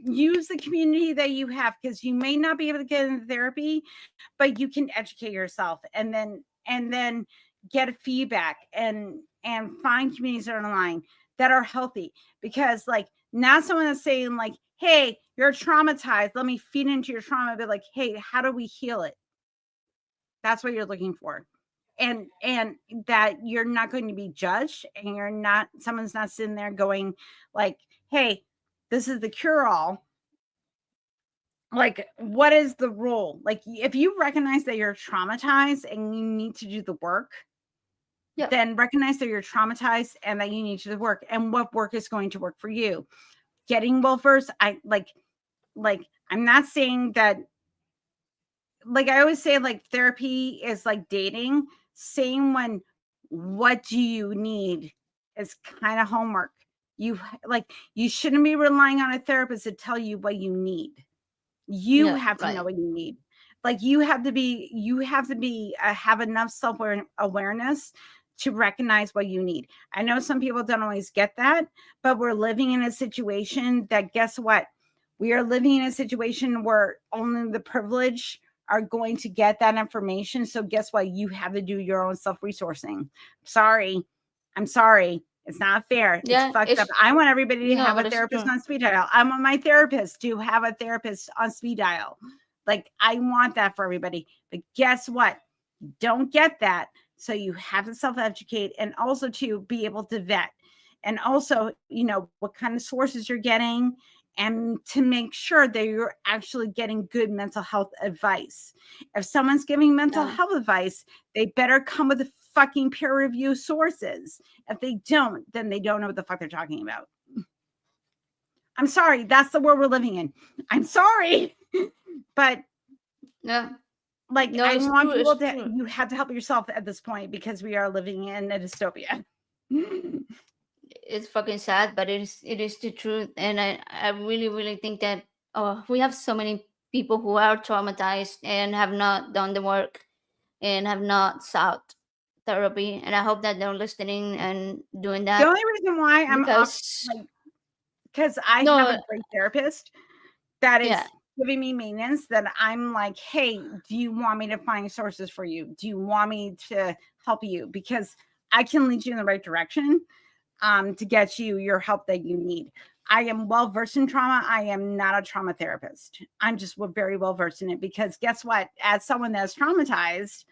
use the community that you have, because you may not be able to get into therapy, but you can educate yourself and then get a feedback and find communities that are online that are healthy. Because like not someone that's saying like, hey, you're traumatized, let me feed into your trauma, but like, hey, how do we heal it? That's what you're looking for. And that you're not going to be judged, and someone's not sitting there going like, hey, this is the cure-all. Like, what is the rule? Like, if you recognize that you're traumatized and you need to do the work, then recognize that you're traumatized and that you need to do the work, and what work is going to work for you. Getting well versed, I'm not saying that, like I always say, like therapy is like dating. Saying when what do you need is kind of homework. You shouldn't be relying on a therapist to tell you what you need. You have to know what you need. Like you have to be have enough self-awareness to recognize what you need. I know some people don't always get that, but we're living in a situation that, guess what? We are living in a situation where only the privileged are going to get that information. So guess what? You have to do your own self-resourcing. I'm sorry. It's not fair. Yeah, it's fucked up. I want everybody to have a therapist on speed dial. I want my therapist to have a therapist on speed dial. Like, I want that for everybody. But guess what? Don't get that. So you have to self-educate, and also to be able to vet, and also, what kind of sources you're getting, and to make sure that you're actually getting good mental health advice. If someone's giving mental health advice, they better come with the fucking peer review sources. If they don't, then they don't know what the fuck they're talking about. I'm sorry. That's the world we're living in. I'm sorry. But like, I want people to, you have to help yourself at this point, because we are living in a dystopia. It's fucking sad, but it is the truth. And I really, really think that we have so many people who are traumatized and have not done the work and have not sought therapy. And I hope that they're listening and doing that. The only reason why I'm because I have a great therapist that is giving me maintenance, that I'm like, hey, do you want me to find sources for you? Do you want me to help you? Because I can lead you in the right direction to get you your help that you need. I am well versed in trauma. I am not a trauma therapist. I'm just very well versed in it, because guess what? As someone that's traumatized,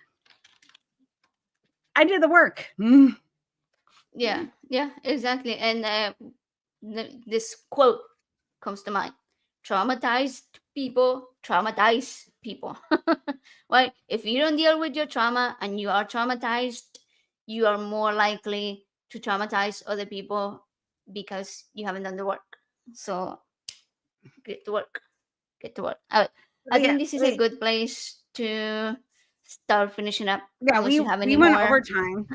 I did the work. Yeah, exactly. And this quote comes to mind: traumatized people traumatize people. Right? If you don't deal with your trauma and you are traumatized, you are more likely to traumatize other people because you haven't done the work. So get to work. Get to work. I Yeah, think this is a good place to start finishing up. yeah, Unless you have any we went more. overtime.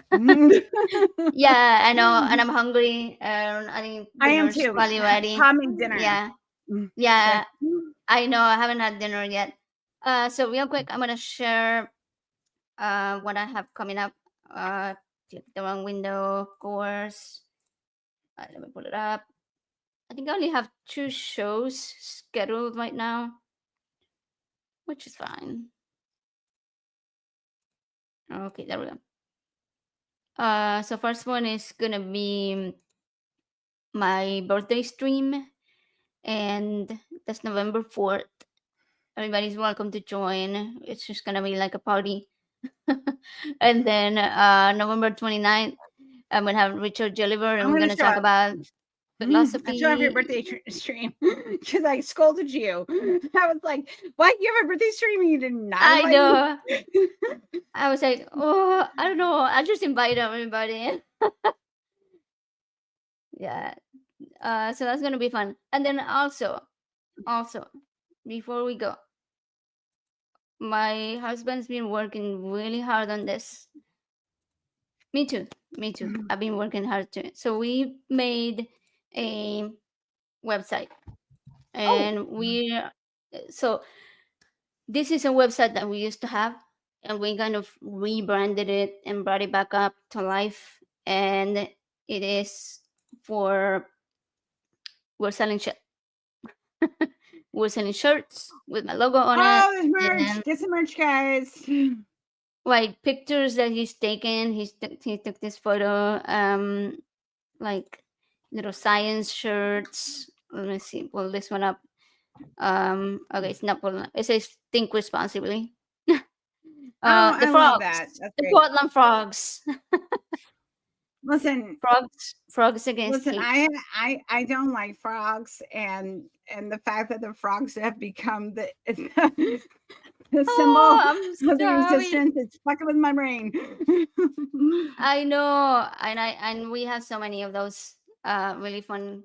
Yeah, I know, and I'm hungry, and I think I am dinner's too. probably ready. Taught me dinner. Yeah, So, yeah, I know. I haven't had dinner yet. So real quick, I'm gonna share what I have coming up. Click the wrong window, of course. Let me pull it up. I think I only have 2 shows scheduled right now, which is fine. Okay, there we go. So first one is gonna be my birthday stream, and that's November 4th. Everybody's welcome to join. It's just gonna be like a party. And then November 29th, I'm gonna have Richard Gilliver, and I'm we're gonna gonna show talk up. about I show up for your philosophy. birthday stream because I scolded you. I was like, "What? You have a birthday stream and you did not I invite know. me?" I was like, oh, I don't know. I just invite everybody. Yeah. So that's gonna be fun. And then also, before we go, my husband's been working really hard on this. Me too. Me too. I've been working hard too. So we made a website, Oh, and so this is a website that we used to have, and we kind of rebranded it and brought it back up to life. And it is for we're selling shit. We're selling shirts with my logo on it, there's merch. and Get some merch, guys. like pictures that he's taken. He took this photo, like little science shirts. Let me see, pull this one up. Okay, it's not pulling up. It says think responsibly. Oh, The I love that. frogs, That's the great. Portland frogs, Listen, frogs against listen. hate. I don't like frogs, and the fact that the frogs have become the the Oh, symbol I'm of the sorry. resistance. It's fucking with my brain. I know, and we have so many of those really fun.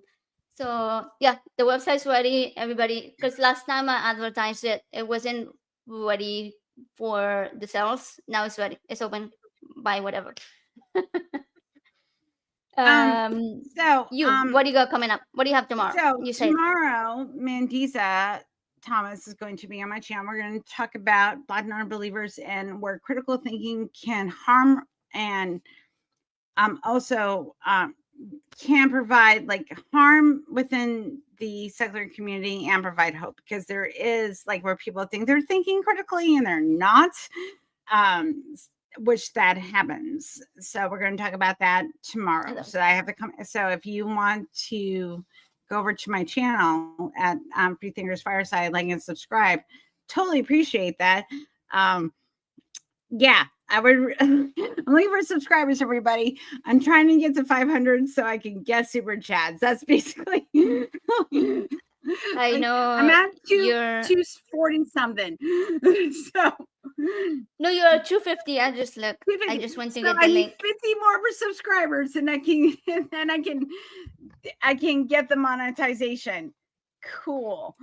So yeah, the website's ready, everybody. Because last time I advertised it, it wasn't ready for the sales. Now it's ready. It's open. Buy whatever. um. um, So what do you got coming up? What do you have tomorrow? So You said. tomorrow, Mandisa Thomas is going to be on my channel. We're going to talk about Black non-believers and where critical thinking can harm and also can provide like harm within the secular community and provide hope, because there is like where people think they're thinking critically and they're not, um, which that happens. So we're going to talk about that tomorrow. So I have to come. So if you want to go over to my channel at Free Thinkers Fireside, like and subscribe, totally appreciate that. Yeah, I would. I'm looking for subscribers, everybody. I'm trying to get to 500 so I can get super chats. That's basically. I I'm know at you're 240 something. So no, you're at 250. I just look. I 250. just went to So get I the need link. 50 more for subscribers, and I can get the monetization. Cool.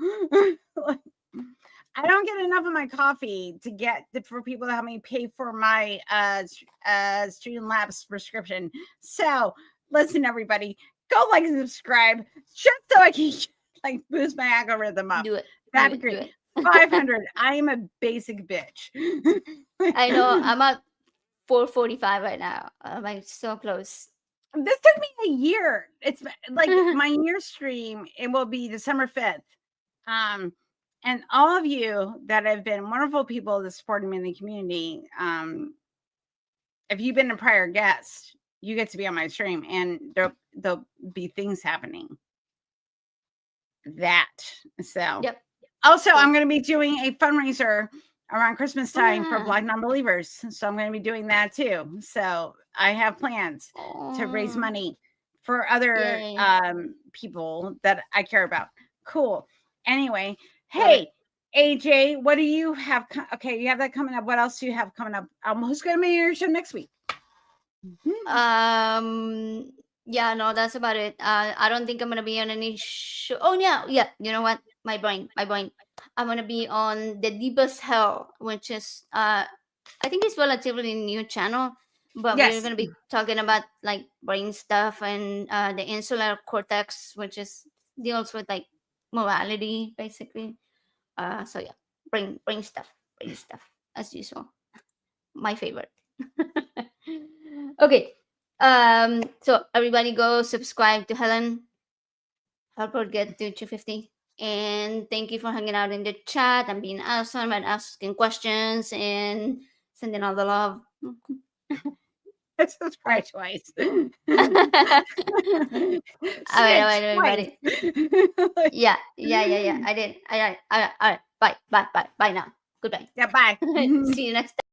I don't get enough of my coffee to get for people to help me pay for my Streamlabs prescription. So listen, everybody, go like and subscribe just so I can like boost my algorithm up. Do it. That'd be Do great. it. 500. I am a basic bitch. I know. I'm at 445 right now. I'm like so close. This took me a year. It's like my year stream. It will be December 5th. And all of you that have been wonderful people that supported me in the community, if you've been a prior guest, you get to be on my stream, and there'll be things happening. So Yep. also I'm going to be doing a fundraiser around Christmas time for Yeah. Black non-believers. So I'm going to be doing that too. So I have plans to raise money for other people that I care about. Cool. Anyway, hey, AJ, what do you have? Okay, you have that coming up. What else do you have coming up? Who's going to be your show next week? Yeah, no, that's about it. I don't think I'm gonna be on any show. Oh yeah, yeah. You know what? My brain. I'm gonna be on the Deepest Hell, which is I think it's relatively new channel, but we're Yes. gonna be talking about like brain stuff and the insular cortex, which is deals with like morality basically. So yeah, brain stuff as usual. My favorite. Okay. So everybody go subscribe to Helen. Help her get to 250. And thank you for hanging out in the chat and being awesome and asking questions and sending all the love. I subscribed twice. All Said right, twice. everybody. Yeah. I did. All right. Bye. Bye now. Goodbye. Yeah, bye. See you next time.